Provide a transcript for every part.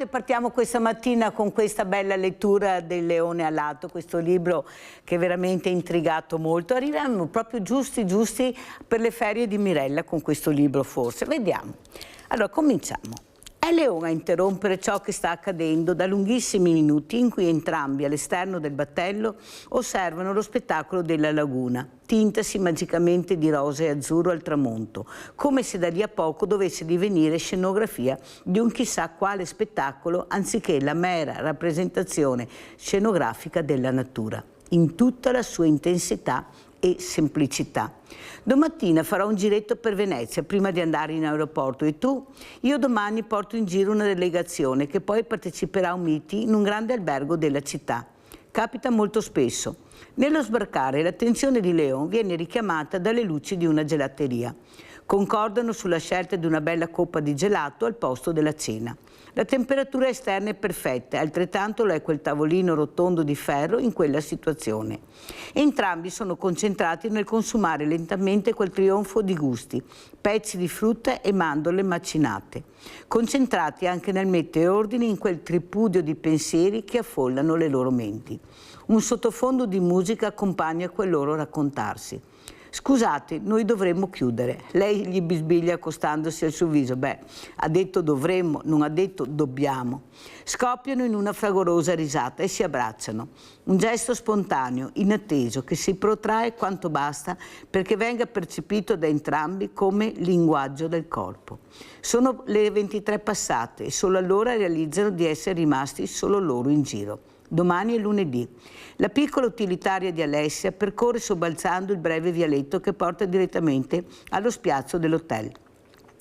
Partiamo questa mattina con questa bella lettura del Leone Alato, questo libro che veramente ha intrigato molto. Arriviamo proprio giusti per le ferie di Mirella con questo libro, forse. Vediamo. Allora, cominciamo. È Leone a interrompere ciò che sta accadendo da lunghissimi minuti in cui entrambi all'esterno del battello osservano lo spettacolo della laguna, tintasi magicamente di rosa e azzurro al tramonto, come se da lì a poco dovesse divenire scenografia di un chissà quale spettacolo anziché la mera rappresentazione scenografica della natura, in tutta la sua intensità e semplicità. Domattina farò un giretto per Venezia prima di andare in aeroporto e tu? Io domani porto in giro una delegazione che poi parteciperà a un meeting in un grande albergo della città. Capita molto spesso. Nello sbarcare l'attenzione di Leon viene richiamata dalle luci di una gelateria. Concordano sulla scelta di una bella coppa di gelato al posto della cena. La temperatura esterna è perfetta, altrettanto lo è quel tavolino rotondo di ferro in quella situazione. Entrambi sono concentrati nel consumare lentamente quel trionfo di gusti, pezzi di frutta e mandorle macinate, concentrati anche nel mettere ordine in quel tripudio di pensieri che affollano le loro menti. Un sottofondo di musica accompagna quel loro raccontarsi. Scusate, noi dovremmo chiudere. Lei gli bisbiglia accostandosi al suo viso. Beh, ha detto dovremmo, non ha detto dobbiamo. Scoppiano in una fragorosa risata e si abbracciano. Un gesto spontaneo, inatteso, che si protrae quanto basta perché venga percepito da entrambi come linguaggio del corpo. Sono le 23 passate e solo allora realizzano di essere rimasti solo loro in giro. Domani è lunedì. La piccola utilitaria di Alessia percorre sobbalzando il breve vialetto che porta direttamente allo spiazzo dell'hotel.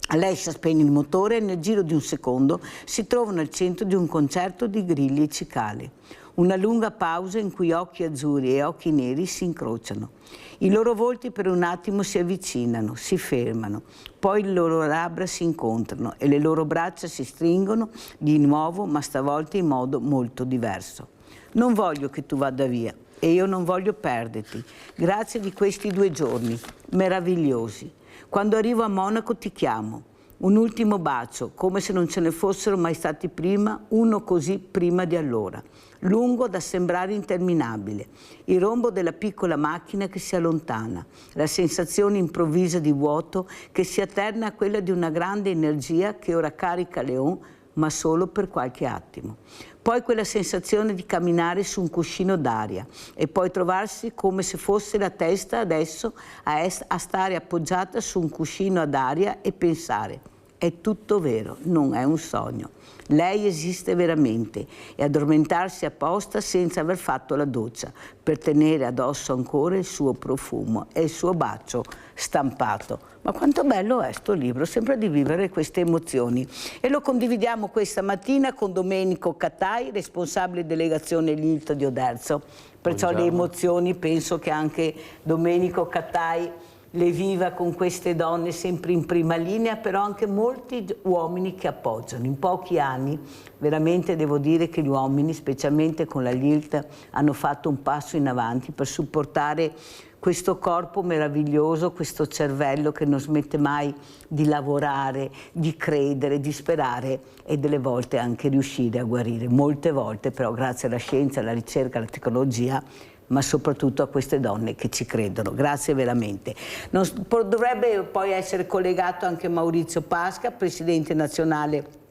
Alessia spegne il motore e nel giro di un secondo si trovano al centro di un concerto di grilli e cicale. Una lunga pausa in cui occhi azzurri e occhi neri si incrociano. I loro volti per un attimo si avvicinano, si fermano, poi le loro labbra si incontrano e le loro braccia si stringono di nuovo, ma stavolta in modo molto diverso. Non voglio che tu vada via e io non voglio perderti. Grazie di questi 2 giorni meravigliosi. Quando arrivo a Monaco ti chiamo. Un ultimo bacio, come se non ce ne fossero mai stati prima, uno così prima di allora. Lungo da sembrare interminabile. Il rombo della piccola macchina che si allontana. La sensazione improvvisa di vuoto che si alterna a quella di una grande energia che ora carica Leon, ma solo per qualche attimo. Poi quella sensazione di camminare su un cuscino d'aria e poi trovarsi come se fosse la testa adesso a stare appoggiata su un cuscino ad aria e pensare: è tutto vero, non è un sogno. Lei esiste veramente e addormentarsi apposta senza aver fatto la doccia per tenere addosso ancora il suo profumo e il suo bacio stampato. Ma quanto bello è sto libro, sembra di vivere queste emozioni. E lo condividiamo questa mattina con Domenico Cattai, responsabile delegazione LILT di Oderzo. Perciò le emozioni penso che anche Domenico Cattai le viva con queste donne sempre in prima linea, però anche molti uomini che appoggiano. In pochi anni veramente devo dire che gli uomini, specialmente con la LILT, hanno fatto un passo in avanti per supportare questo corpo meraviglioso, questo cervello che non smette mai di lavorare, di credere, di sperare e delle volte anche riuscire a guarire. Molte volte però grazie alla scienza, alla ricerca, alla tecnologia, ma soprattutto a queste donne che ci credono. Grazie veramente. Dovrebbe poi essere collegato anche Maurizio Pasca, presidente nazionale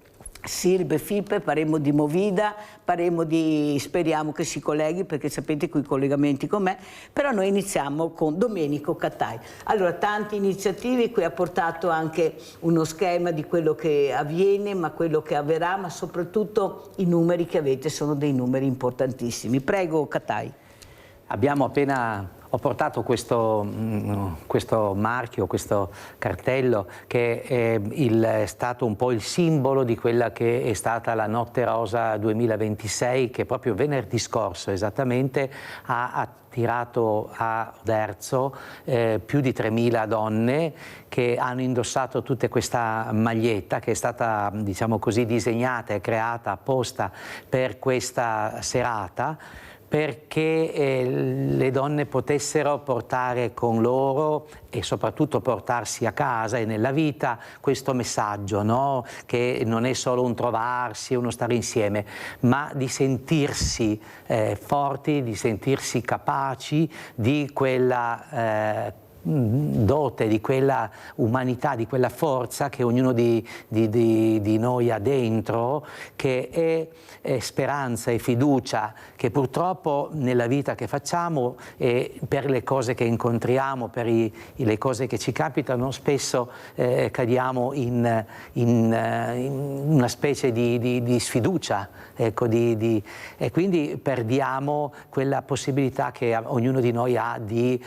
Silbe Fipe, paremo di Movida, speriamo che si colleghi perché sapete qui i collegamenti con me, però noi iniziamo con Domenico Cattai. Allora, tante iniziative, qui ha portato anche uno schema di quello che avviene, ma quello che avverrà, ma soprattutto i numeri che avete sono dei numeri importantissimi. Prego Cattai. Ho portato questo marchio, questo cartello che è stato un po' il simbolo di quella che è stata la Notte Rosa 2026, che proprio venerdì scorso esattamente ha attirato a Oderzo più di 3.000 donne che hanno indossato tutta questa maglietta che è stata, diciamo così, disegnata e creata apposta per questa serata, perché le donne potessero portare con loro e soprattutto portarsi a casa e nella vita questo messaggio, no? Che non è solo un trovarsi, uno stare insieme, ma di sentirsi forti, di sentirsi capaci di quella dote, di quella umanità, di quella forza che ognuno di noi ha dentro, che è speranza e fiducia, che purtroppo nella vita che facciamo e per le cose che incontriamo, per le cose che ci capitano, spesso cadiamo in una specie di sfiducia, ecco, e quindi perdiamo quella possibilità che ognuno di noi ha di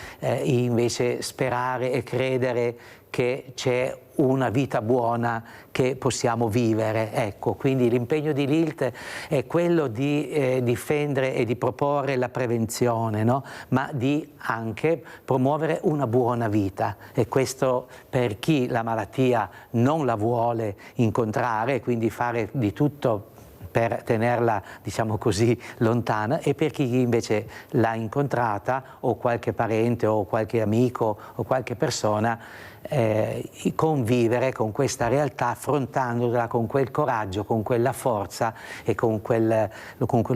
invece sperare e credere che c'è una vita buona che possiamo vivere. Ecco, quindi l'impegno di Lilt è quello di difendere e di proporre la prevenzione, no? Ma di anche promuovere una buona vita, e questo per chi la malattia non la vuole incontrare, quindi fare di tutto per tenerla, diciamo così, lontana, e per chi invece l'ha incontrata, o qualche parente o qualche amico o qualche persona, convivere con questa realtà, affrontandola con quel coraggio, con quella forza e con quello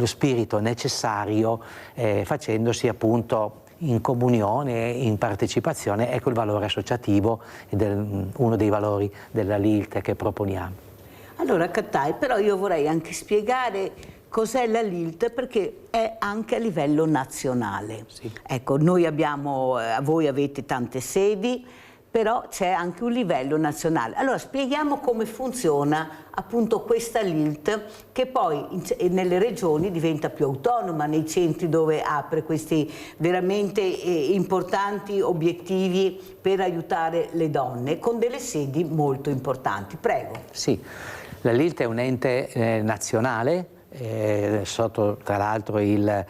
spirito necessario, facendosi appunto in comunione, in partecipazione. Ecco il valore associativo ed è uno dei valori della Lilt che proponiamo. Allora, Katay, però io vorrei anche spiegare cos'è la Lilt, perché è anche a livello nazionale. Sì. Ecco, noi abbiamo, voi avete tante sedi, però c'è anche un livello nazionale. Allora, spieghiamo come funziona appunto questa Lilt, che poi nelle regioni diventa più autonoma, nei centri dove apre questi veramente importanti obiettivi per aiutare le donne, con delle sedi molto importanti. Prego. Sì. La Lilt è un ente nazionale, sotto tra l'altro il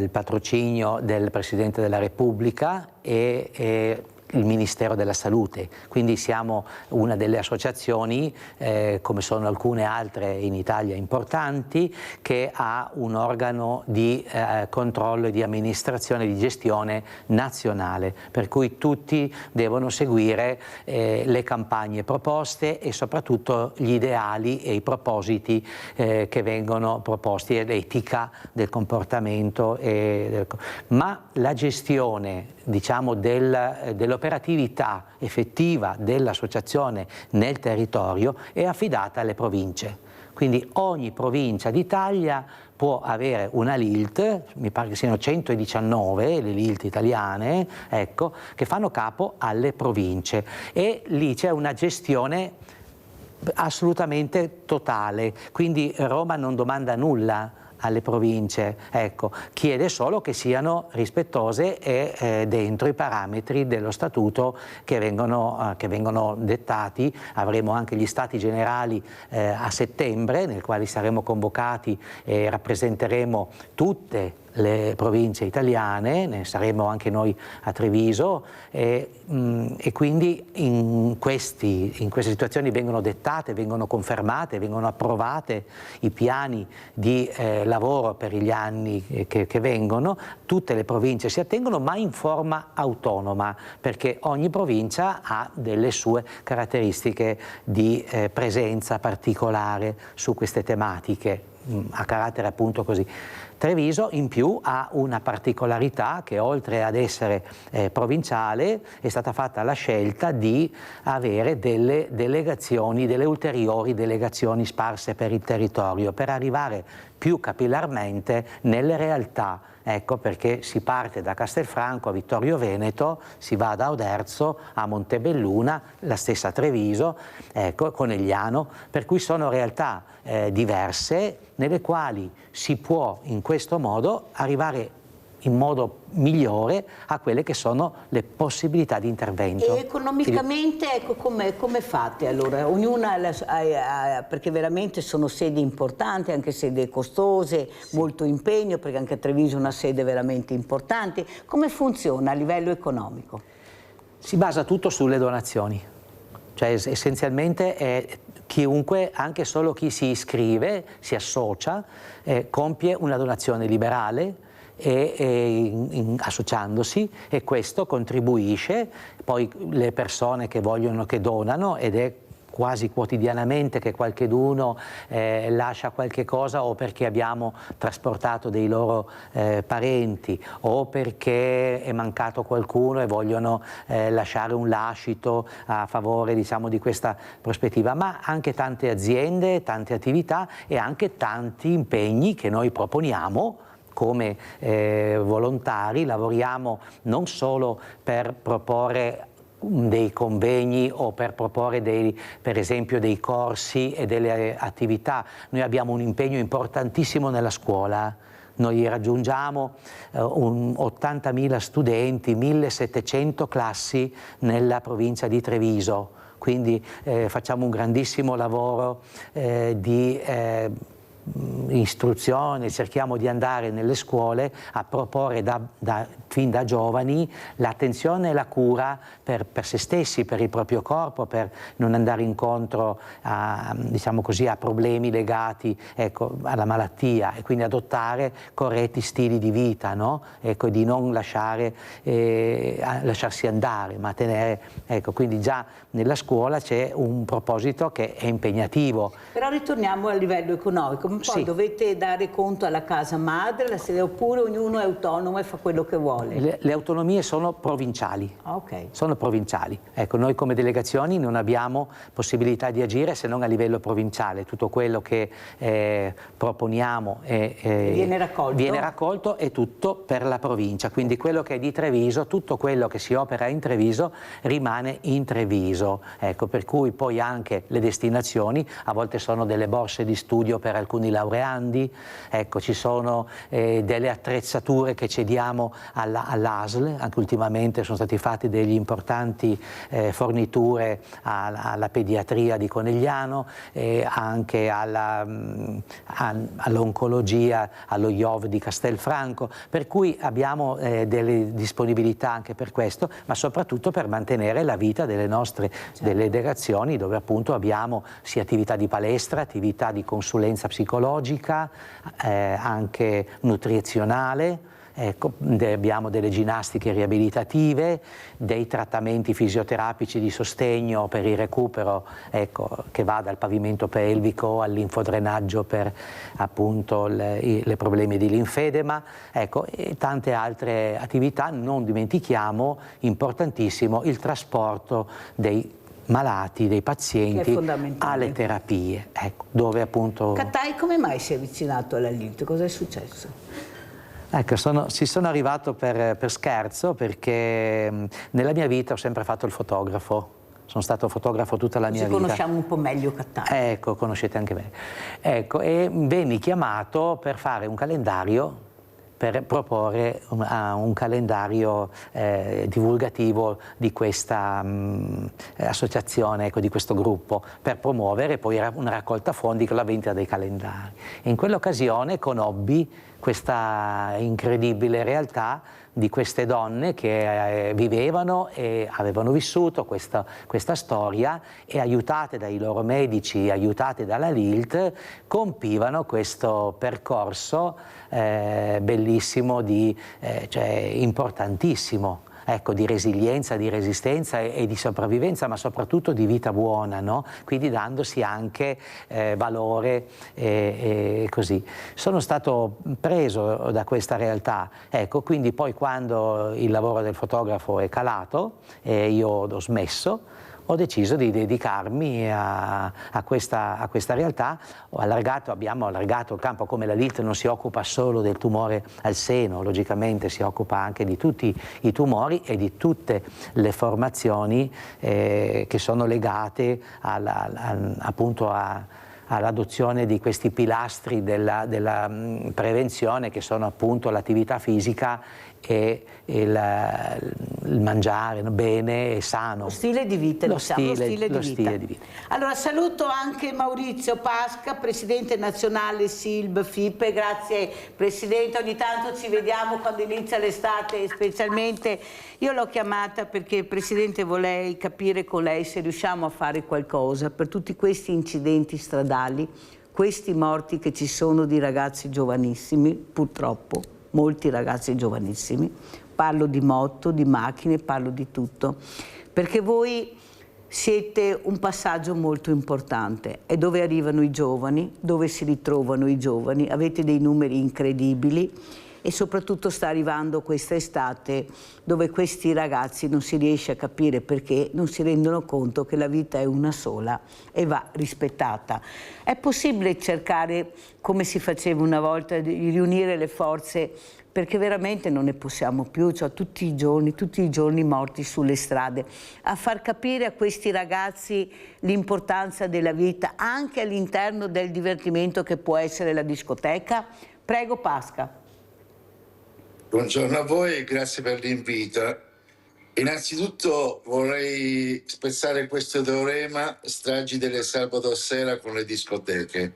patrocinio del Presidente della Repubblica e il Ministero della Salute, quindi siamo una delle associazioni, come sono alcune altre in Italia importanti, che ha un organo di controllo e di amministrazione, di gestione nazionale, per cui tutti devono seguire le campagne proposte e soprattutto gli ideali e i propositi che vengono proposti, e l'etica del comportamento. Ma la gestione, diciamo, dell'operatività effettiva dell'associazione nel territorio è affidata alle province. Quindi ogni provincia d'Italia può avere una Lilt, mi pare che siano 119 le Lilt italiane, ecco, che fanno capo alle province, e lì c'è una gestione assolutamente totale, quindi Roma non domanda nulla alle province, ecco, chiede solo che siano rispettose e dentro i parametri dello statuto che vengono dettati. Avremo anche gli stati generali a settembre, nel quali saremo convocati e rappresenteremo tutte le province italiane, ne saremo anche noi a Treviso, e quindi in queste situazioni vengono dettate, vengono confermate, vengono approvate i piani di lavoro per gli anni che vengono. Tutte le province si attengono, ma in forma autonoma, perché ogni provincia ha delle sue caratteristiche di presenza particolare su queste tematiche, a carattere appunto così. Treviso in più ha una particolarità, che oltre ad essere provinciale è stata fatta la scelta di avere delle delegazioni, delle ulteriori delegazioni sparse per il territorio, per arrivare più capillarmente nelle realtà. Ecco perché si parte da Castelfranco a Vittorio Veneto, si va da Oderzo a Montebelluna, la stessa Treviso, ecco, Conegliano, per cui sono realtà diverse, nelle quali si può in questo modo arrivare in modo migliore a quelle che sono le possibilità di intervento. E economicamente, ecco, come fate allora? Ognuna perché veramente sono sedi importanti, anche sedi costose, sì, molto impegno, perché anche a Treviso è una sede veramente importante. Come funziona a livello economico? Si basa tutto sulle donazioni, cioè essenzialmente è chiunque, anche solo chi si iscrive, si associa, compie una donazione liberale, associandosi, e questo contribuisce. Poi le persone che vogliono, che donano, ed è quasi quotidianamente che qualcheduno lascia qualche cosa, o perché abbiamo trasportato dei loro parenti, o perché è mancato qualcuno e vogliono lasciare un lascito a favore, diciamo, di questa prospettiva, ma anche tante aziende, tante attività e anche tanti impegni che noi proponiamo. Come volontari lavoriamo non solo per proporre dei convegni o per proporre per esempio dei corsi e delle attività. Noi abbiamo un impegno importantissimo nella scuola. Noi raggiungiamo 80.000 studenti, 1.700 classi nella provincia di Treviso, quindi facciamo un grandissimo lavoro di istruzione, cerchiamo di andare nelle scuole a proporre fin da giovani l'attenzione e la cura per se stessi, per il proprio corpo, per non andare incontro a, diciamo così, a problemi legati, ecco, alla malattia, e quindi adottare corretti stili di vita, no? Ecco, di non lasciarsi andare, ma tenere, ecco, quindi già nella scuola c'è un proposito che è impegnativo. Però ritorniamo al livello economico. Poi sì, dovete dare conto alla casa madre, oppure ognuno è autonomo e fa quello che vuole? Le autonomie sono provinciali. Okay. Sono provinciali. Ecco, noi come delegazioni non abbiamo possibilità di agire se non a livello provinciale. Tutto quello che proponiamo viene raccolto, è tutto per la provincia. Quindi quello che è di Treviso, tutto quello che si opera in Treviso rimane in Treviso. Ecco, per cui poi anche le destinazioni a volte sono delle borse di studio per alcuni laureandi, ecco, ci sono delle attrezzature che cediamo all'ASL, anche ultimamente sono stati fatti degli importanti forniture alla pediatria di Conegliano, anche all'oncologia, allo IOV di Castelfranco, per cui abbiamo delle disponibilità anche per questo, ma soprattutto per mantenere la vita delle nostre delegazioni, dove appunto abbiamo sia attività di palestra, attività di consulenza psicologica, anche nutrizionale, ecco, abbiamo delle ginnastiche riabilitative, dei trattamenti fisioterapici di sostegno per il recupero, ecco, che va dal pavimento pelvico all'infodrenaggio per appunto le problemi di linfedema, ecco, e tante altre attività. Non dimentichiamo, importantissimo, il trasporto dei malati, dei pazienti alle terapie, ecco, dove appunto... Cattai, come mai si è avvicinato alla LILT? Cosa è successo? Ecco, ci sono arrivato per scherzo, perché nella mia vita ho sempre fatto il fotografo. Sono stato fotografo tutta la mia vita. Conosciamo un po' meglio Cattai. Ecco, conoscete anche me. Ecco, e venni chiamato per fare un calendario, per proporre un calendario divulgativo di questa associazione, ecco, di questo gruppo, per promuovere poi una raccolta fondi con la vendita dei calendari. E in quell'occasione conobbi questa incredibile realtà di queste donne che vivevano e avevano vissuto questa storia, e aiutate dai loro medici, aiutate dalla LILT, compivano questo percorso bellissimo, cioè importantissimo, ecco, di resilienza, di resistenza e di sopravvivenza, ma soprattutto di vita buona, no? Quindi dandosi anche valore e così. Sono stato preso da questa realtà, ecco, quindi poi quando il lavoro del fotografo è calato e io ho smesso, ho deciso di dedicarmi a questa realtà. Abbiamo allargato il campo. Come la LILT non si occupa solo del tumore al seno, logicamente si occupa anche di tutti i tumori e di tutte le formazioni che sono legate appunto all'adozione di questi pilastri della prevenzione, che sono appunto l'attività fisica e il mangiare bene e sano. Lo stile di vita, lo stile di vita. Allora saluto anche Maurizio Pasca, presidente nazionale SILB FIPE. Grazie Presidente, ogni tanto ci vediamo quando inizia l'estate, specialmente io l'ho chiamata perché Presidente vorrei capire con lei se riusciamo a fare qualcosa per tutti questi incidenti stradali, questi morti che ci sono di ragazzi giovanissimi, purtroppo, molti ragazzi giovanissimi. Parlo di moto, di macchine, parlo di tutto, perché voi siete un passaggio molto importante. È dove arrivano i giovani, dove si ritrovano i giovani, avete dei numeri incredibili e soprattutto sta arrivando questa estate dove questi ragazzi non si riesce a capire perché non si rendono conto che la vita è una sola e va rispettata. È possibile cercare, come si faceva una volta, di riunire le forze, perché veramente non ne possiamo più, cioè tutti i giorni morti sulle strade, a far capire a questi ragazzi l'importanza della vita anche all'interno del divertimento che può essere la discoteca? Prego Pasca. Buongiorno a voi e grazie per l'invito. Innanzitutto vorrei spezzare questo teorema: stragi delle sabato sera con le discoteche.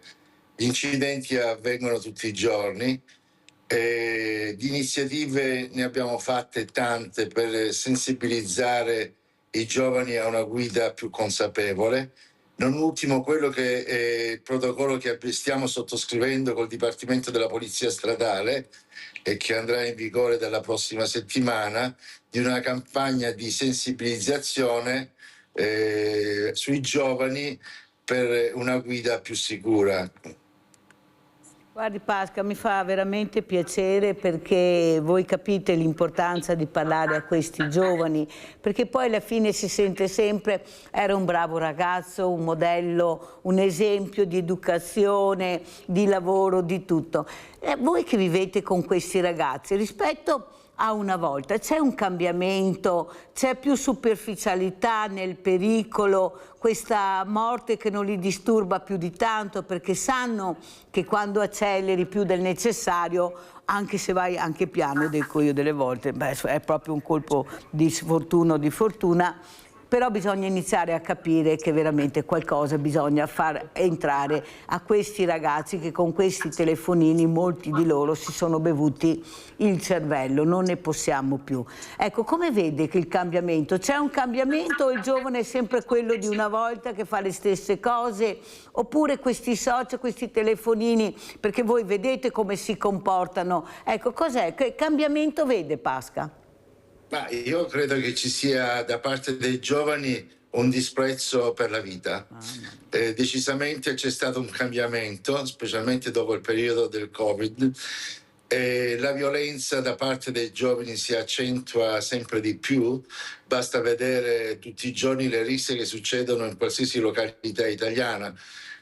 Gli incidenti avvengono tutti i giorni e di iniziative ne abbiamo fatte tante per sensibilizzare i giovani a una guida più consapevole. Non ultimo quello che è il protocollo che stiamo sottoscrivendo col Dipartimento della Polizia Stradale e che andrà in vigore dalla prossima settimana, di una campagna di sensibilizzazione sui giovani per una guida più sicura. Guardi Pasca, mi fa veramente piacere perché voi capite l'importanza di parlare a questi giovani, perché poi alla fine si sente sempre era un bravo ragazzo, un modello, un esempio di educazione, di lavoro, di tutto. Voi che vivete con questi ragazzi rispetto a una volta, c'è un cambiamento, c'è più superficialità nel pericolo, questa morte che non li disturba più di tanto perché sanno che quando acceleri più del necessario, anche se vai anche piano, dico io delle volte, beh, è proprio un colpo di sfortuna o di fortuna, però bisogna iniziare a capire che veramente qualcosa bisogna far entrare a questi ragazzi che con questi telefonini, molti di loro si sono bevuti il cervello, non ne possiamo più. Ecco, come vede che il cambiamento? C'è un cambiamento o il giovane è sempre quello di una volta che fa le stesse cose? Oppure questi social, questi telefonini, perché voi vedete come si comportano? Ecco, cos'è? Che cambiamento vede Pasca? Ma io credo che ci sia da parte dei giovani un disprezzo per la vita. Decisamente c'è stato un cambiamento, specialmente dopo il periodo del Covid. La violenza da parte dei giovani si accentua sempre di più. Basta vedere tutti i giorni le risse che succedono in qualsiasi località italiana.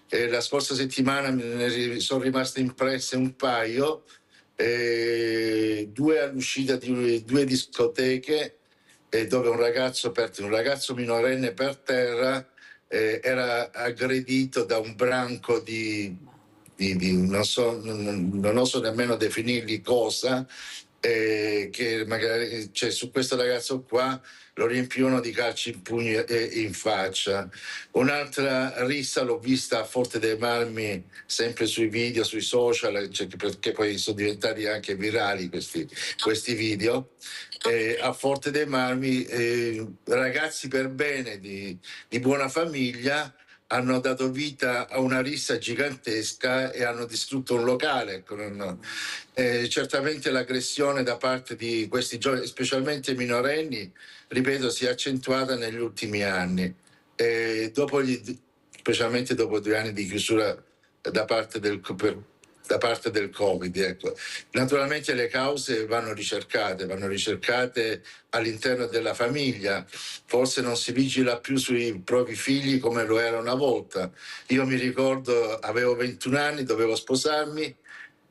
La scorsa settimana me ne sono rimaste impresse un paio. Due all'uscita di due discoteche dove un ragazzo minorenne per terra era aggredito da un branco non oso nemmeno definirli cosa, che magari su questo ragazzo qua lo riempivano di calci in pugno e in faccia. Un'altra rissa l'ho vista a Forte dei Marmi, sempre sui video, sui social, perché poi sono diventati anche virali questi video. A Forte dei Marmi ragazzi per bene di buona famiglia hanno dato vita a una rissa gigantesca e hanno distrutto un locale. Certamente l'aggressione da parte di questi giovani, specialmente minorenni, ripeto, si è accentuata negli ultimi anni. Specialmente dopo 2 anni di chiusura da parte del Covid. Ecco. Naturalmente le cause vanno ricercate all'interno della famiglia. Forse non si vigila più sui propri figli come lo era una volta. Io mi ricordo, avevo 21 anni, dovevo sposarmi,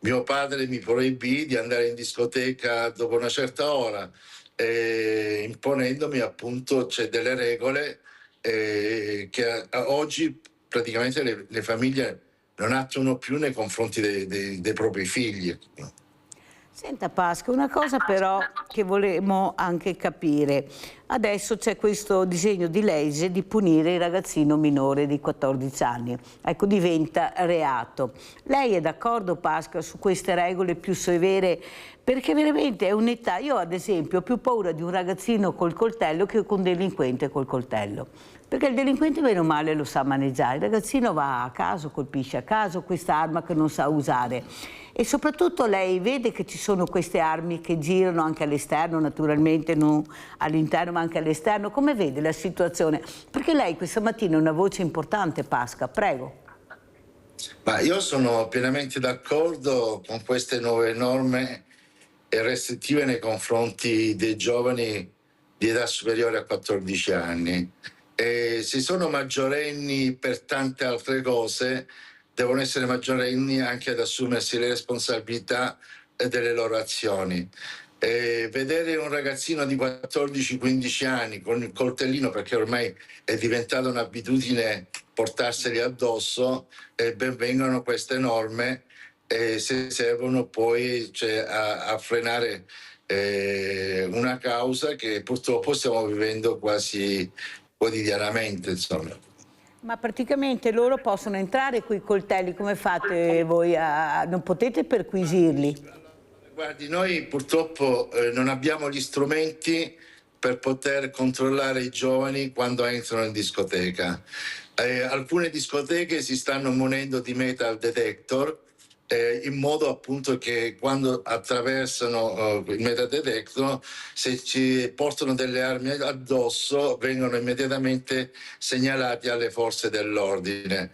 mio padre mi proibì di andare in discoteca dopo una certa ora, imponendomi appunto delle regole che oggi praticamente le famiglie non attuano più nei confronti dei propri figli. Senta Pasca, una cosa però che volevamo anche capire. Adesso c'è questo disegno di legge di punire il ragazzino minore di 14 anni. Ecco, diventa reato. Lei è d'accordo, Pasca, su queste regole più severe? Perché veramente è un'età... Io, ad esempio, ho più paura di un ragazzino col coltello che con un delinquente col coltello. Perché il delinquente bene o male lo sa maneggiare, il ragazzino va a caso, colpisce a caso questa arma che non sa usare. E soprattutto lei vede che ci sono queste armi che girano anche all'esterno, naturalmente non all'interno ma anche all'esterno. Come vede la situazione? Perché lei questa mattina ha una voce importante, Pasca, prego. Ma io sono pienamente d'accordo con queste nuove norme restrittive nei confronti dei giovani di età superiore a 14 anni. E se sono maggiorenni per tante altre cose, devono essere maggiorenni anche ad assumersi le responsabilità delle loro azioni. Vedere un ragazzino di 14-15 anni con il coltellino, perché ormai è diventata un'abitudine portarseli addosso, ben vengano queste norme se servono poi a frenare una causa che purtroppo stiamo vivendo quasi quotidianamente, insomma. Ma praticamente loro possono entrare coi coltelli, come fate voi? Non potete perquisirli? Guardi, noi purtroppo non abbiamo gli strumenti per poter controllare i giovani quando entrano in discoteca. Alcune discoteche si stanno munendo di metal detector in modo appunto che quando attraversano il metal detector, se ci portano delle armi addosso, vengono immediatamente segnalati alle forze dell'ordine.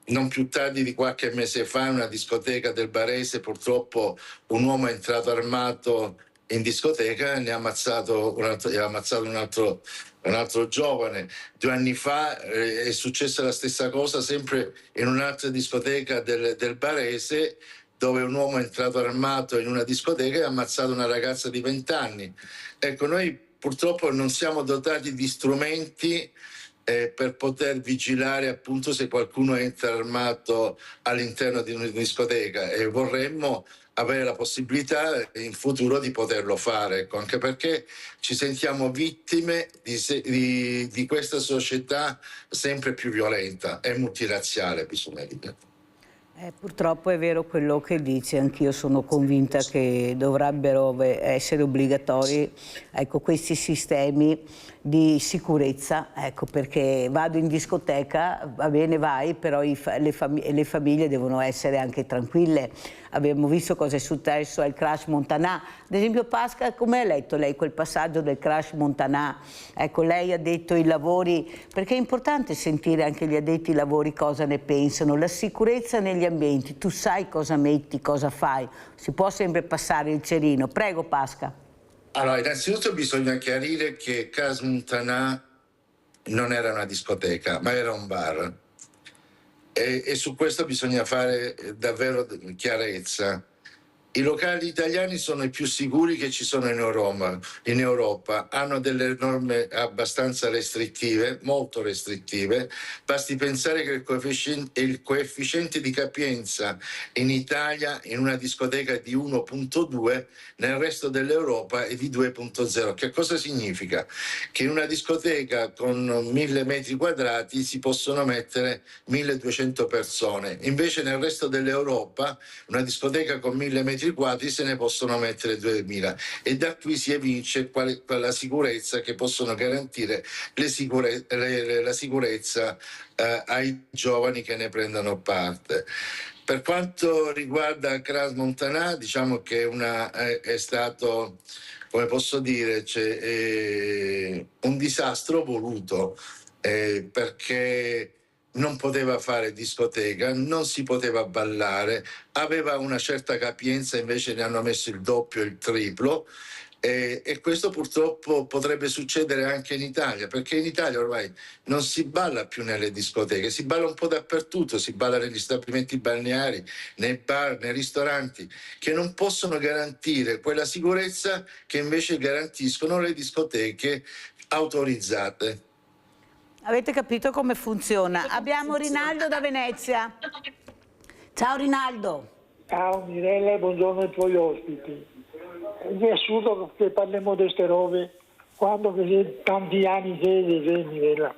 Non più tardi di qualche mese fa, in una discoteca del Barese, purtroppo un uomo è entrato armato in discoteca e ne ha ammazzato un altro giovane. 2 anni fa è successa la stessa cosa sempre in un'altra discoteca del Barese, dove un uomo è entrato armato in una discoteca e ha ammazzato una ragazza di 20 anni. Ecco, noi purtroppo non siamo dotati di strumenti per poter vigilare appunto se qualcuno entra armato all'interno di una discoteca, e vorremmo avere la possibilità in futuro di poterlo fare, ecco, anche perché ci sentiamo vittime di questa società sempre più violenta e multirazziale, bisogna dire. Purtroppo è vero quello che dice, anch'io sono convinta che dovrebbero essere obbligatori, ecco, questi sistemi di sicurezza, ecco, perché vado in discoteca, va bene, vai, però le famiglie devono essere anche tranquille. Abbiamo visto cosa è successo al Crash Montanà. Ad esempio, Pasca, come ha letto lei quel passaggio del Crash Montanà? Ecco, lei ha detto i lavori, perché è importante sentire anche gli addetti ai lavori cosa ne pensano. La sicurezza negli ambienti, tu sai cosa metti, cosa fai, si può sempre passare il cerino. Prego, Pasca. Allora, innanzitutto bisogna chiarire che Crash Montanà non era una discoteca, ma era un bar. E su questo bisogna fare davvero chiarezza. I locali italiani sono i più sicuri che ci sono in Europa. Hanno delle norme abbastanza restrittive, molto restrittive. Basti pensare che il coefficiente di capienza in Italia in una discoteca è di 1,2, nel resto dell'Europa è di 2,0. Che cosa significa? Che in una discoteca con 1000 metri quadrati si possono mettere 1200 persone. Invece nel resto dell'Europa una discoteca con 1000 metri quadri se ne possono mettere 2000, e da qui si evince quella sicurezza che possono garantire la sicurezza ai giovani che ne prendono parte. Per quanto riguarda Crash Montanà, diciamo che è stato, come posso dire, un disastro voluto, perché non poteva fare discoteca, non si poteva ballare, aveva una certa capienza, invece ne hanno messo il doppio, il triplo, e questo purtroppo potrebbe succedere anche in Italia, perché in Italia ormai non si balla più nelle discoteche, si balla un po' dappertutto, si balla negli stabilimenti balneari, nei bar, nei ristoranti, che non possono garantire quella sicurezza che invece garantiscono le discoteche autorizzate. Avete capito come funziona? Abbiamo Rinaldo da Venezia. Ciao Rinaldo. Ciao Mirella, buongiorno ai tuoi ospiti. È assurdo che parliamo di queste robe quando tanti anni che Mirella.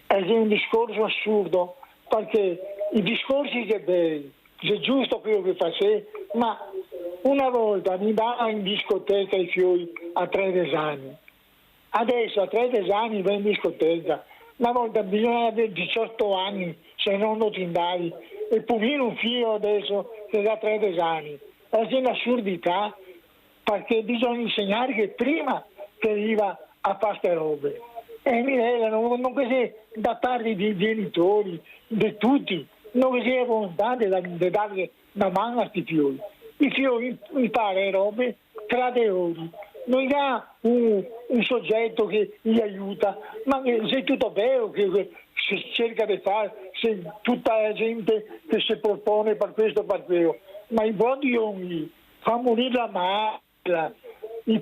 È un discorso assurdo, perché i discorsi che belli, è giusto quello che fa sé, ma una volta mi andavo in discoteca ai fiori a 13 anni. Adesso a 13 anni vai in discoteca. Una volta bisogna avere 18 anni, se non lo tindai, e punire un figlio adesso che ha 13 anni. È un'assurdità, perché bisogna insegnare che prima che arriva a fare queste robe. E Mirella, non così da parte dei genitori, di tutti, non così è volontà di dare una mano a questi figli. I figli imparano robe gradevoli. Non ha un soggetto che gli aiuta, ma se tutto vero che si cerca di fare, se tutta la gente che si propone per questo e per quello, ma i buoni fa morire la madre,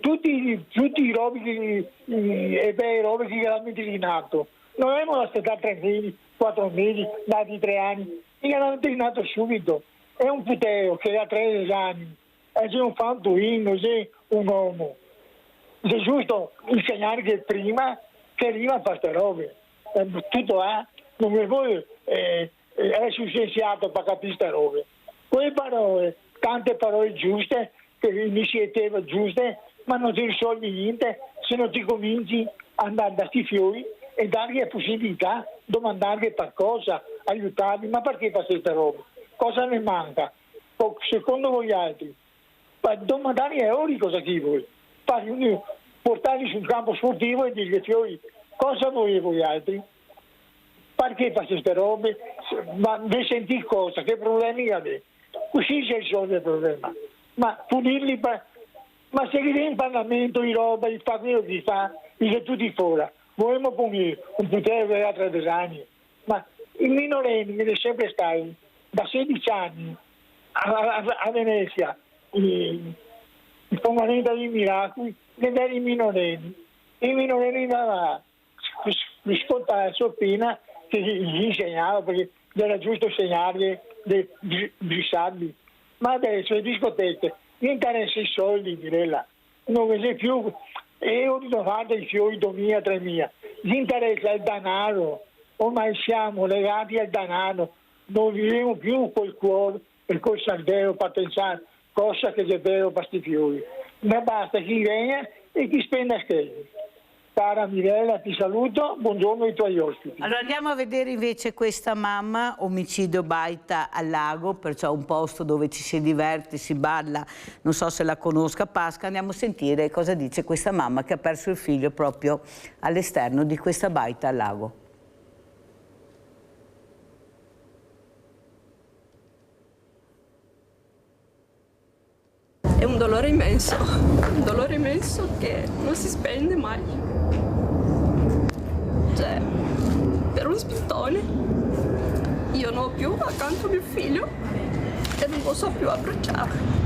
tutti i robi e bei robi che veramente è nato. Non abbiamo aspettato 3 mesi, 4 mesi, dati 3 anni, è veramente nato subito. È un puteo che ha 13 anni, è un fantuino, è un uomo. È giusto insegnare che prima che arriva a queste robe. Tutto non mi vuoi essere scienziato per capire queste robe. Quelle parole, tante parole giuste, iniziative giuste, ma non ti risolvi niente se non ti cominci a andare da questi fiori e dargli la possibilità, domandargli qualcosa, aiutarli. Ma perché fai queste robe? Cosa ne manca? Secondo voi altri? Domandargli a ori cosa chi vuoi. Portarli sul campo sportivo e dirgli fiori cosa volete voi altri? Perché fate queste robe? Ma vi sentite cosa? Che problemi avete? Così si risolve il problema. Ma punirli ma se viene in Parlamento di roba, il fa quello che fa, dice tutti fuori. Vogliamo punire un potere che ha 13 anni. Ma i minorenni deve sempre stare da 16 anni a Venezia. Il comandante dei miracoli deve i minorenni. I minorenni da riscoltare la Soppina che gli insegnava, perché era giusto insegnargli di sabbi. Ma adesso le discoteche gli interessa i soldi, Mirella. Non c'è più euro 90 i fiori 2000, 3000. Gli interessa il denaro. Ormai siamo legati al denaro. Non viviamo più col cuore e col cervello per pensare cosa che è vero per questi fiori. Ma basta chi viene e chi spende a scherzi. Cara Mirella, ti saluto, buongiorno ai tuoi ospiti. Allora andiamo a vedere invece questa mamma, omicidio Baita al lago, perciò un posto dove ci si diverte, si balla, non so se la conosca Pasca, andiamo a sentire cosa dice questa mamma che ha perso il figlio proprio all'esterno di questa baita al lago. È un dolore immenso che non si spende mai. Cioè, per un spintone io non ho più accanto mio figlio e non posso più abbracciare.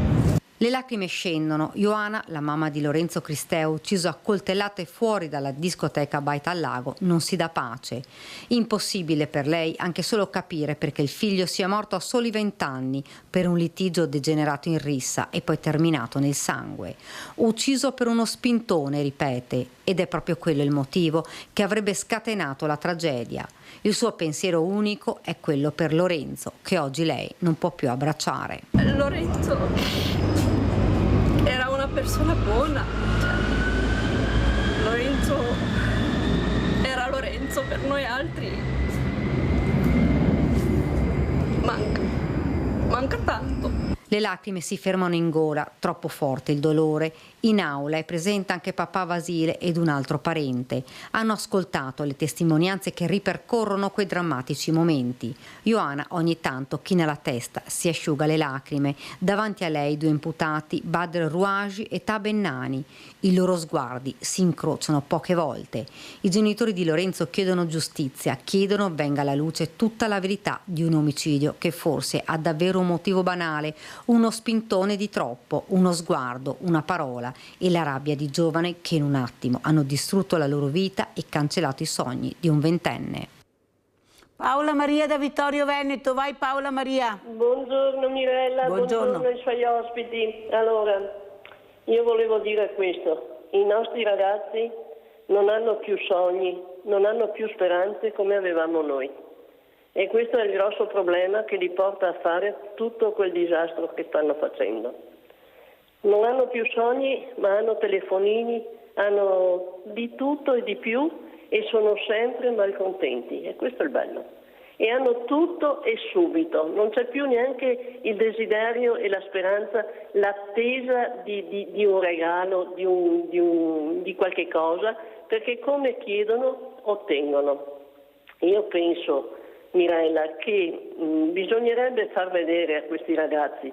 Le lacrime scendono. Ioana, la mamma di Lorenzo Cristeu, ucciso a coltellate fuori dalla discoteca Baita al Lago, non si dà pace. Impossibile per lei anche solo capire perché il figlio sia morto a soli 20 anni per un litigio degenerato in rissa e poi terminato nel sangue. Ucciso per uno spintone, ripete, ed è proprio quello il motivo che avrebbe scatenato la tragedia. Il suo pensiero unico è quello per Lorenzo, che oggi lei non può più abbracciare. Lorenzo era una persona buona, Lorenzo era Lorenzo, per noi altri manca tanto. Le lacrime si fermano in gola, troppo forte il dolore. In aula è presente anche papà Vasile ed un altro parente. Hanno ascoltato le testimonianze che ripercorrono quei drammatici momenti. Ioana ogni tanto china la testa, si asciuga le lacrime. Davanti a lei 2 imputati, Badr Rouaji e Tabennani. I loro sguardi si incrociano poche volte. I genitori di Lorenzo chiedono giustizia, chiedono venga alla luce tutta la verità di un omicidio che forse ha davvero un motivo banale, uno spintone di troppo, uno sguardo, una parola e la rabbia di giovani che in un attimo hanno distrutto la loro vita e cancellato i sogni di un 20enne. Paola Maria da Vittorio Veneto, vai Paola Maria. Buongiorno Mirella, buongiorno ai suoi ospiti. Allora, io volevo dire questo, i nostri ragazzi non hanno più sogni, non hanno più speranze come avevamo noi. E questo è il grosso problema che li porta a fare tutto quel disastro che stanno facendo. Non hanno più sogni, ma hanno telefonini, hanno di tutto e di più e sono sempre malcontenti, e questo è il bello. E hanno tutto e subito, non c'è più neanche il desiderio e la speranza, l'attesa di un regalo, di qualche cosa, perché come chiedono ottengono. Io penso, Mirella, che bisognerebbe far vedere a questi ragazzi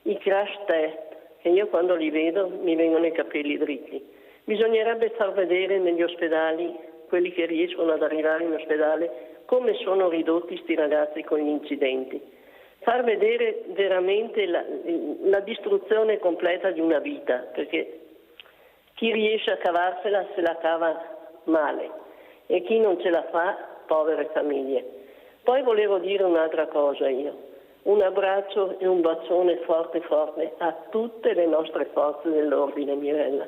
i crash test, che io quando li vedo mi vengono i capelli dritti. Bisognerebbe far vedere negli ospedali, quelli che riescono ad arrivare in ospedale, come sono ridotti sti ragazzi con gli incidenti. Far vedere veramente la distruzione completa di una vita, perché chi riesce a cavarsela se la cava male e chi non ce la fa, povere famiglie. Poi volevo dire un'altra cosa io. Un abbraccio e un bacione forte forte a tutte le nostre forze dell'ordine, Mirella.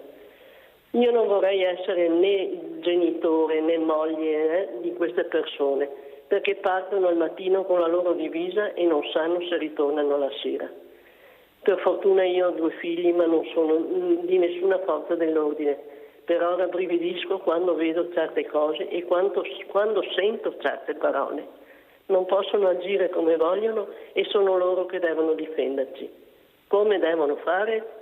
Io non vorrei essere né genitore né moglie di queste persone, perché partono al mattino con la loro divisa e non sanno se ritornano la sera. Per fortuna io ho 2 figli, ma non sono di nessuna forza dell'ordine. Per ora brividisco quando vedo certe cose e quando sento certe parole. Non possono agire come vogliono e sono loro che devono difenderci. Come devono fare?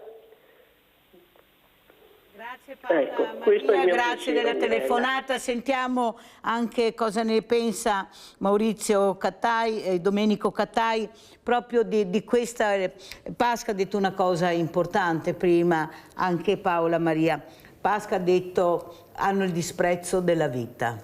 Grazie Paola, ecco, questo è il mio grazie pensiero, della telefonata. Sentiamo anche cosa ne pensa Maurizio Cattai e Domenico Cattai proprio di questa. Pasca ha detto una cosa importante prima, anche Paola Maria. Pasca ha detto hanno il disprezzo della vita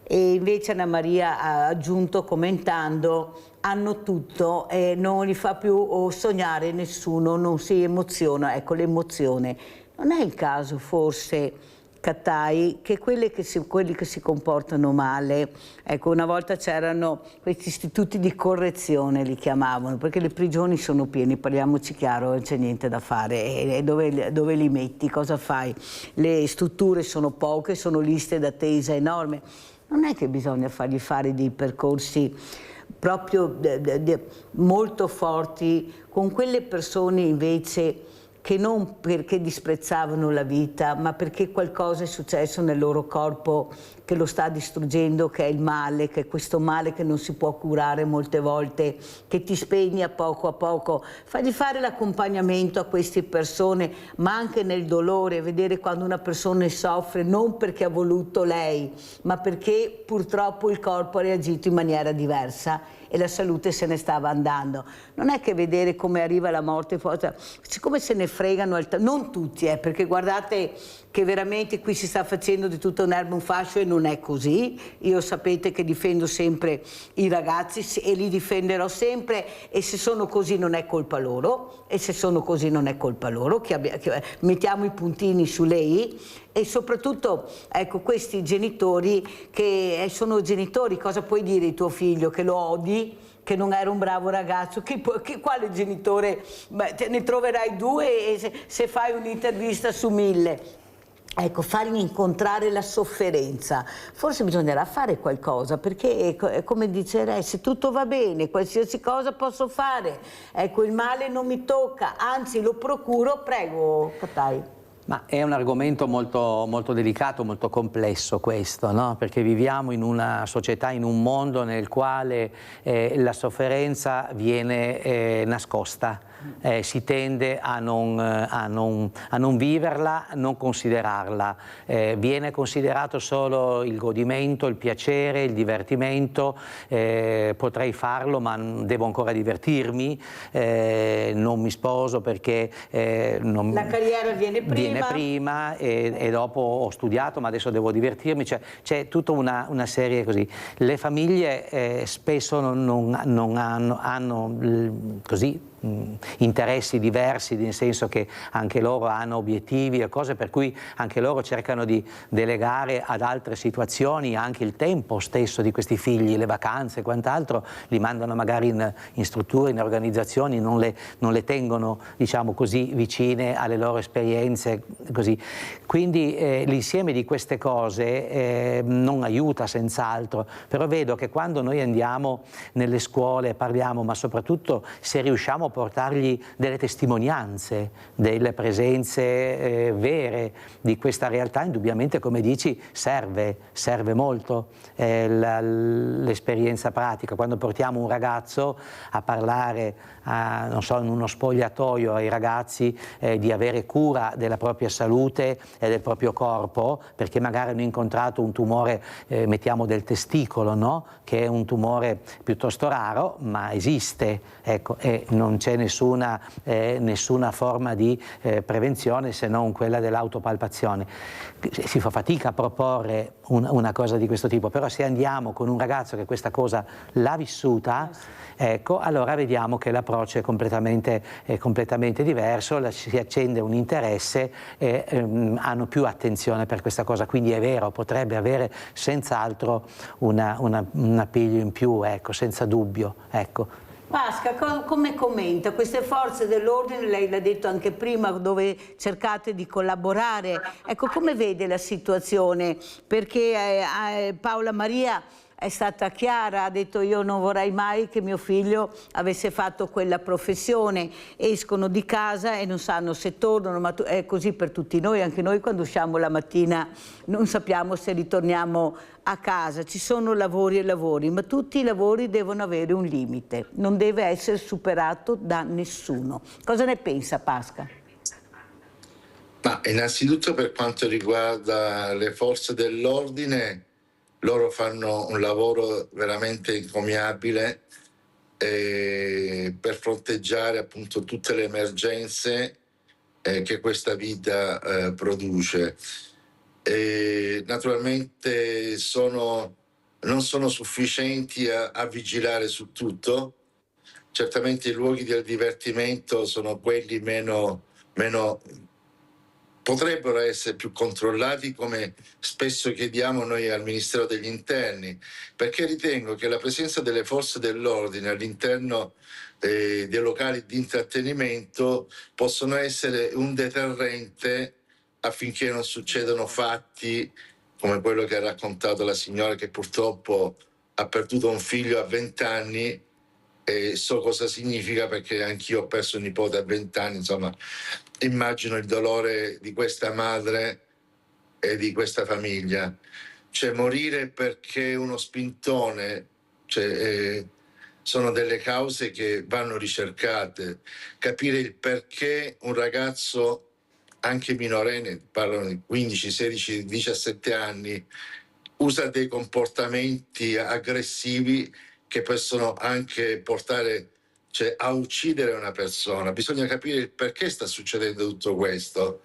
e invece Anna Maria ha aggiunto commentando hanno tutto e non li fa più sognare nessuno, non si emoziona, ecco l'emozione. Non è il caso forse, Cattai, che quelli che si comportano male, ecco una volta c'erano questi istituti di correzione li chiamavano, perché le prigioni sono piene, parliamoci chiaro, non c'è niente da fare, e dove li metti, cosa fai? Le strutture sono poche, sono liste d'attesa enormi, non è che bisogna fargli fare dei percorsi proprio molto forti con quelle persone invece che non perché disprezzavano la vita, ma perché qualcosa è successo nel loro corpo che lo sta distruggendo, che è il male, che è questo male che non si può curare molte volte, che ti spegne a poco, fagli fare l'accompagnamento a queste persone, ma anche nel dolore, vedere quando una persona soffre non perché ha voluto lei, ma perché purtroppo il corpo ha reagito in maniera diversa e la salute se ne stava andando. Non è che vedere come arriva la morte, siccome se ne fregano, non tutti, perché guardate che veramente qui si sta facendo di tutta un'erba un fascio e non è così. Io sapete che difendo sempre i ragazzi e li difenderò sempre e se sono così non è colpa loro e se sono così non è colpa loro, mettiamo i puntini sulle i e soprattutto ecco questi genitori che sono genitori, cosa puoi dire di tuo figlio che lo odi? Che non era un bravo ragazzo, quale genitore? Beh, te ne troverai 2 e se fai un'intervista su 1000. Ecco, fargli incontrare la sofferenza. Forse bisognerà fare qualcosa, perché come dice Re, se tutto va bene, qualsiasi cosa posso fare, ecco, il male non mi tocca, anzi lo procuro, prego, Cattai. Ma è un argomento molto, molto delicato, molto complesso questo, no? Perché viviamo in una società, in un mondo nel quale la sofferenza viene nascosta. Si tende a non viverla, a non considerarla. Viene considerato solo il godimento, il piacere, il divertimento. Potrei farlo ma devo ancora divertirmi, non mi sposo perché la carriera viene prima e dopo ho studiato ma adesso devo divertirmi, cioè, c'è tutta una serie così. Le famiglie spesso non hanno così interessi diversi, nel senso che anche loro hanno obiettivi e cose per cui anche loro cercano di delegare ad altre situazioni anche il tempo stesso di questi figli, le vacanze e quant'altro, li mandano magari in strutture, in organizzazioni, non le tengono diciamo così vicine alle loro esperienze così. Quindi l'insieme di queste cose non aiuta senz'altro, però vedo che quando noi andiamo nelle scuole parliamo, ma soprattutto se riusciamo portargli delle testimonianze, delle presenze vere di questa realtà. Indubbiamente, come dici, serve molto l'esperienza pratica. Quando portiamo un ragazzo a parlare, non so, in uno spogliatoio ai ragazzi di avere cura della propria salute e del proprio corpo, perché magari hanno incontrato un tumore, mettiamo del testicolo, no? Che è un tumore piuttosto raro, ma esiste, ecco, e non c'è nessuna forma di prevenzione se non quella dell'autopalpazione. Si fa fatica a proporre una cosa di questo tipo, però se andiamo con un ragazzo che questa cosa l'ha vissuta, ecco, allora vediamo che l'approccio è completamente diverso, si accende un interesse e hanno più attenzione per questa cosa, quindi è vero, potrebbe avere senz'altro un appiglio in più, ecco, senza dubbio, ecco. Pasca, come commenta queste forze dell'ordine? Lei l'ha detto anche prima, dove cercate di collaborare. Ecco, come vede la situazione? Perché Paola Maria è stata chiara, ha detto: io non vorrei mai che mio figlio avesse fatto quella professione. Escono di casa e non sanno se tornano, ma è così per tutti noi, anche noi quando usciamo la mattina non sappiamo se ritorniamo a casa. Ci sono lavori e lavori, ma tutti i lavori devono avere un limite, non deve essere superato da nessuno. Cosa ne pensa Pasca? Ma innanzitutto, per quanto riguarda le forze dell'ordine, loro fanno un lavoro veramente encomiabile per fronteggiare appunto tutte le emergenze che questa vita produce. Naturalmente non sono sufficienti a vigilare su tutto. Certamente i luoghi del divertimento sono quelli meno potrebbero essere più controllati, come spesso chiediamo noi al Ministero degli Interni, perché ritengo che la presenza delle forze dell'ordine all'interno dei locali di intrattenimento possono essere un deterrente affinché non succedano fatti come quello che ha raccontato la signora, che purtroppo ha perduto un figlio a 20 anni, e so cosa significa perché anch'io ho perso un nipote a 20 anni, insomma immagino il dolore di questa madre e di questa famiglia. Cioè, morire perché uno spintone, sono delle cause che vanno ricercate. Capire il perché un ragazzo, anche minorenne, parlano di 15, 16, 17 anni, usa dei comportamenti aggressivi che possono anche portare a uccidere una persona. Bisogna capire il perché sta succedendo tutto questo.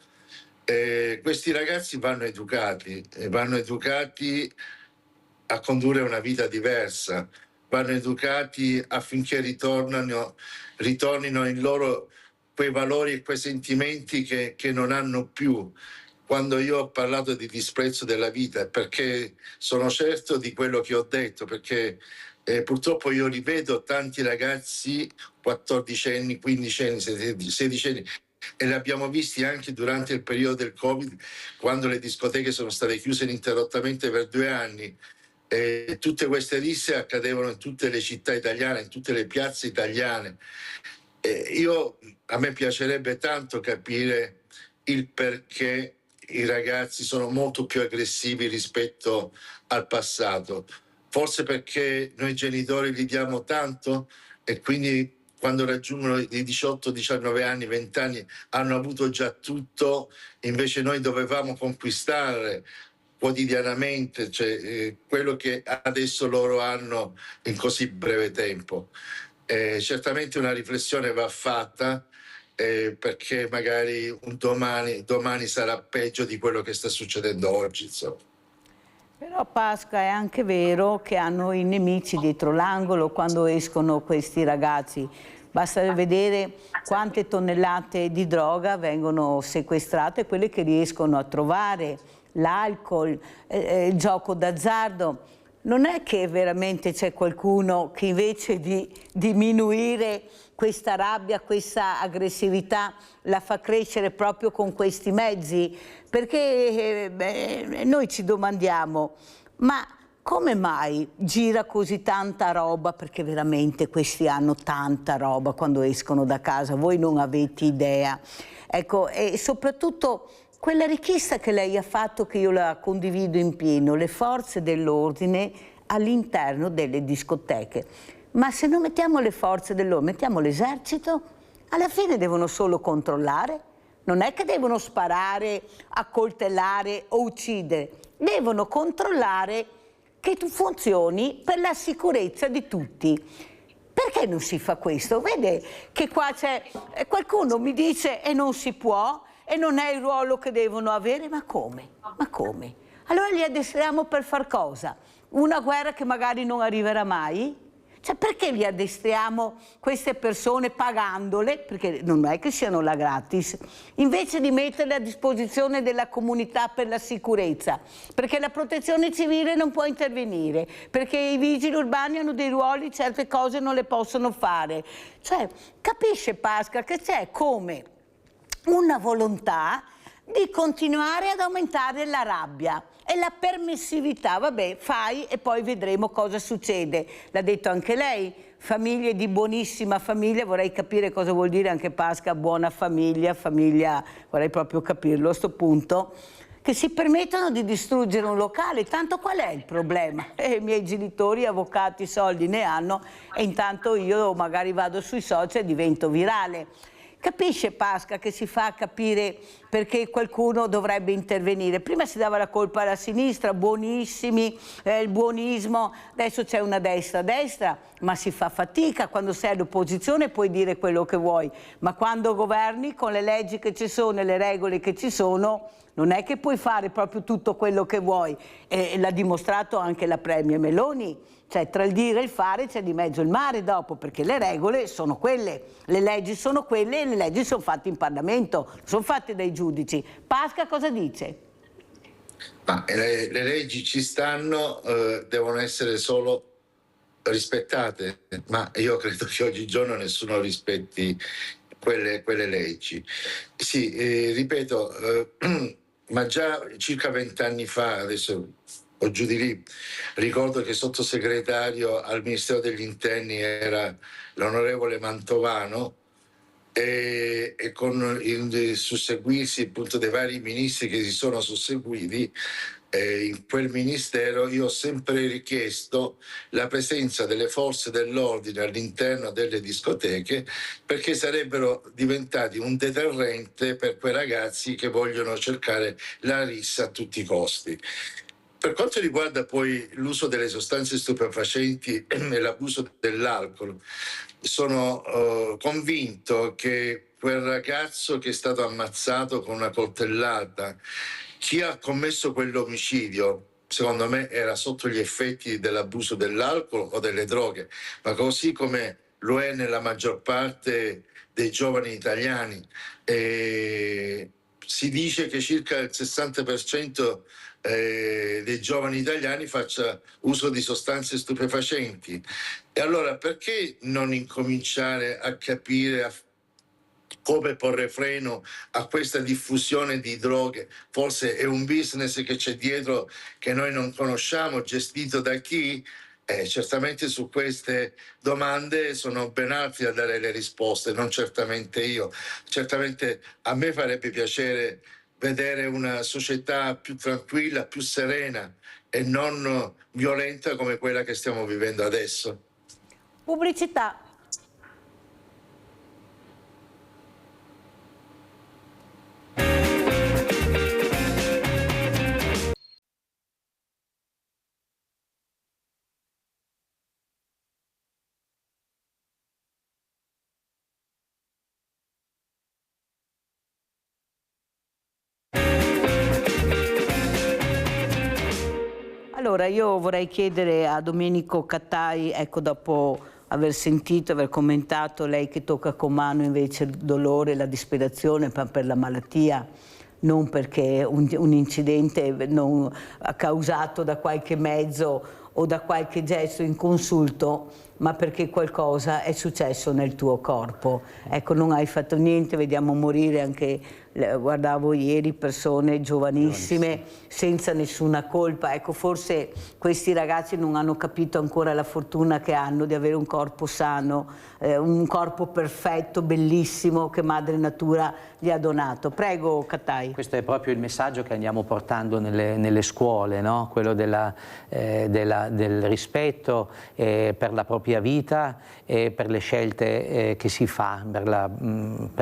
Questi ragazzi vanno educati a condurre una vita diversa, vanno educati affinché ritornino in loro quei valori e quei sentimenti che non hanno più. Quando io ho parlato di disprezzo della vita, perché sono certo di quello che ho detto, perché purtroppo io rivedo tanti ragazzi 14 anni, 15 anni, 16 anni, e li abbiamo visti anche durante il periodo del Covid, quando le discoteche sono state chiuse ininterrottamente per 2 anni. Tutte queste risse accadevano in tutte le città italiane, in tutte le piazze italiane. A me piacerebbe tanto capire il perché i ragazzi sono molto più aggressivi rispetto al passato. Forse perché noi genitori gli diamo tanto e quindi quando raggiungono i 18, 19 anni, 20 anni hanno avuto già tutto, invece noi dovevamo conquistare quotidianamente quello che adesso loro hanno in così breve tempo. Certamente una riflessione va fatta, perché magari un domani sarà peggio di quello che sta succedendo oggi, insomma. Però Pasca, è anche vero che hanno i nemici dietro l'angolo quando escono questi ragazzi. Basta vedere quante tonnellate di droga vengono sequestrate, quelle che riescono a trovare, l'alcol, il gioco d'azzardo. Non è che veramente c'è qualcuno che invece di diminuire questa rabbia, questa aggressività, la fa crescere proprio con questi mezzi? Perché noi ci domandiamo, ma come mai gira così tanta roba? Perché veramente questi hanno tanta roba quando escono da casa, voi non avete idea. Ecco, e soprattutto quella richiesta che lei ha fatto, che io la condivido in pieno, le forze dell'ordine all'interno delle discoteche. Ma se non mettiamo le forze dell'ordine, mettiamo l'esercito, alla fine devono solo controllare, non è che devono sparare, accoltellare o uccidere, devono controllare che tu funzioni per la sicurezza di tutti. Perché non si fa questo? Vede che qua c'è qualcuno mi dice e non si può e non è il ruolo che devono avere, ma come? Ma come? Allora li addestriamo per far cosa? Una guerra che magari non arriverà mai? Cioè, perché li addestriamo queste persone pagandole, perché non è che siano là gratis, invece di metterle a disposizione della comunità per la sicurezza? Perché la protezione civile non può intervenire, perché i vigili urbani hanno dei ruoli, certe cose non le possono fare. Cioè, capisce Pasca che c'è come una volontà di continuare ad aumentare la rabbia e la permissività. Vabbè, fai e poi vedremo cosa succede. L'ha detto anche lei, famiglie di buonissima famiglia, vorrei capire cosa vuol dire anche Pasca, buona famiglia, vorrei proprio capirlo a sto punto, che si permettono di distruggere un locale. Tanto qual è il problema? I miei genitori, avvocati, soldi ne hanno e intanto io magari vado sui social e divento virale. Capisce Pasca che si fa capire perché qualcuno dovrebbe intervenire? Prima si dava la colpa alla sinistra, buonissimi, il buonismo, adesso c'è una destra, ma si fa fatica, quando sei all'opposizione puoi dire quello che vuoi, ma quando governi con le leggi che ci sono e le regole che ci sono, non è che puoi fare proprio tutto quello che vuoi, e l'ha dimostrato anche la Premier Meloni. Cioè, tra il dire e il fare c'è di mezzo il mare dopo, perché le regole sono quelle, le leggi sono quelle e le leggi sono fatte in Parlamento, sono fatte dai giudici. Pasca cosa dice? Ma le leggi ci stanno, devono essere solo rispettate, ma io credo che oggigiorno nessuno rispetti quelle leggi. Sì, ripeto, ma già circa 20 anni fa, adesso o giù di lì, ricordo che sottosegretario al Ministero degli Interni era l'onorevole Mantovano e con il susseguirsi appunto dei vari ministri che si sono susseguiti in quel ministero, io ho sempre richiesto la presenza delle forze dell'ordine all'interno delle discoteche, perché sarebbero diventati un deterrente per quei ragazzi che vogliono cercare la rissa a tutti i costi. Per quanto riguarda poi l'uso delle sostanze stupefacenti e l'abuso dell'alcol, sono convinto che quel ragazzo che è stato ammazzato con una coltellata, chi ha commesso quell'omicidio, secondo me era sotto gli effetti dell'abuso dell'alcol o delle droghe, ma così come lo è nella maggior parte dei giovani italiani. Si dice che circa il 60% dei giovani italiani faccia uso di sostanze stupefacenti. E allora perché non incominciare a capire come porre freno a questa diffusione di droghe? Forse è un business che c'è dietro che noi non conosciamo, gestito da chi? Certamente su queste domande sono ben altri a dare le risposte, non certamente io. Certamente a me farebbe piacere vedere una società più tranquilla, più serena e non violenta come quella che stiamo vivendo adesso. Pubblicità. Allora, io vorrei chiedere a Domenico Cattai, ecco, dopo aver sentito, aver commentato, lei che tocca con mano invece il dolore, la disperazione per la malattia, non perché un incidente non causato da qualche mezzo o da qualche gesto inconsulto, ma perché qualcosa è successo nel tuo corpo. Ecco, non hai fatto niente, vediamo morire anche guardavo ieri persone giovanissime senza nessuna colpa. Ecco, forse questi ragazzi non hanno capito ancora la fortuna che hanno di avere un corpo sano, un corpo perfetto, bellissimo, che Madre Natura gli ha donato. Prego, Cattai. Questo è proprio il messaggio che andiamo portando nelle scuole, no? Quello del rispetto per la propria vita e per le scelte che si fa, per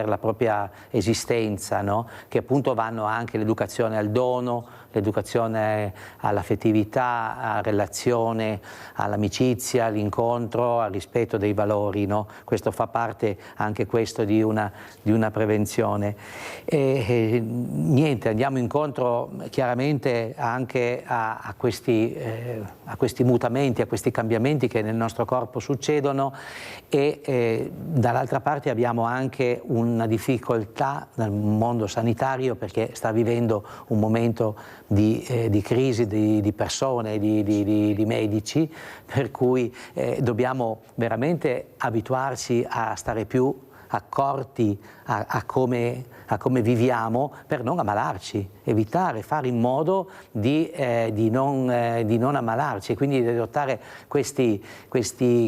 la propria esistenza, no? Che appunto vanno anche l'educazione al dono, l'educazione all'affettività, alla relazione, all'amicizia, all'incontro, al rispetto dei valori, no? Questo fa parte anche questo di una prevenzione. Niente, andiamo incontro chiaramente anche a questi mutamenti, a questi cambiamenti che nel nostro corpo succedono e dall'altra parte abbiamo anche una difficoltà nel mondo sanitario perché sta vivendo un momento di crisi di persone, di medici, per cui dobbiamo veramente abituarci a stare più accorti a come viviamo per non ammalarci, evitare, fare in modo di non ammalarci e quindi di adottare questi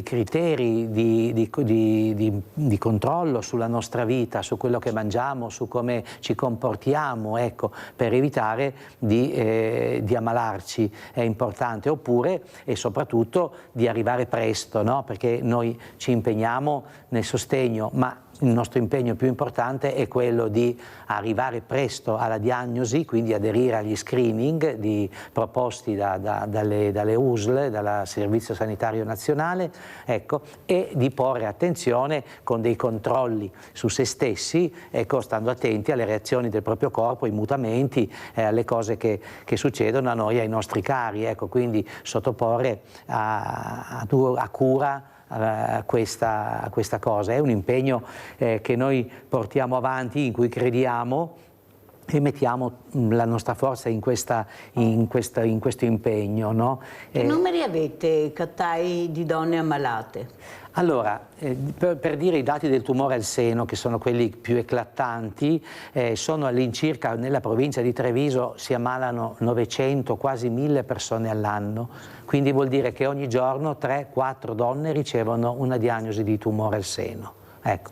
criteri di controllo sulla nostra vita, su quello che mangiamo, su come ci comportiamo, ecco, per evitare di ammalarci è importante, oppure e soprattutto di arrivare presto, no? Perché noi ci impegniamo nel sostegno, ma il nostro impegno più importante è quello di arrivare presto alla diagnosi, quindi aderire agli screening proposti dalle USL, dal Servizio Sanitario Nazionale, ecco, e di porre attenzione con dei controlli su se stessi, ecco, stando attenti alle reazioni del proprio corpo, ai mutamenti, alle cose che succedono a noi e ai nostri cari, ecco, quindi sottoporre a cura questa cosa. È un impegno che noi portiamo avanti, in cui crediamo e mettiamo la nostra forza in questo impegno, no? Che numeri avete, Cattai, di donne ammalate? Allora, per dire i dati del tumore al seno, che sono quelli più eclatanti, sono all'incirca nella provincia di Treviso si ammalano 900, quasi 1000 persone all'anno, quindi vuol dire che ogni giorno 3-4 donne ricevono una diagnosi di tumore al seno. Ecco.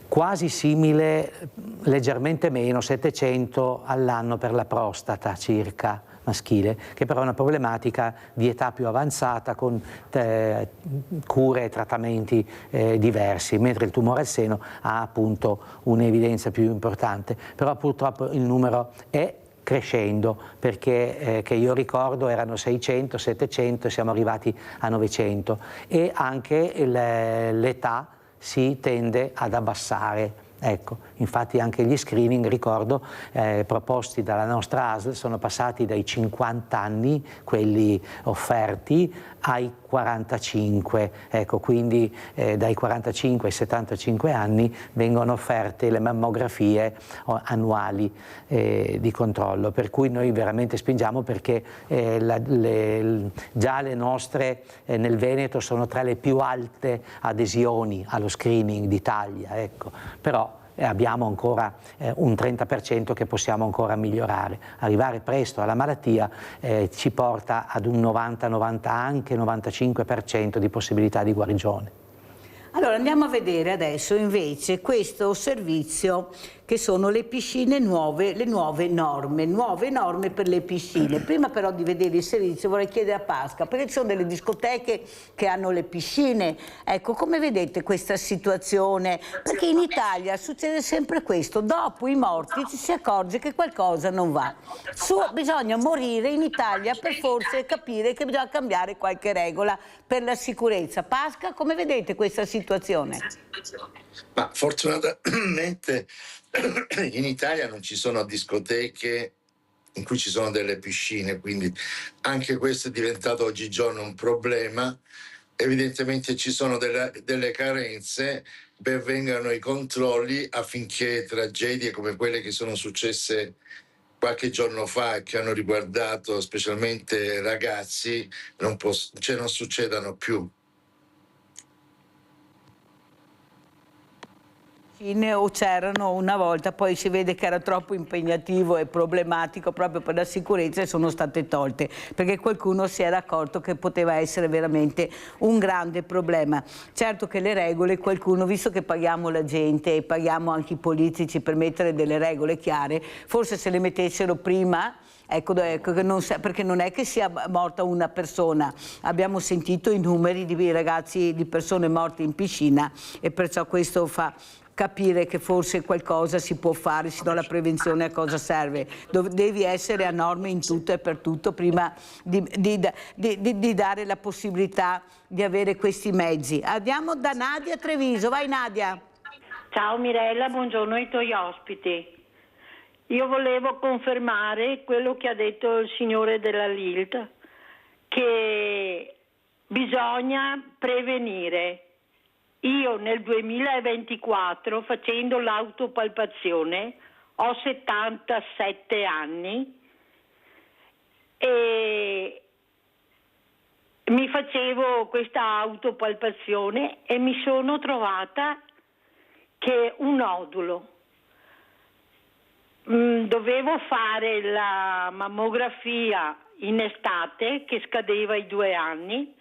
Quasi simile, leggermente meno, 700 all'anno per la prostata circa maschile, che però è una problematica di età più avanzata con cure e trattamenti diversi, mentre il tumore al seno ha appunto un'evidenza più importante. Però purtroppo il numero è crescendo, perché che io ricordo erano 600, 700 e siamo arrivati a 900 e anche l'età si tende ad abbassare. Ecco, infatti anche gli screening, ricordo, proposti dalla nostra ASL sono passati dai 50 anni, quelli offerti, ai 45, ecco, quindi dai 45 ai 75 anni vengono offerte le mammografie annuali di controllo, per cui noi veramente spingiamo perché già le nostre nel Veneto sono tra le più alte adesioni allo screening d'Italia, ecco, però abbiamo ancora un 30% che possiamo ancora migliorare. Arrivare presto alla malattia ci porta ad un 90, anche 95% di possibilità di guarigione. Allora andiamo a vedere adesso invece questo servizio che sono le piscine nuove, le nuove norme per le piscine. Prima però di vedere il servizio vorrei chiedere a Pasca, perché ci sono delle discoteche che hanno le piscine, ecco, come vedete questa situazione? Perché in Italia succede sempre questo, dopo i morti ci si accorge che qualcosa non va. Bisogna morire in Italia per forse capire che bisogna cambiare qualche regola per la sicurezza. Pasca, come vedete questa situazione? Ma fortunatamente in Italia non ci sono discoteche in cui ci sono delle piscine, quindi anche questo è diventato oggigiorno un problema. Evidentemente ci sono delle carenze, ben vengano i controlli affinché tragedie come quelle che sono successe qualche giorno fa e che hanno riguardato specialmente ragazzi non succedano più. o c'erano una volta, poi si vede che era troppo impegnativo e problematico proprio per la sicurezza e sono state tolte, perché qualcuno si era accorto che poteva essere veramente un grande problema. Certo che le regole, qualcuno, visto che paghiamo la gente e paghiamo anche i politici per mettere delle regole chiare, forse se le mettessero prima. Ecco, perché non è che sia morta una persona, abbiamo sentito i numeri di ragazzi, di persone morte in piscina, e perciò questo fa capire che forse qualcosa si può fare, se no la prevenzione a cosa serve? Devi essere a norme in tutto e per tutto prima di dare la possibilità di avere questi mezzi. Andiamo da Nadia Treviso, vai Nadia. Ciao Mirella, buongiorno ai tuoi ospiti. Io volevo confermare quello che ha detto il signore della LILT, che bisogna prevenire. Io nel 2024, facendo l'autopalpazione, ho 77 anni e mi facevo questa autopalpazione e mi sono trovata che un nodulo. Dovevo fare la mammografia in estate, che scadeva i 2 anni,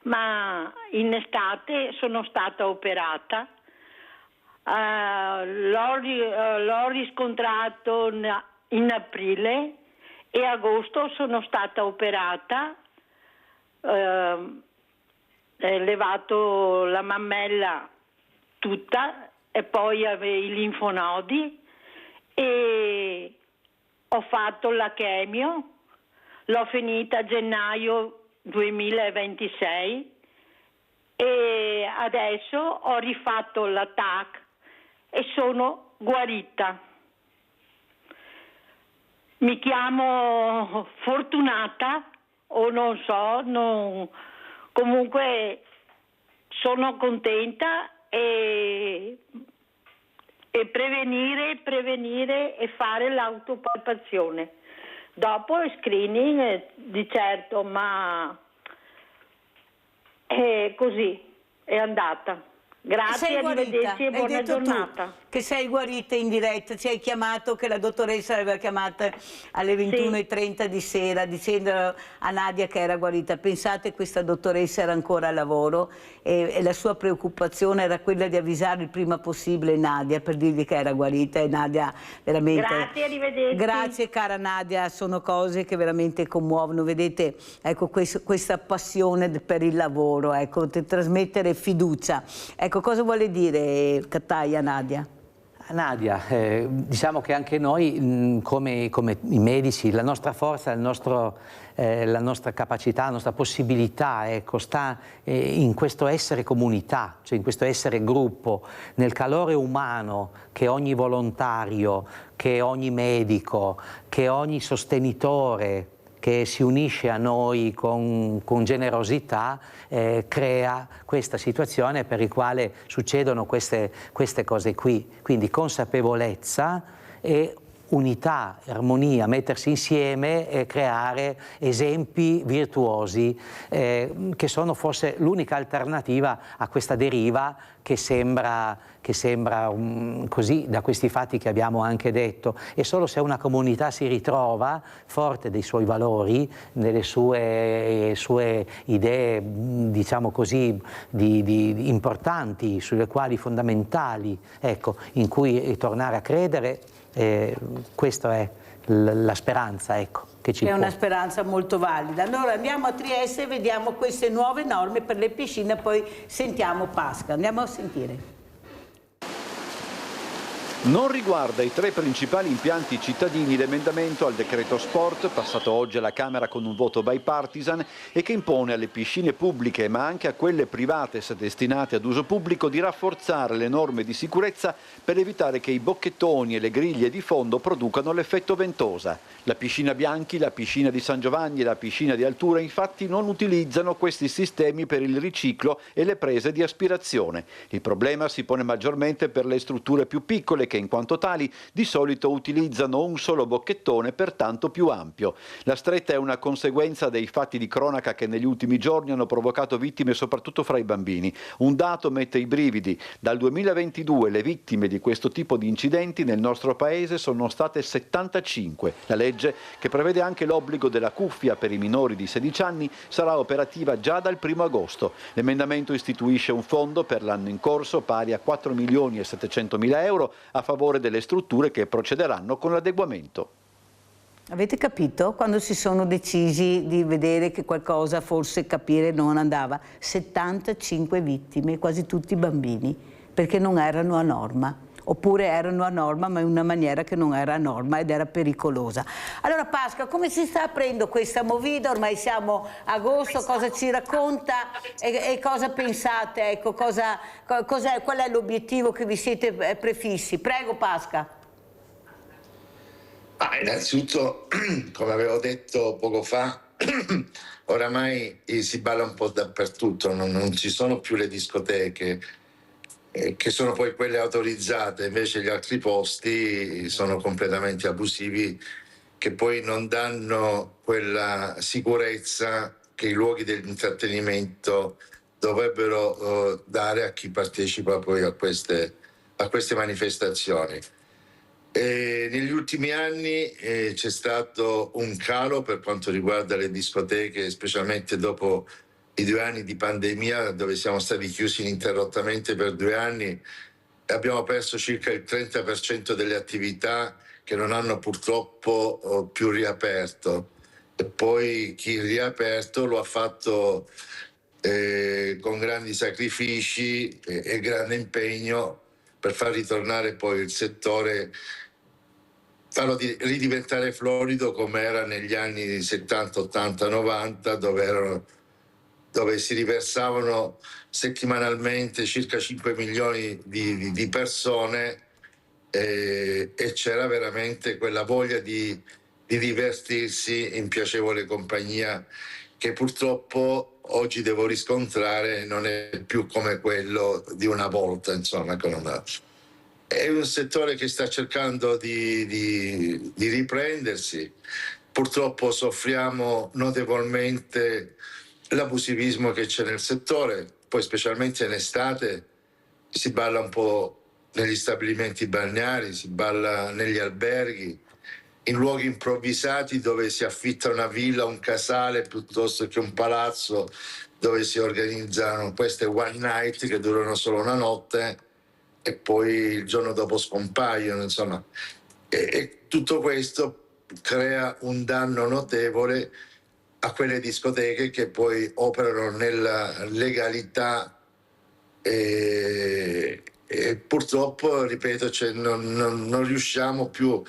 ma in estate sono stata operata. L'ho riscontrato in aprile e agosto sono stata operata, levato la mammella tutta e poi avevo i linfonodi e ho fatto la chemio, l'ho finita a gennaio 2026 e adesso ho rifatto la TAC e sono guarita. Mi chiamo fortunata o non so, comunque sono contenta e prevenire e fare l'autopalpazione. Dopo il screening di certo, ma è così, è andata. Grazie, arrivederci e buona giornata. Che sei guarita in diretta, ci hai chiamato, che la dottoressa aveva chiamato alle 21:30 di sera dicendo a Nadia che era guarita. Pensate, questa dottoressa era ancora a lavoro e la sua preoccupazione era quella di avvisare il prima possibile Nadia per dirgli che era guarita, e Nadia veramente... Grazie, arrivederci. Grazie cara Nadia, sono cose che veramente commuovono, vedete, ecco questa passione per il lavoro, ecco, trasmettere fiducia. Ecco, cosa vuole dire Kataja, Nadia? Nadia, diciamo che anche noi come i medici, la nostra forza, la nostra capacità, la nostra possibilità, ecco, sta in questo essere comunità, cioè in questo essere gruppo, nel calore umano che ogni volontario, che ogni medico, che ogni sostenitore che si unisce a noi con generosità, crea questa situazione per la quale succedono queste cose qui. Quindi consapevolezza e unità, armonia, mettersi insieme e creare esempi virtuosi che sono forse l'unica alternativa a questa deriva che sembra così da questi fatti che abbiamo anche detto. E solo se una comunità si ritrova forte dei suoi valori, delle sue idee, diciamo così, importanti, sulle quali fondamentali, ecco, in cui tornare a credere, questa è la speranza, ecco, che ci può. È una speranza molto valida. Allora andiamo a Trieste e vediamo queste nuove norme per le piscine, poi sentiamo Pasca. Andiamo a sentire. Non riguarda i 3 principali impianti cittadini l'emendamento al decreto sport, passato oggi alla Camera con un voto bipartisan, e che impone alle piscine pubbliche, ma anche a quelle private se destinate ad uso pubblico, di rafforzare le norme di sicurezza per evitare che i bocchettoni e le griglie di fondo producano l'effetto ventosa. La piscina Bianchi, la piscina di San Giovanni e la piscina di Altura infatti non utilizzano questi sistemi per il riciclo e le prese di aspirazione. Il problema si pone maggiormente per le strutture più piccole, che in quanto tali di solito utilizzano un solo bocchettone, pertanto più ampio. La stretta è una conseguenza dei fatti di cronaca che negli ultimi giorni hanno provocato vittime soprattutto fra i bambini. Un dato mette i brividi: dal 2022 le vittime di questo tipo di incidenti nel nostro paese sono state 75. La legge, che prevede anche l'obbligo della cuffia per i minori di 16 anni, sarà operativa già dal 1 agosto. L'emendamento istituisce un fondo per l'anno in corso pari a 4.700.000 euro a favore delle strutture che procederanno con l'adeguamento. Avete capito? Quando si sono decisi di vedere che qualcosa forse capire non andava, 75 vittime, quasi tutti bambini, perché non erano a norma. Oppure erano a norma ma in una maniera che non era a norma ed era pericolosa. Allora Pasqua, come si sta aprendo questa movida? Ormai siamo a agosto, cosa ci racconta e cosa pensate? Ecco, qual è l'obiettivo che vi siete prefissi? Prego Pasqua. Innanzitutto, come avevo detto poco fa, oramai si balla un po' dappertutto, non ci sono più le discoteche, che sono poi quelle autorizzate, invece gli altri posti sono completamente abusivi, che poi non danno quella sicurezza che i luoghi dell'intrattenimento dovrebbero dare a chi partecipa poi a queste manifestazioni. Negli ultimi anni c'è stato un calo per quanto riguarda le discoteche, specialmente dopo i 2 anni di pandemia, dove siamo stati chiusi ininterrottamente per 2 anni. Abbiamo perso circa il 30% delle attività che non hanno purtroppo più riaperto, e poi chi riaperto lo ha fatto con grandi sacrifici e grande impegno per far ritornare poi il settore, farlo ridiventare florido come era negli anni 70, 80, 90, dove si riversavano settimanalmente circa 5 milioni di persone e c'era veramente quella voglia di divertirsi in piacevole compagnia, che purtroppo oggi devo riscontrare non è più come quello di una volta, insomma. È un settore che sta cercando di riprendersi. Purtroppo soffriamo notevolmente l'abusivismo che c'è nel settore, poi specialmente in estate si balla un po' negli stabilimenti balneari, si balla negli alberghi, in luoghi improvvisati dove si affitta una villa, un casale piuttosto che un palazzo, dove si organizzano queste one night che durano solo una notte e poi il giorno dopo scompaiono, insomma. E tutto questo crea un danno notevole a quelle discoteche che poi operano nella legalità e purtroppo, ripeto, non riusciamo più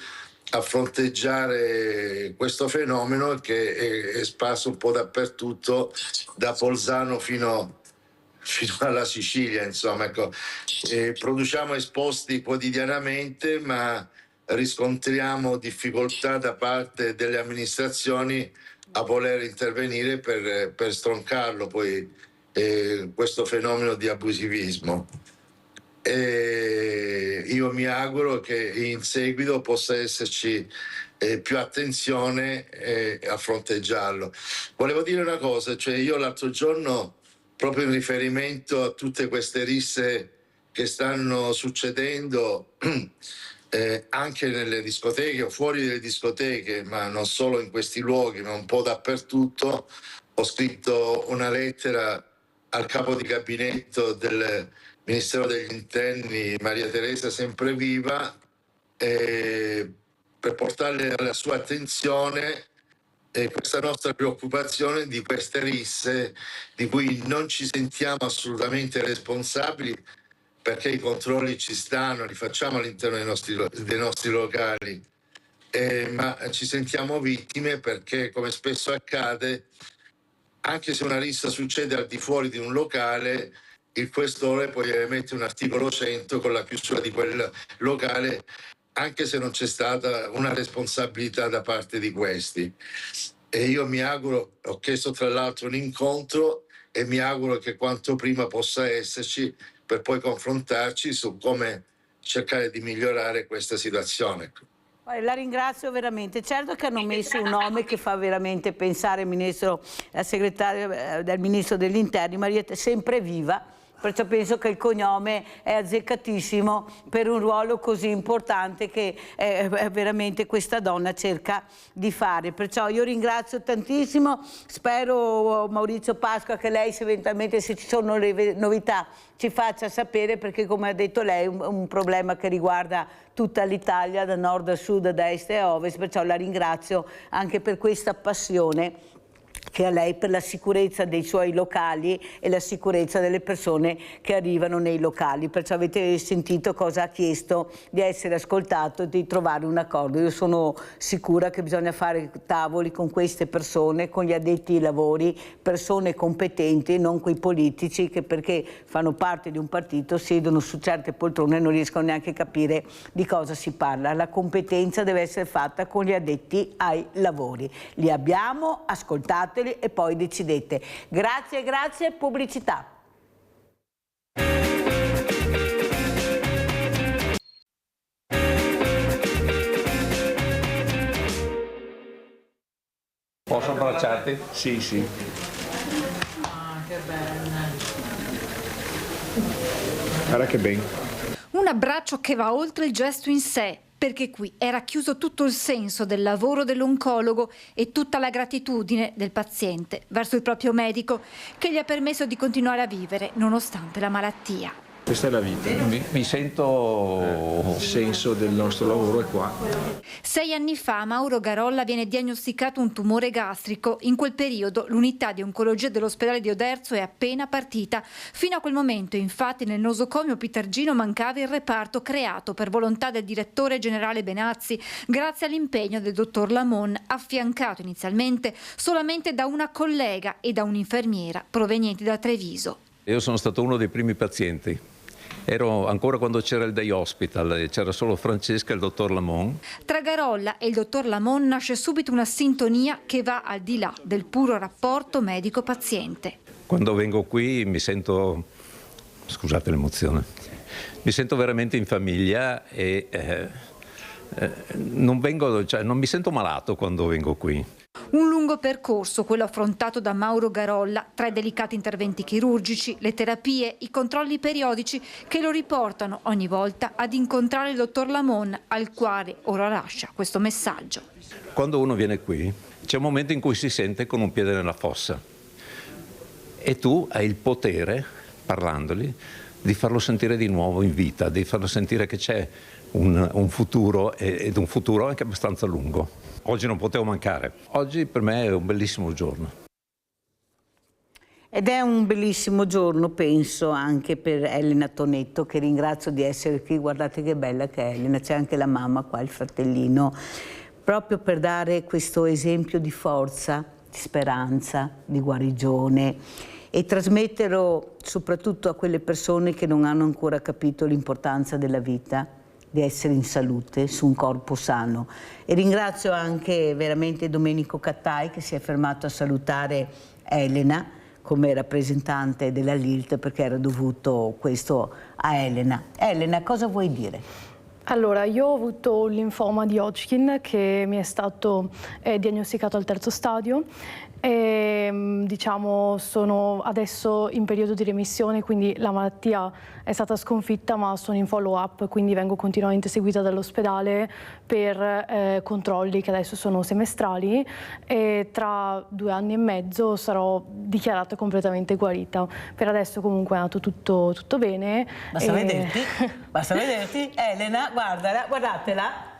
a fronteggiare questo fenomeno che è sparso un po' dappertutto, da Bolzano fino alla Sicilia, insomma. Ecco, produciamo esposti quotidianamente, ma riscontriamo difficoltà da parte delle amministrazioni a voler intervenire per stroncarlo poi questo fenomeno di abusivismo. Io mi auguro che in seguito possa esserci più attenzione a fronteggiarlo. Volevo dire una cosa, cioè io l'altro giorno, proprio in riferimento a tutte queste risse che stanno succedendo anche nelle discoteche o fuori dalle discoteche, ma non solo in questi luoghi, ma un po' dappertutto, ho scritto una lettera al capo di gabinetto del Ministero degli Interni, Maria Teresa Sempreviva, per portarle alla sua attenzione questa nostra preoccupazione di queste risse di cui non ci sentiamo assolutamente responsabili, perché i controlli ci stanno, li facciamo all'interno dei nostri locali, ma ci sentiamo vittime perché, come spesso accade, anche se una rissa succede al di fuori di un locale, il questore poi emette un articolo 100 con la chiusura di quel locale, anche se non c'è stata una responsabilità da parte di questi. E io mi auguro, ho chiesto tra l'altro un incontro e mi auguro che quanto prima possa esserci, per poi confrontarci su come cercare di migliorare questa situazione. La ringrazio veramente. Certo che hanno messo un nome che fa veramente pensare la segretaria del Ministro degli Interni, Marietta Sempreviva, perciò penso che il cognome è azzeccatissimo per un ruolo così importante che veramente questa donna cerca di fare. Perciò io ringrazio tantissimo, spero Maurizio Pasqua che lei eventualmente se ci sono le novità ci faccia sapere, perché come ha detto lei è un problema che riguarda tutta l'Italia da nord a sud, da est a ovest, perciò la ringrazio anche per questa passione che ha lei per la sicurezza dei suoi locali e la sicurezza delle persone che arrivano nei locali. Perciò avete sentito cosa ha chiesto, di essere ascoltato e di trovare un accordo. Io sono sicura che bisogna fare tavoli con queste persone, con gli addetti ai lavori, persone competenti, non quei politici che perché fanno parte di un partito siedono su certe poltrone e non riescono neanche a capire di cosa si parla. La competenza deve essere fatta con gli addetti ai lavori. Li abbiamo, ascoltateli e poi decidete. Grazie, grazie, pubblicità. Posso abbracciarti? Sì, sì. Che bella. Guarda che ben. Un abbraccio che va oltre il gesto in sé, perché qui era chiuso tutto il senso del lavoro dell'oncologo e tutta la gratitudine del paziente verso il proprio medico che gli ha permesso di continuare a vivere nonostante la malattia. Questa è la vita. Mi sento... Il senso del nostro lavoro è qua. 6 anni fa a Mauro Garolla viene diagnosticato un tumore gastrico. In quel periodo l'unità di oncologia dell'ospedale di Oderzo è appena partita. Fino a quel momento, infatti, nel nosocomio Pitergino mancava il reparto creato per volontà del direttore generale Benazzi, grazie all'impegno del dottor Lamon, affiancato inizialmente solamente da una collega e da un'infermiera provenienti da Treviso. Io sono stato uno dei primi pazienti. Ero ancora quando c'era il day hospital, c'era solo Francesca e il dottor Lamon. Tra Garolla e il dottor Lamon nasce subito una sintonia che va al di là del puro rapporto medico-paziente. Quando vengo qui mi sento, scusate l'emozione, mi sento veramente in famiglia e non mi sento malato quando vengo qui. Un lungo percorso, quello affrontato da Mauro Garolla, tra i delicati interventi chirurgici, le terapie, i controlli periodici che lo riportano ogni volta ad incontrare il dottor Lamon, al quale ora lascia questo messaggio. Quando uno viene qui c'è un momento in cui si sente con un piede nella fossa e tu hai il potere, parlandogli, di farlo sentire di nuovo in vita, di farlo sentire che c'è un futuro ed un futuro anche abbastanza lungo. Oggi non potevo mancare. Oggi per me è un bellissimo giorno. Ed è un bellissimo giorno, penso, anche per Elena Tonetto, che ringrazio di essere qui. Guardate che bella che è Elena, c'è anche la mamma qua, il fratellino, proprio per dare questo esempio di forza, di speranza, di guarigione e trasmetterlo soprattutto a quelle persone che non hanno ancora capito l'importanza della vita, di essere in salute, su un corpo sano. E ringrazio anche veramente Domenico Cattai che si è fermato a salutare Elena come rappresentante della LILT, perché era dovuto questo a Elena. Elena, cosa vuoi dire? Allora, io ho avuto un linfoma di Hodgkin che mi è stato diagnosticato al 3° stadio e diciamo sono adesso in periodo di remissione, quindi la malattia è stata sconfitta, ma sono in follow up, quindi vengo continuamente seguita dall'ospedale per controlli che adesso sono semestrali e tra 2 anni e mezzo sarò dichiarata completamente guarita. Per adesso comunque è andato tutto bene. Basta vederti, Elena, guardala, guardatela.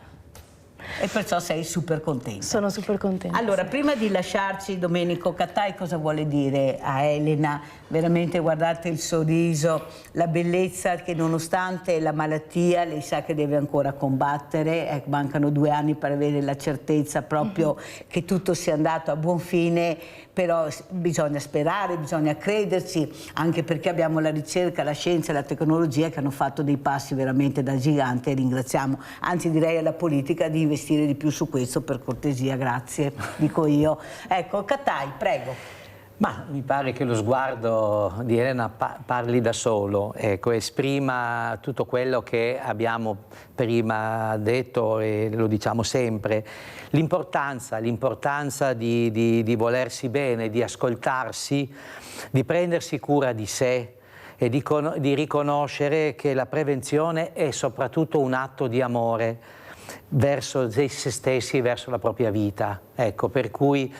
E perciò sei super contenta. Sono super contenta. Allora, prima di lasciarci Domenico Cattai, cosa vuole dire a Elena? Veramente guardate il sorriso, la bellezza che nonostante la malattia lei sa che deve ancora combattere, mancano 2 anni per avere la certezza proprio che tutto sia andato a buon fine, però bisogna sperare, bisogna crederci, anche perché abbiamo la ricerca, la scienza e la tecnologia che hanno fatto dei passi veramente da gigante e ringraziamo, anzi direi alla politica di investire di più su questo, per cortesia, grazie, dico io. Ecco, Cattai, prego. Ma mi pare che lo sguardo di Elena parli da solo, ecco, esprima tutto quello che abbiamo prima detto e lo diciamo sempre. L'importanza di volersi bene, di ascoltarsi, di prendersi cura di sé e di riconoscere che la prevenzione è soprattutto un atto di amore verso se stessi, verso la propria vita. Ecco, per cui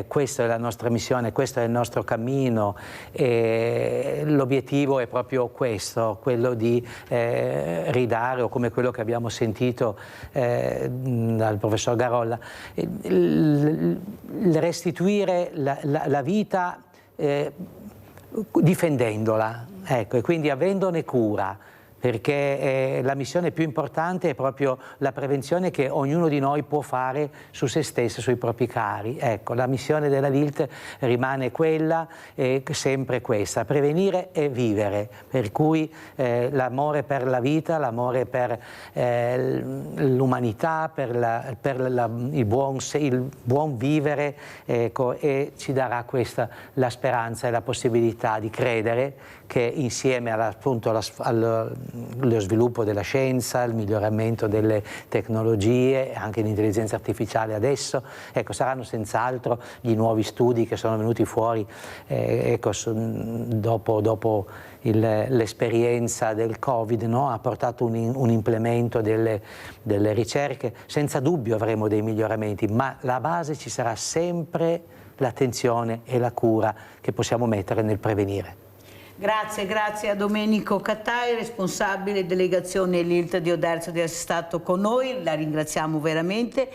questa è la nostra missione, questo è il nostro cammino e l'obiettivo è proprio questo, quello di ridare, o come quello che abbiamo sentito dal professor Garolla, restituire la vita difendendola, ecco, e quindi avendone cura, perché la missione più importante è proprio la prevenzione che ognuno di noi può fare su se stesso, sui propri cari. Ecco, la missione della Wilt rimane quella, sempre questa, prevenire e vivere, per cui l'amore per la vita, l'amore per l'umanità, il buon vivere, ecco, e ci darà questa la speranza e la possibilità di credere che insieme allo sviluppo della scienza, il miglioramento delle tecnologie, anche l'intelligenza artificiale adesso, ecco, saranno senz'altro gli nuovi studi che sono venuti fuori ecco, dopo l'esperienza del Covid, no? Ha portato un implemento delle ricerche. Senza dubbio avremo dei miglioramenti, ma la base ci sarà sempre l'attenzione e la cura che possiamo mettere nel prevenire. Grazie a Domenico Cattai, responsabile delegazione Wilt di Oderzo, di essere stato con noi, la ringraziamo veramente.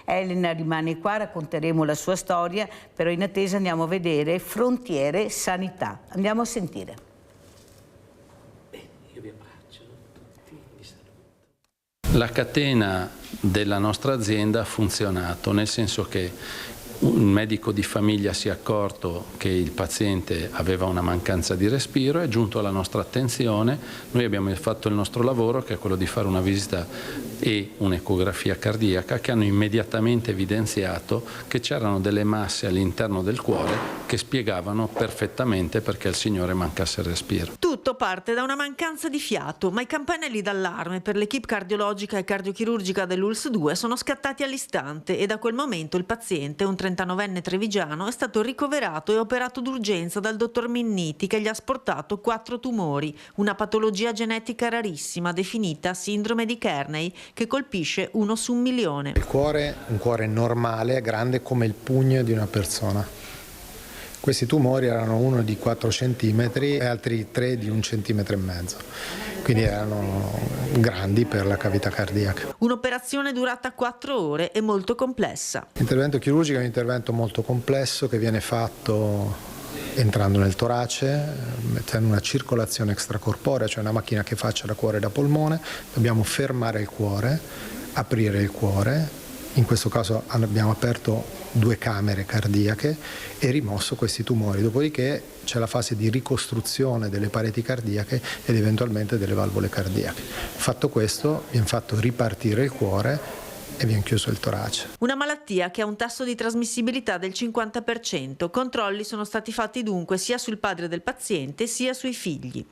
Elena rimane qua, racconteremo la sua storia, però in attesa andiamo a vedere Frontiere Sanità. Andiamo a sentire. Io vi abbraccio, tutti vi saluto. La catena della nostra azienda ha funzionato, nel senso che un medico di famiglia si è accorto che il paziente aveva una mancanza di respiro, è giunto alla nostra attenzione, noi abbiamo fatto il nostro lavoro, che è quello di fare una visita e un'ecografia cardiaca, che hanno immediatamente evidenziato che c'erano delle masse all'interno del cuore che spiegavano perfettamente perché al signore mancasse il respiro. Tutto parte da una mancanza di fiato, ma i campanelli d'allarme per l'equipe cardiologica e cardiochirurgica dell'ULSS 2 sono scattati all'istante e da quel momento il paziente, un 39enne trevigiano, è stato ricoverato e operato d'urgenza dal dottor Minniti, che gli ha sportato 4 tumori, una patologia genetica rarissima definita sindrome di Kerney, che colpisce 1 su 1 milione. Il cuore, un cuore normale, grande come il pugno di una persona. Questi tumori erano uno di 4 centimetri e altri 3 di 1,5 centimetri, quindi erano grandi per la cavità cardiaca. Un'operazione durata 4 ore e molto complessa. L'intervento chirurgico è un intervento molto complesso che viene fatto entrando nel torace, mettendo una circolazione extracorporea, cioè una macchina che faccia da cuore e da polmone. Dobbiamo fermare il cuore, aprire il cuore. In questo caso abbiamo aperto 2 camere cardiache e rimosso questi tumori, dopodiché c'è la fase di ricostruzione delle pareti cardiache ed eventualmente delle valvole cardiache. Fatto questo, viene fatto ripartire il cuore e viene chiuso il torace. Una malattia che ha un tasso di trasmissibilità del 50%. Controlli sono stati fatti dunque sia sul padre del paziente sia sui figli.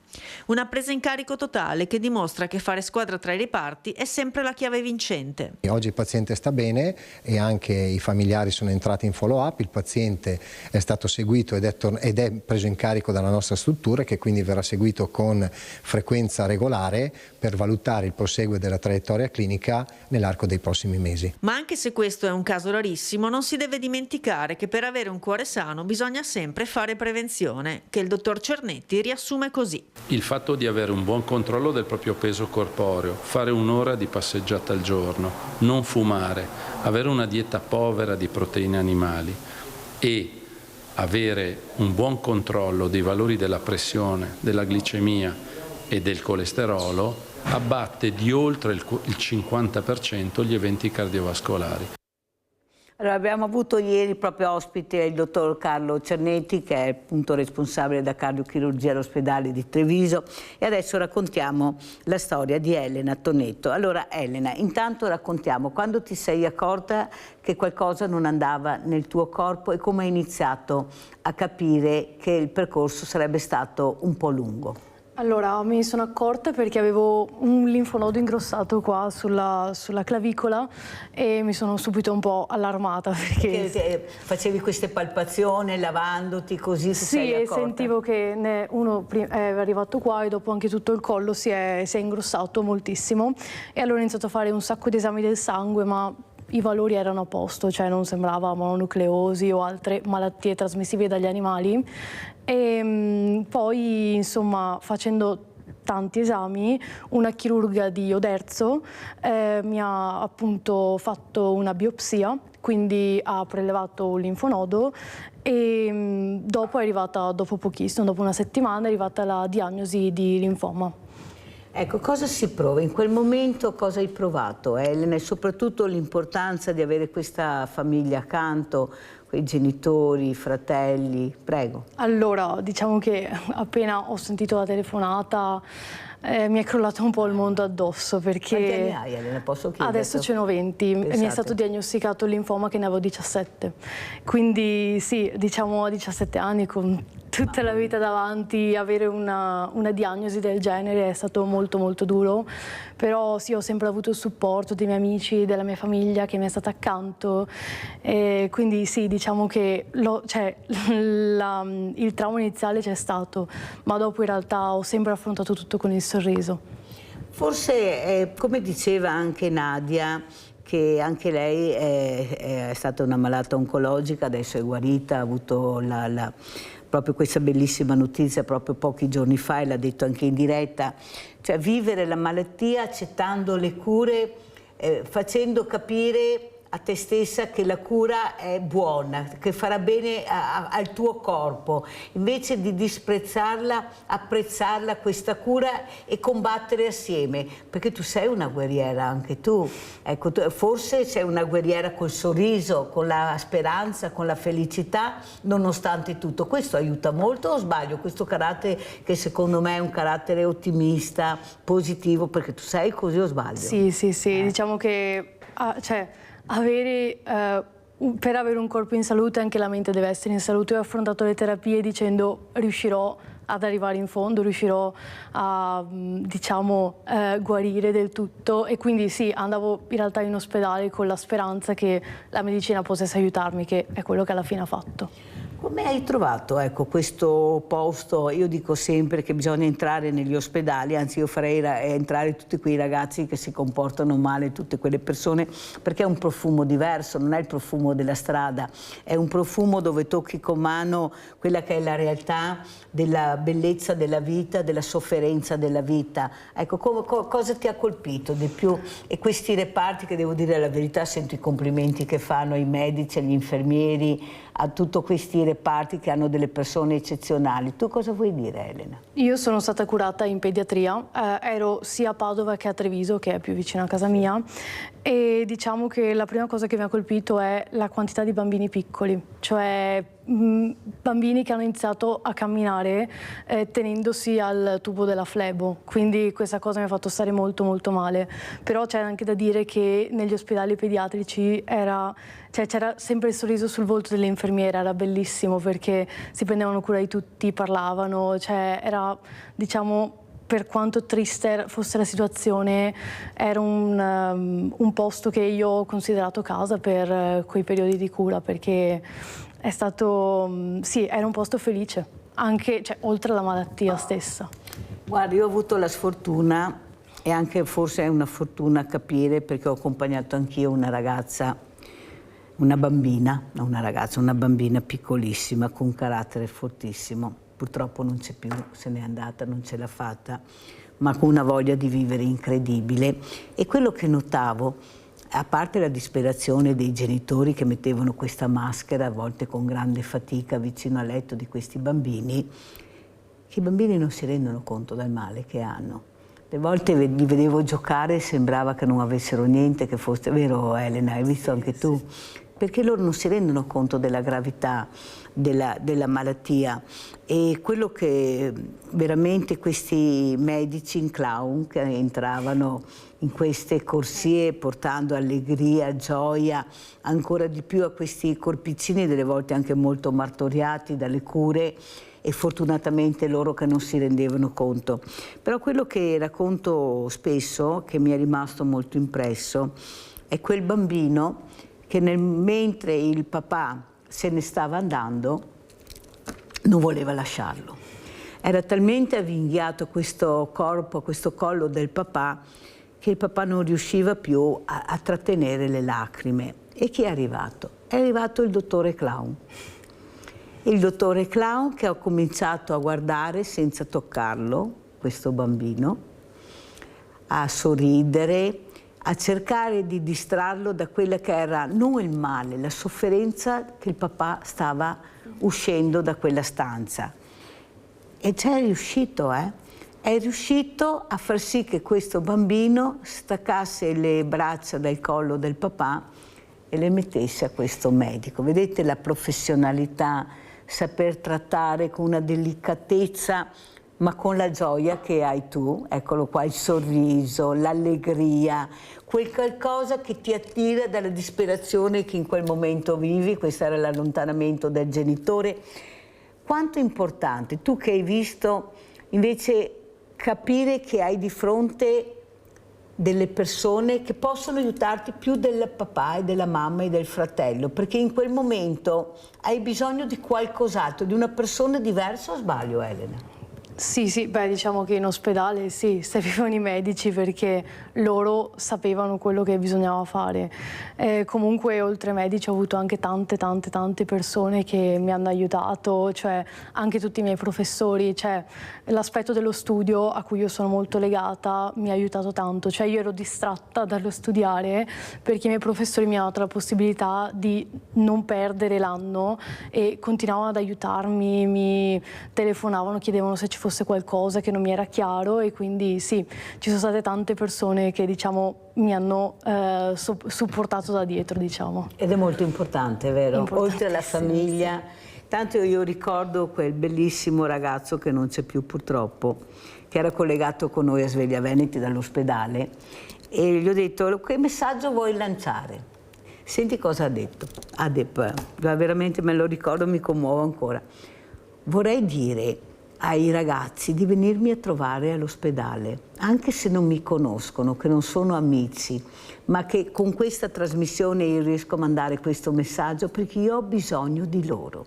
Una presa in carico totale che dimostra che fare squadra tra i reparti è sempre la chiave vincente. Oggi il paziente sta bene e anche i familiari sono entrati in follow up, il paziente è stato seguito ed è preso in carico dalla nostra struttura, che quindi verrà seguito con frequenza regolare per valutare il proseguo della traiettoria clinica nell'arco dei prossimi mesi. Ma anche se questo è un caso rarissimo, non si deve dimenticare che per avere un cuore sano bisogna sempre fare prevenzione, che il dottor Cernetti riassume così. Il fatto di avere un buon controllo del proprio peso corporeo, fare 1 ora di passeggiata al giorno, non fumare, avere una dieta povera di proteine animali e avere un buon controllo dei valori della pressione, della glicemia e del colesterolo abbatte di oltre il 50% gli eventi cardiovascolari. Allora, abbiamo avuto ieri proprio ospite il dottor Carlo Cernetti, che è appunto responsabile da cardiochirurgia all'ospedale di Treviso, e adesso raccontiamo la storia di Elena Tonnetto. Allora Elena, intanto raccontiamo quando ti sei accorta che qualcosa non andava nel tuo corpo e come hai iniziato a capire che il percorso sarebbe stato un po' lungo. Allora, mi sono accorta perché avevo un linfonodo ingrossato qua sulla clavicola e mi sono subito un po' allarmata perché facevi queste palpazioni lavandoti così? Sì, e sentivo che uno è arrivato qua e dopo anche tutto il collo si è ingrossato moltissimo e allora ho iniziato a fare un sacco di esami del sangue, ma i valori erano a posto, cioè non sembrava mononucleosi o altre malattie trasmissibili dagli animali. E poi, insomma, facendo tanti esami, una chirurga di Oderzo mi ha appunto fatto una biopsia, quindi ha prelevato un linfonodo e dopo è arrivata, dopo pochissimo, dopo una settimana, è arrivata la diagnosi di linfoma. Ecco, cosa si prova? In quel momento cosa hai provato, Elena? E soprattutto l'importanza di avere questa famiglia accanto, quei genitori, i fratelli, prego. Allora, diciamo che appena ho sentito la telefonata mi è crollato un po' il mondo addosso perché... Quanti anni hai, Elena? Posso chiederti? Adesso ce n'ho 20 e mi è stato diagnosticato il linfoma che ne avevo 17. Quindi sì, diciamo a 17 anni con tutta la vita davanti, avere una diagnosi del genere è stato molto molto duro, però sì, ho sempre avuto il supporto dei miei amici, della mia famiglia che mi è stata accanto, e quindi sì, diciamo che il trauma iniziale c'è stato, ma dopo in realtà ho sempre affrontato tutto con il sorriso. Forse, come diceva anche Nadia, che anche lei è stata una malata oncologica, adesso è guarita, ha avuto proprio questa bellissima notizia proprio pochi giorni fa e l'ha detto anche in diretta, cioè vivere la malattia accettando le cure, facendo capire a te stessa che la cura è buona, che farà bene al tuo corpo, invece di disprezzarla, apprezzarla questa cura e combattere assieme, perché tu sei una guerriera anche tu, ecco, forse sei una guerriera col sorriso, con la speranza, con la felicità, nonostante tutto. Questo aiuta molto, o sbaglio? Questo carattere che secondo me è un carattere ottimista, positivo, perché tu sei così, o sbaglio? Sì, diciamo che per avere un corpo in salute anche la mente deve essere in salute. Io ho affrontato le terapie dicendo riuscirò ad arrivare in fondo, riuscirò a guarire del tutto, e quindi sì, andavo in realtà in ospedale con la speranza che la medicina potesse aiutarmi, che è quello che alla fine ha fatto. Come hai trovato, ecco, questo posto? Io dico sempre che bisogna entrare negli ospedali, anzi io farei entrare tutti quei ragazzi che si comportano male, tutte quelle persone, perché è un profumo diverso, non è il profumo della strada, è un profumo dove tocchi con mano quella che è la realtà della bellezza della vita, della sofferenza della vita. Ecco, cosa ti ha colpito di più? E questi reparti, che devo dire la verità, sento i complimenti che fanno ai medici, agli infermieri, a tutti questi reparti che hanno delle persone eccezionali. Tu cosa vuoi dire, Elena? Io sono stata curata in pediatria, ero sia a Padova che a Treviso, che è più vicino a casa mia, e diciamo che la prima cosa che mi ha colpito è la quantità di bambini piccoli, cioè bambini che hanno iniziato a camminare tenendosi al tubo della flebo, quindi questa cosa mi ha fatto stare molto molto male. Però c'è anche da dire che negli ospedali pediatrici c'era sempre il sorriso sul volto delle infermiere, era bellissimo perché si prendevano cura di tutti, parlavano, era, diciamo, per quanto triste fosse la situazione, era un posto che io ho considerato casa per quei periodi di cura, perché è stato, sì, era un posto felice, anche, oltre alla malattia stessa. Guarda, io ho avuto la sfortuna, e anche forse è una fortuna capire, perché ho accompagnato anch'io una ragazza, una bambina piccolissima, con un carattere fortissimo. Purtroppo non c'è più, se n'è andata, non ce l'ha fatta, ma con una voglia di vivere incredibile. E quello che notavo, a parte la disperazione dei genitori che mettevano questa maschera, a volte con grande fatica, vicino al letto di questi bambini, che i bambini non si rendono conto del male che hanno. Le volte li vedevo giocare e sembrava che non avessero niente, che fosse vero, Elena, hai visto anche tu? perché loro non si rendono conto della gravità della malattia. E quello che veramente questi medici in clown che entravano in queste corsie portando allegria, gioia, ancora di più a questi corpicini, delle volte anche molto martoriati dalle cure, e fortunatamente loro che non si rendevano conto. Però quello che racconto spesso, che mi è rimasto molto impresso, è quel bambino che mentre il papà se ne stava andando non voleva lasciarlo. Era talmente avvinghiato questo corpo, questo collo del papà, che il papà non riusciva più a trattenere le lacrime. E chi è arrivato? È arrivato il dottore Clown. Il dottore Clown che ha cominciato a guardare senza toccarlo, questo bambino, a sorridere, a cercare di distrarlo da quella che era non il male, la sofferenza che il papà stava uscendo da quella stanza. E c'è riuscito, È riuscito a far sì che questo bambino staccasse le braccia dal collo del papà e le mettesse a questo medico. Vedete la professionalità, saper trattare con una delicatezza, ma con la gioia che hai tu, eccolo qua, il sorriso, l'allegria, quel qualcosa che ti attira dalla disperazione che in quel momento vivi. Questo era l'allontanamento del genitore. Quanto è importante, tu che hai visto, invece capire che hai di fronte delle persone che possono aiutarti più del papà e della mamma e del fratello, perché in quel momento hai bisogno di qualcos'altro, di una persona diversa, o sbaglio, Elena? Sì, beh, diciamo che in ospedale sì, servivano i medici perché loro sapevano quello che bisognava fare. Comunque oltre ai medici ho avuto anche tante persone che mi hanno aiutato, cioè anche tutti i miei professori, cioè l'aspetto dello studio a cui io sono molto legata mi ha aiutato tanto, cioè io ero distratta dallo studiare perché i miei professori mi hanno dato la possibilità di non perdere l'anno e continuavano ad aiutarmi, mi telefonavano, chiedevano se ci fosse qualcosa che non mi era chiaro, e quindi sì, ci sono state tante persone che diciamo mi hanno supportato da dietro, diciamo. Ed è molto importante, vero? Oltre alla famiglia. Sì. Tanto io ricordo quel bellissimo ragazzo che non c'è più purtroppo, che era collegato con noi a Sveglia Veneti dall'ospedale, e gli ho detto: che messaggio vuoi lanciare? Senti cosa ha detto. Ha detto, veramente me lo ricordo, mi commuovo ancora. Vorrei dire ai ragazzi di venirmi a trovare all'ospedale, anche se non mi conoscono, che non sono amici, ma che con questa trasmissione io riesco a mandare questo messaggio, perché io ho bisogno di loro.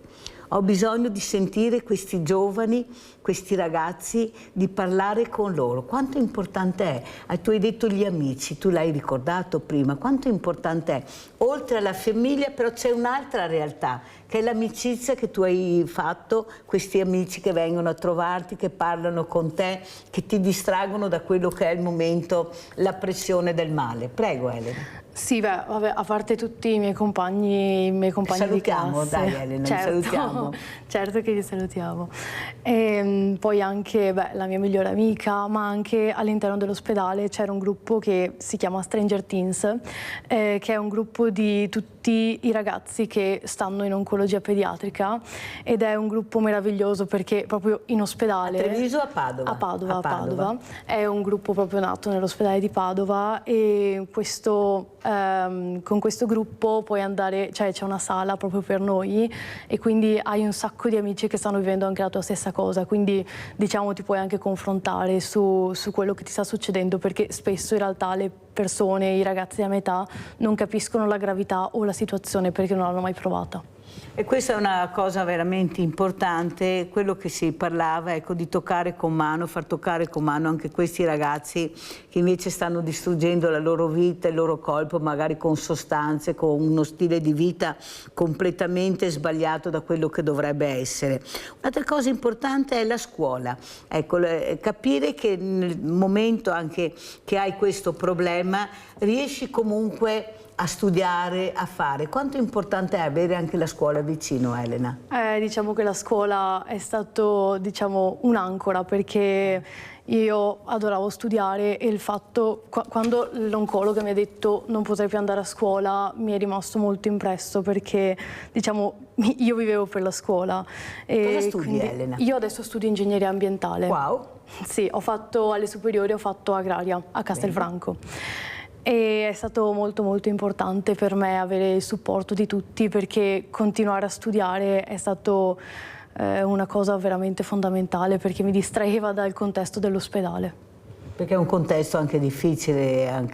Ho bisogno di sentire questi giovani, questi ragazzi, di parlare con loro. Quanto importante è? Tu hai detto gli amici, tu l'hai ricordato prima, quanto importante è? Oltre alla famiglia però c'è un'altra realtà, che è l'amicizia che tu hai fatto, questi amici che vengono a trovarti, che parlano con te, che ti distraggono da quello che è il momento, la pressione del male. Prego, Elena. Sì, beh, vabbè, a parte tutti i miei compagni di classe. Salutiamo, dai Elena, certo, li salutiamo. Certo che li salutiamo. E poi anche la mia migliore amica, ma anche all'interno dell'ospedale c'era un gruppo che si chiama Stranger Teens, che è un gruppo di tutti i ragazzi che stanno in oncologia pediatrica, ed è un gruppo meraviglioso perché proprio in ospedale... A Treviso o a Padova? A Padova. È un gruppo proprio nato nell'ospedale di Padova, e con questo gruppo puoi andare, cioè c'è una sala proprio per noi, e quindi hai un sacco di amici che stanno vivendo anche la tua stessa cosa, quindi diciamo ti puoi anche confrontare su quello che ti sta succedendo, perché spesso in realtà le persone, i ragazzi della mia età non capiscono la gravità o la situazione perché non l'hanno mai provata. E questa è una cosa veramente importante, quello che si parlava, ecco, di toccare con mano, far toccare con mano anche questi ragazzi che invece stanno distruggendo la loro vita, il loro corpo, magari con sostanze, con uno stile di vita completamente sbagliato da quello che dovrebbe essere. Un'altra cosa importante è la scuola, ecco, capire che nel momento anche che hai questo problema riesci comunque a studiare, a fare. Quanto importante è avere anche la scuola scuola vicino, Elena? Diciamo che la scuola è stato, diciamo, un'ancora, perché io adoravo studiare e il fatto, quando l'oncologa mi ha detto non potrei più andare a scuola, mi è rimasto molto impresso, perché diciamo io vivevo per la scuola. Cosa studi, Elena? Io adesso studio ingegneria ambientale. Wow! Sì, ho fatto alle superiori, ho fatto agraria a Castelfranco. E è stato molto molto importante per me avere il supporto di tutti, perché continuare a studiare è stato una cosa veramente fondamentale, perché mi distraeva dal contesto dell'ospedale. Perché è un contesto anche difficile,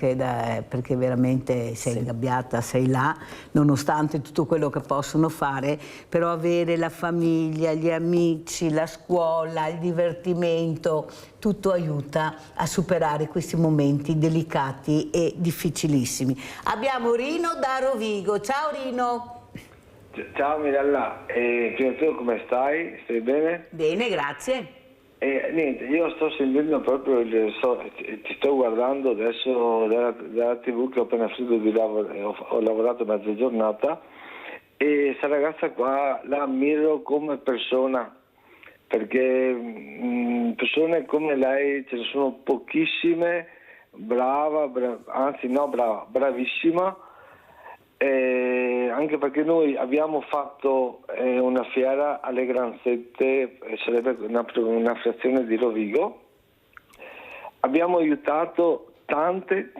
perché veramente sei ingabbiata, sei là, nonostante tutto quello che possono fare, però avere la famiglia, gli amici, la scuola, il divertimento, tutto aiuta a superare questi momenti delicati e difficilissimi. Abbiamo Rino da Rovigo. Ciao Rino! Ciao Mirella, prima di tutto come stai? Stai bene? Bene, grazie. Niente, io sto sentendo proprio, ti sto guardando adesso dalla TV che ho appena finito di lavorare, ho lavorato mezza giornata, e questa ragazza qua la ammiro come persona, perché persone come lei ce ne sono pochissime, bravissima. Anche perché noi abbiamo fatto una fiera alle Granzette, sarebbe una frazione di Rovigo. Abbiamo aiutato tante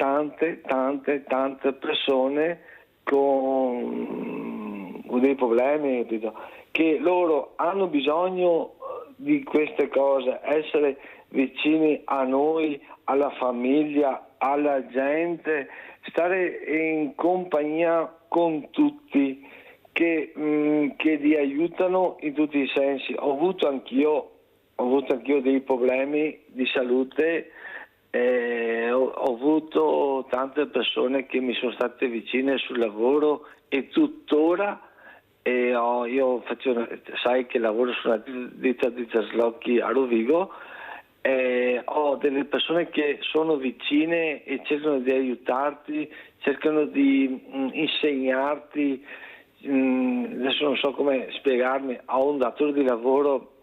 persone con dei problemi, che loro hanno bisogno di queste cose, essere vicini a noi, alla famiglia, alla gente, stare in compagnia con tutti che ti aiutano in tutti i sensi. Ho avuto anch'io dei problemi di salute, ho avuto tante persone che mi sono state vicine sul lavoro, e tuttora sai che lavoro su una ditta di traslochi a Rovigo. Ho delle persone che sono vicine e cercano di aiutarti, cercano di insegnarti. Adesso non so come spiegarmi. Ho un datore di lavoro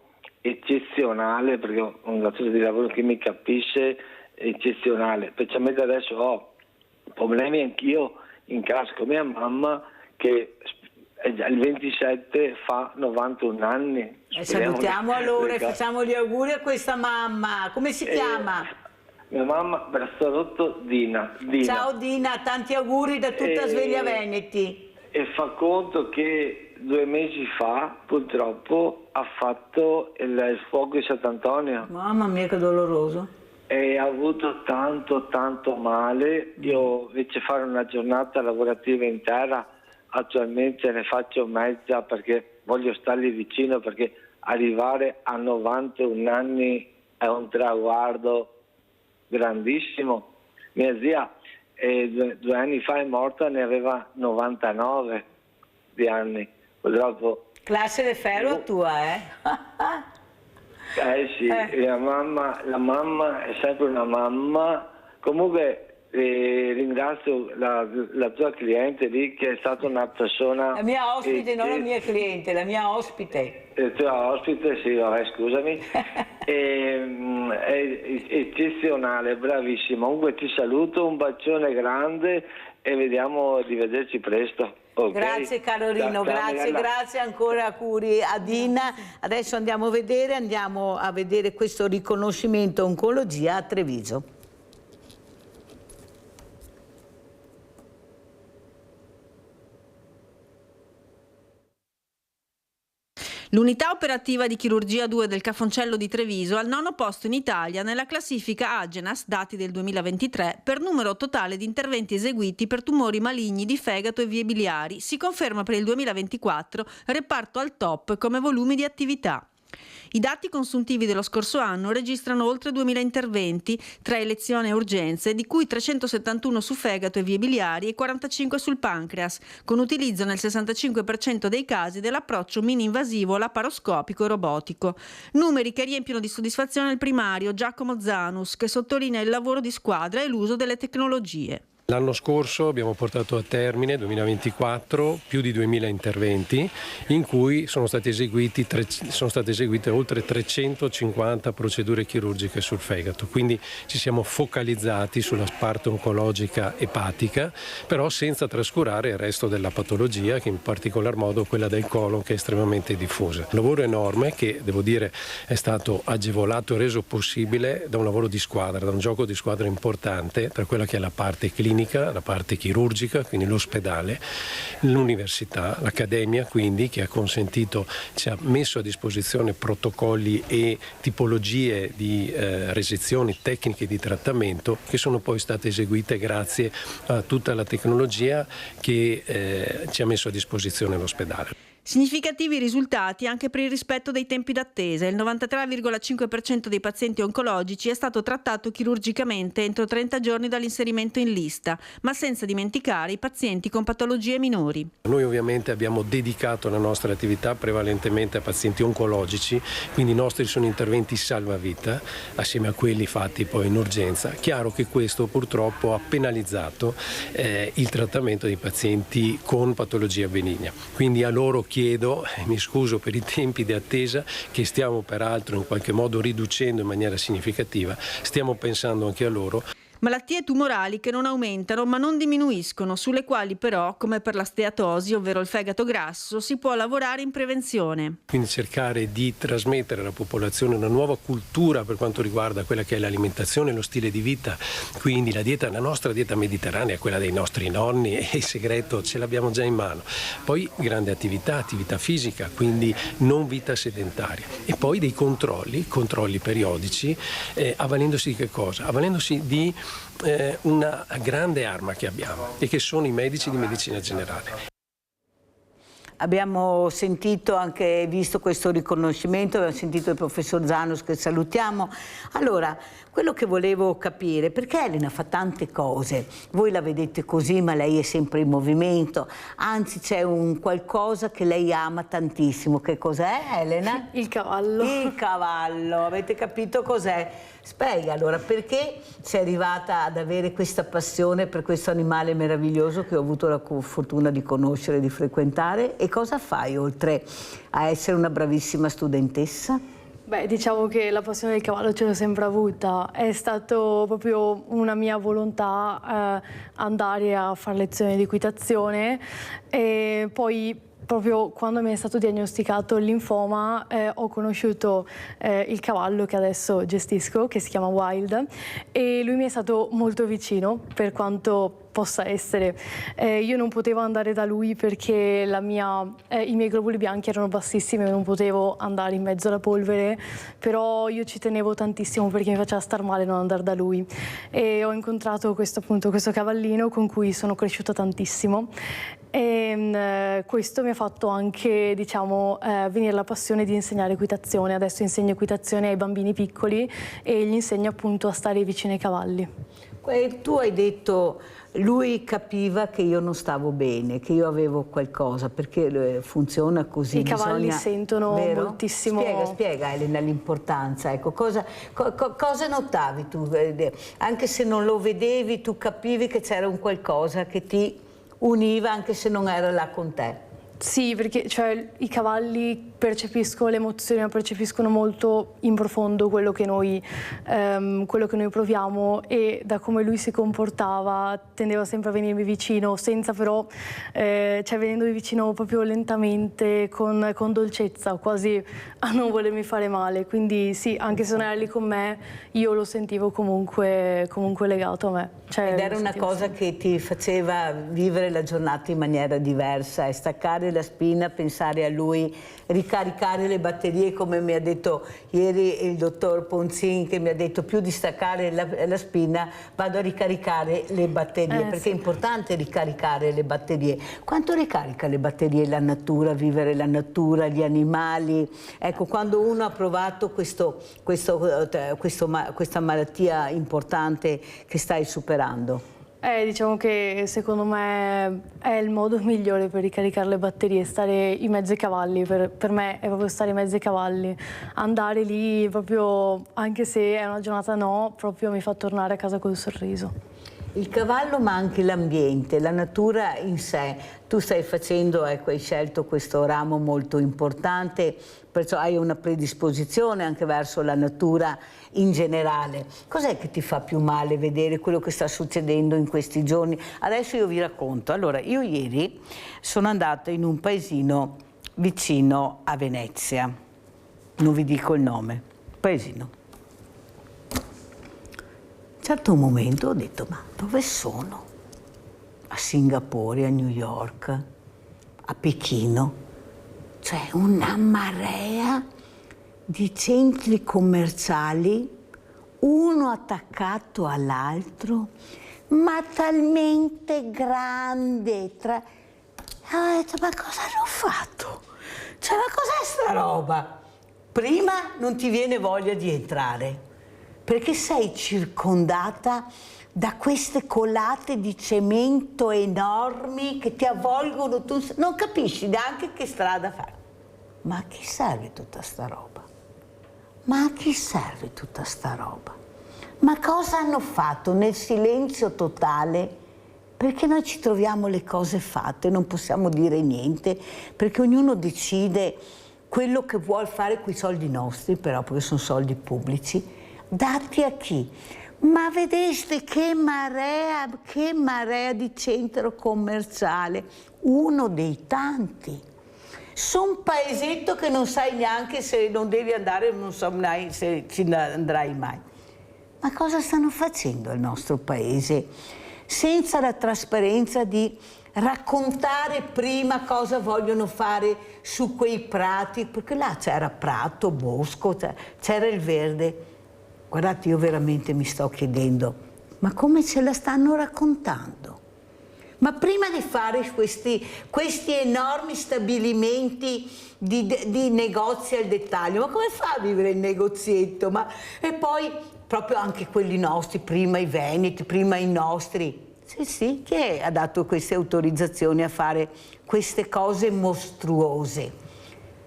eccezionale, perché ho un datore di lavoro che mi capisce, eccezionale. Specialmente adesso ho problemi anch'io in casa con mia mamma, che il 27 fa 91 anni. Salutiamo allora e facciamo gli auguri a questa mamma. Come si chiama? Mia mamma, Brazzarotto Dina. Ciao Dina, tanti auguri da tutta Sveglia Veneti. E fa conto che 2 mesi fa purtroppo ha fatto il fuoco di Sant'Antonio. Mamma mia, che doloroso. E ha avuto tanto male. Io invece fare una giornata lavorativa intera, attualmente ne faccio mezza, perché voglio stargli vicino, perché arrivare a 91 anni è un traguardo grandissimo. Mia zia 2 anni fa è morta, ne aveva 99 di anni, purtroppo. Classe de ferro tua, Sì, la mamma è sempre una mamma. Comunque ringrazio la tua cliente lì, che è stata una persona... La mia ospite, non la mia cliente, la mia ospite. La tua ospite, sì, vabbè, scusami. È eccezionale, bravissima. Comunque ti saluto, un bacione grande e vediamo di vederci presto. Okay. Grazie caro Rino, grazie ancora curi a Dina. Adesso andiamo a vedere questo riconoscimento oncologia a Treviso. L'unità operativa di chirurgia 2 del Cafoncello di Treviso al 9° posto in Italia nella classifica Agenas, dati del 2023, per numero totale di interventi eseguiti per tumori maligni di fegato e vie biliari. Si conferma per il 2024 reparto al top come volumi di attività. I dati consuntivi dello scorso anno registrano oltre 2.000 interventi tra elezione e urgenze, di cui 371 su fegato e vie biliari e 45 sul pancreas, con utilizzo nel 65% dei casi dell'approccio mini-invasivo laparoscopico e robotico. Numeri che riempiono di soddisfazione il primario Giacomo Zanus, che sottolinea il lavoro di squadra e l'uso delle tecnologie. L'anno scorso abbiamo portato a termine, 2024, più di 2000 interventi in cui sono state eseguite oltre 350 procedure chirurgiche sul fegato, quindi ci siamo focalizzati sulla parte oncologica epatica, però senza trascurare il resto della patologia, che in particolar modo quella del colon, che è estremamente diffusa. Un lavoro enorme che, devo dire, è stato agevolato e reso possibile da un lavoro di squadra, da un gioco di squadra importante tra quella che è la parte clinica, la parte chirurgica, quindi l'ospedale, l'università, l'accademia, quindi, che ha consentito, ci ha messo a disposizione protocolli e tipologie di resezioni, tecniche di trattamento che sono poi state eseguite grazie a tutta la tecnologia che ci ha messo a disposizione l'ospedale. Significativi risultati anche per il rispetto dei tempi d'attesa. Il 93,5% dei pazienti oncologici è stato trattato chirurgicamente entro 30 giorni dall'inserimento in lista, ma senza dimenticare i pazienti con patologie minori. Noi ovviamente abbiamo dedicato la nostra attività prevalentemente a pazienti oncologici, quindi i nostri sono interventi salvavita, assieme a quelli fatti poi in urgenza. Chiaro che questo purtroppo ha penalizzato il trattamento dei pazienti con patologia benigna. Quindi a loro chiedo, mi scuso per i tempi di attesa che stiamo peraltro in qualche modo riducendo in maniera significativa, stiamo pensando anche a loro. Malattie tumorali che non aumentano ma non diminuiscono, sulle quali però, come per la steatosi, ovvero il fegato grasso, si può lavorare in prevenzione. Quindi cercare di trasmettere alla popolazione una nuova cultura per quanto riguarda quella che è l'alimentazione e lo stile di vita, quindi la nostra dieta mediterranea, quella dei nostri nonni, e il segreto ce l'abbiamo già in mano. Poi grande attività fisica, quindi non vita sedentaria. E poi dei controlli periodici, avvalendosi di che cosa? Avvalendosi di una grande arma che abbiamo e che sono i medici di medicina generale. Abbiamo sentito anche, visto questo riconoscimento, abbiamo sentito il professor Zanos, che salutiamo. Allora, quello che volevo capire, perché Elena fa tante cose, voi la vedete così, ma lei è sempre in movimento, anzi c'è un qualcosa che lei ama tantissimo. Che cos'è, Elena? Il cavallo. Il cavallo, avete capito cos'è? Spiega allora perché sei arrivata ad avere questa passione per questo animale meraviglioso che ho avuto la fortuna di conoscere, di frequentare, e cosa fai oltre a essere una bravissima studentessa? Beh, diciamo che la passione del cavallo ce l'ho sempre avuta, è stato proprio una mia volontà andare a fare lezioni di equitazione, e poi proprio quando mi è stato diagnosticato il linfoma ho conosciuto il cavallo che adesso gestisco, che si chiama Wild, e lui mi è stato molto vicino per quanto possa essere. Io non potevo andare da lui perché i miei globuli bianchi erano bassissimi e non potevo andare in mezzo alla polvere, però io ci tenevo tantissimo perché mi faceva star male non andare da lui, e ho incontrato questo cavallino con cui sono cresciuta tantissimo, e questo mi ha fatto anche, diciamo, venire la passione di insegnare equitazione. Adesso insegno equitazione ai bambini piccoli e gli insegno appunto a stare vicino ai cavalli. Tu hai detto, lui capiva che io non stavo bene, che io avevo qualcosa, perché funziona così. I cavalli sentono moltissimo. Spiega Elena l'importanza, ecco, cosa notavi tu? Anche se non lo vedevi, tu capivi che c'era un qualcosa che ti univa anche se non era là con te. Sì, perché i cavalli percepiscono le emozioni, ma percepiscono molto in profondo quello che noi proviamo, e da come lui si comportava tendeva sempre a venirmi vicino, senza però, venendomi vicino proprio lentamente, con dolcezza, quasi a non volermi fare male. Quindi sì, anche se non era lì con me, io lo sentivo comunque legato a me. Ed era una cosa che ti faceva vivere la giornata in maniera diversa, e staccare la spina, pensare a lui, ricaricare le batterie, come mi ha detto ieri il dottor Ponzin, che mi ha detto più di staccare la spina vado a ricaricare le batterie, perché è importante ricaricare le batterie. Quanto ricarica le batterie la natura, vivere la natura, gli animali? Ecco, quando uno ha provato questa malattia importante che stai superando. Diciamo che secondo me è il modo migliore per ricaricare le batterie, stare in mezzo ai cavalli. Per me è proprio stare in mezzo ai cavalli, andare lì proprio, anche se è una giornata proprio mi fa tornare a casa col sorriso. Il cavallo ma anche l'ambiente, la natura in sé. Tu stai facendo, ecco, hai scelto questo ramo molto importante, perciò hai una predisposizione anche verso la natura in generale. Cos'è che ti fa più male vedere quello che sta succedendo in questi giorni? Adesso io vi racconto. Allora, io ieri sono andata in un paesino vicino a Venezia, non vi dico il nome, paesino. A un certo momento ho detto, ma dove sono? A Singapore, a New York, a Pechino? C'è una marea di centri commerciali, uno attaccato all'altro, ma talmente grande. Ho detto, ma cosa hanno fatto? Cioè, ma cos'è sta roba? Prima non ti viene voglia di entrare, perché sei circondata da queste colate di cemento enormi che ti avvolgono, tu non capisci neanche che strada fare. Ma a chi serve tutta sta roba? Ma a chi serve tutta sta roba? Ma cosa hanno fatto nel silenzio totale? Perché noi ci troviamo le cose fatte, non possiamo dire niente, perché ognuno decide quello che vuol fare con i soldi nostri, però, perché sono soldi pubblici. Dati a chi? Ma vedeste che marea di centro commerciale, uno dei tanti. Su un paesetto che non sai neanche se non devi andare, non so se ci andrai mai. Ma cosa stanno facendo al nostro paese? Senza la trasparenza di raccontare prima cosa vogliono fare su quei prati, perché là c'era prato, bosco, c'era il verde. Guardate, io veramente mi sto chiedendo, ma come ce la stanno raccontando? Ma prima di fare questi enormi stabilimenti di negozi al dettaglio, ma come fa a vivere il negozietto? E poi proprio anche quelli nostri, prima i veneti, prima i nostri. Sì, chi ha dato queste autorizzazioni a fare queste cose mostruose?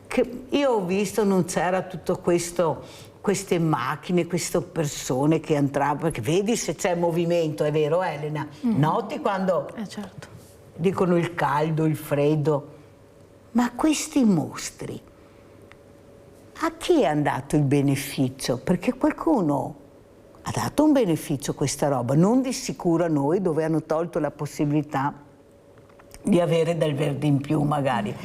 Che io ho visto, non c'era tutto questo, queste macchine, queste persone che entravano, perché vedi se c'è movimento, è vero Elena? Noti quando certo. Dicono il caldo, il freddo, ma questi mostri, a chi è andato il beneficio? Perché qualcuno ha dato un beneficio a questa roba, non di sicuro a noi, dove hanno tolto la possibilità di avere del verde in più magari.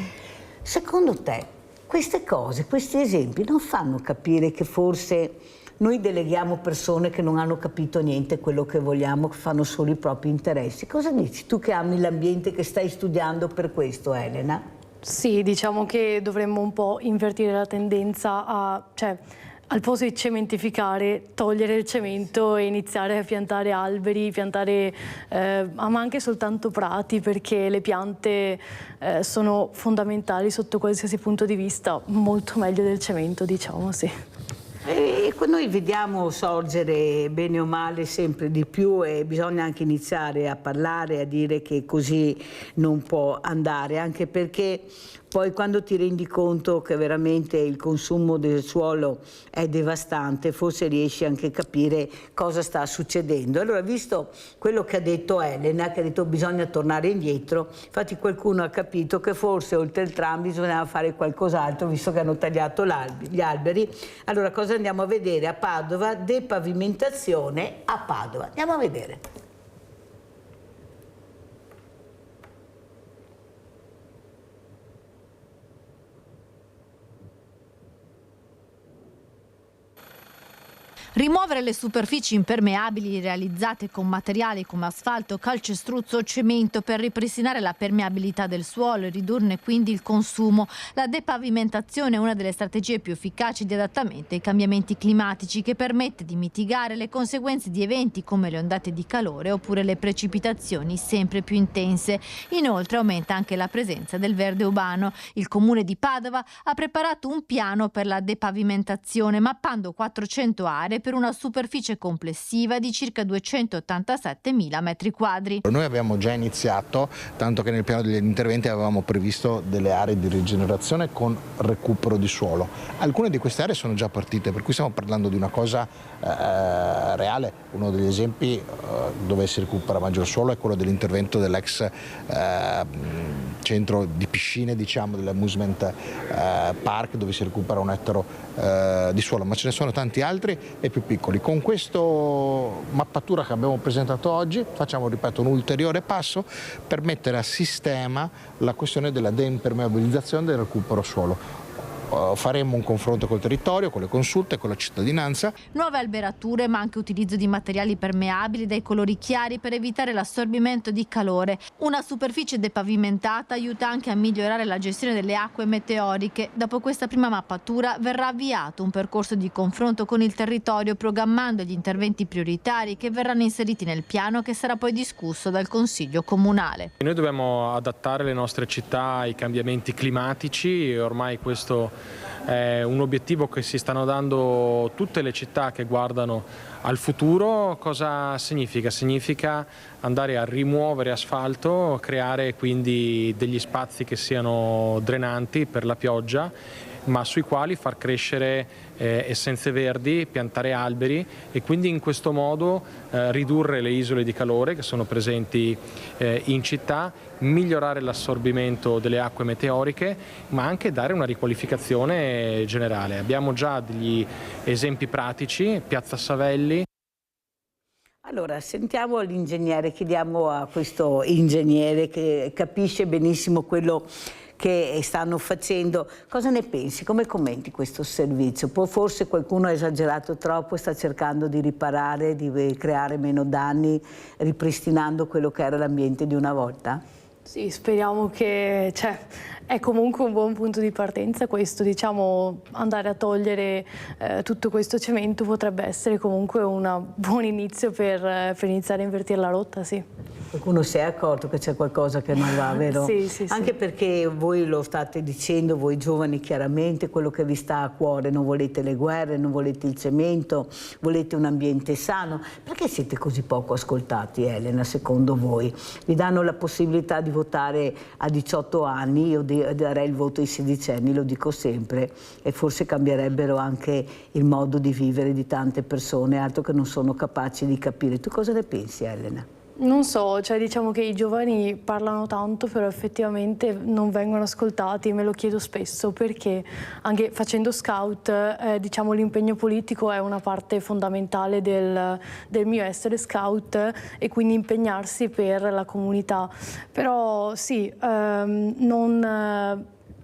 Secondo te queste cose, questi esempi non fanno capire che forse noi deleghiamo persone che non hanno capito niente quello che vogliamo, che fanno solo i propri interessi? Cosa dici? Tu che ami l'ambiente, che stai studiando per questo, Elena? Sì, diciamo che dovremmo un po' invertire la tendenza a, cioè, al posto di cementificare, togliere il cemento e iniziare a piantare alberi, ma anche soltanto prati, perché le piante sono fondamentali sotto qualsiasi punto di vista, molto meglio del cemento, diciamo, sì. E noi vediamo sorgere bene o male sempre di più e bisogna anche iniziare a parlare, a dire che così non può andare, anche perché poi quando ti rendi conto che veramente il consumo del suolo è devastante, forse riesci anche a capire cosa sta succedendo. Allora, visto quello che ha detto Elena, che ha detto bisogna tornare indietro, infatti qualcuno ha capito che forse oltre il tram bisognava fare qualcos'altro, visto che hanno tagliato gli alberi. Allora, cosa andiamo a vedere a Padova? Depavimentazione a Padova. Andiamo a vedere. Rimuovere le superfici impermeabili realizzate con materiali come asfalto, calcestruzzo o cemento per ripristinare la permeabilità del suolo e ridurne quindi il consumo. La depavimentazione è una delle strategie più efficaci di adattamento ai cambiamenti climatici, che permette di mitigare le conseguenze di eventi come le ondate di calore oppure le precipitazioni sempre più intense. Inoltre aumenta anche la presenza del verde urbano. Il Comune di Padova ha preparato un piano per la depavimentazione, mappando 400 aree per una superficie complessiva di circa 287.000 metri quadri. Noi abbiamo già iniziato, tanto che nel piano degli interventi avevamo previsto delle aree di rigenerazione con recupero di suolo. Alcune di queste aree sono già partite, per cui stiamo parlando di una cosa reale. Uno degli esempi dove si recupera maggior suolo è quello dell'intervento dell'ex centro di piscine, diciamo, dell'amusement park, dove si recupera un ettaro di suolo, ma ce ne sono tanti altri e più piccoli. Con questa mappatura che abbiamo presentato oggi facciamo, ripeto, un ulteriore passo per mettere a sistema la questione della deimpermeabilizzazione del recupero suolo. Faremo un confronto col territorio, con le consulte, con la cittadinanza. Nuove alberature, ma anche utilizzo di materiali permeabili dai colori chiari per evitare l'assorbimento di calore. Una superficie depavimentata aiuta anche a migliorare la gestione delle acque meteoriche. Dopo questa prima mappatura verrà avviato un percorso di confronto con il territorio, programmando gli interventi prioritari che verranno inseriti nel piano, che sarà poi discusso dal Consiglio Comunale. Noi dobbiamo adattare le nostre città ai cambiamenti climatici e ormai questo è un obiettivo che si stanno dando tutte le città che guardano al futuro. Cosa significa? Significa andare a rimuovere asfalto, creare quindi degli spazi che siano drenanti per la pioggia, ma sui quali far crescere essenze verdi, piantare alberi e quindi in questo modo ridurre le isole di calore che sono presenti in città, migliorare l'assorbimento delle acque meteoriche, ma anche dare una riqualificazione generale. Abbiamo già degli esempi pratici, Piazza Savelli. Allora, sentiamo l'ingegnere, chiediamo a questo ingegnere che capisce benissimo quello che stanno facendo. Cosa ne pensi? Come commenti questo servizio? Forse qualcuno ha esagerato troppo e sta cercando di riparare, di creare meno danni, ripristinando quello che era l'ambiente di una volta? Sì, speriamo che è comunque un buon punto di partenza questo, diciamo, andare a togliere tutto questo cemento potrebbe essere comunque un buon inizio per iniziare a invertire la rotta, sì. Qualcuno si è accorto che c'è qualcosa che non va, vero? Sì. Anche perché voi lo state dicendo, voi giovani, chiaramente quello che vi sta a cuore, non volete le guerre, non volete il cemento, volete un ambiente sano. Perché siete così poco ascoltati, Elena, secondo voi? Vi danno la possibilità di votare a 18 anni, io darei il voto ai 16enni, lo dico sempre, e forse cambierebbero anche il modo di vivere di tante persone, altro che non sono capaci di capire. Tu cosa ne pensi, Elena? Non so, diciamo che i giovani parlano tanto, però effettivamente non vengono ascoltati, me lo chiedo spesso, perché anche facendo scout, diciamo, l'impegno politico è una parte fondamentale del mio essere scout e quindi impegnarsi per la comunità. Però sì,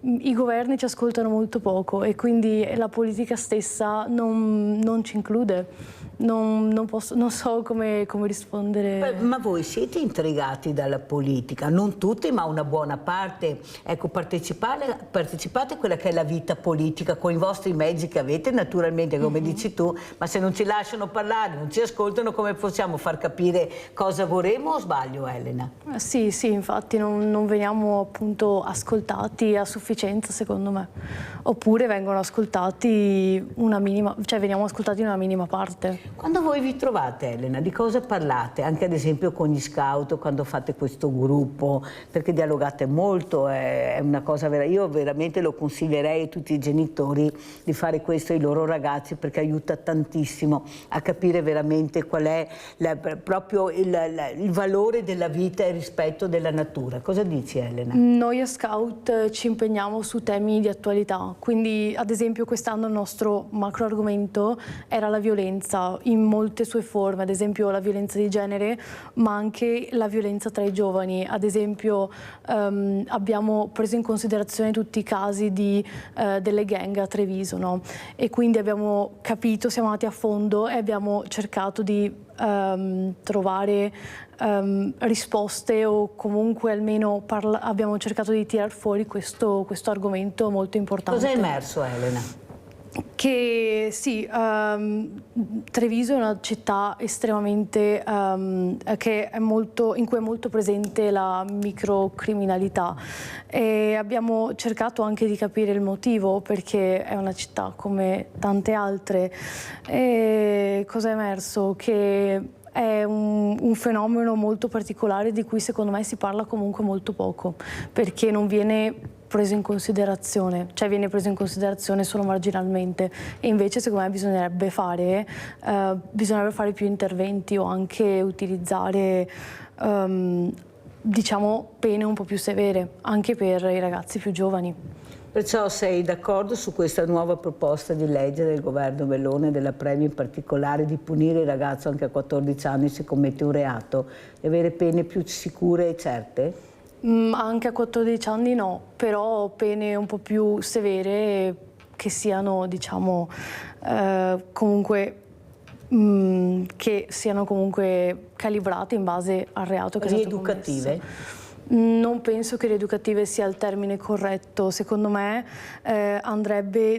i governi ci ascoltano molto poco e quindi la politica stessa non ci include. Non so come rispondere. Ma voi siete intrigati dalla politica? Non tutti, ma una buona parte. Ecco, partecipate a quella che è la vita politica con i vostri mezzi che avete, naturalmente, come dici tu, ma se non ci lasciano parlare, non ci ascoltano, come possiamo far capire cosa vorremmo, o sbaglio, Elena? Sì, infatti non veniamo appunto ascoltati a sufficienza, secondo me. Oppure vengono ascoltati veniamo ascoltati una minima parte. Quando voi vi trovate, Elena, di cosa parlate? Anche ad esempio con gli scout, quando fate questo gruppo, perché dialogate molto, è una cosa vera. Io veramente lo consiglierei a tutti i genitori di fare questo ai loro ragazzi, perché aiuta tantissimo a capire veramente qual è proprio il valore della vita e il rispetto della natura. Cosa dici, Elena? Noi a Scout ci impegniamo su temi di attualità, quindi ad esempio quest'anno il nostro macro argomento era la violenza in molte sue forme, ad esempio la violenza di genere, ma anche la violenza tra i giovani. Ad esempio abbiamo preso in considerazione tutti i casi delle gang a Treviso, no? E quindi abbiamo capito, siamo andati a fondo e abbiamo cercato di trovare risposte, o comunque almeno abbiamo cercato di tirar fuori questo argomento molto importante. Cosa è emerso, Elena? Che sì, Treviso è una città estremamente che è molto, in cui è molto presente la microcriminalità, e abbiamo cercato anche di capire il motivo, perché è una città come tante altre. E cosa è emerso? Che è un fenomeno molto particolare di cui secondo me si parla comunque molto poco, perché non viene preso in considerazione, cioè viene preso in considerazione solo marginalmente, e invece secondo me bisognerebbe fare più interventi o anche utilizzare diciamo pene un po' più severe anche per i ragazzi più giovani. Perciò sei d'accordo su questa nuova proposta di legge del governo Meloni, della Premier in particolare, di punire il ragazzo anche a 14 anni se commette un reato, di avere pene più sicure e certe? Anche a 14 anni no, però pene un po' più severe che siano, diciamo, comunque che siano comunque calibrate in base al reato che è stato commesso. Rieducative? Non penso che rieducative sia il termine corretto. Secondo me andrebbero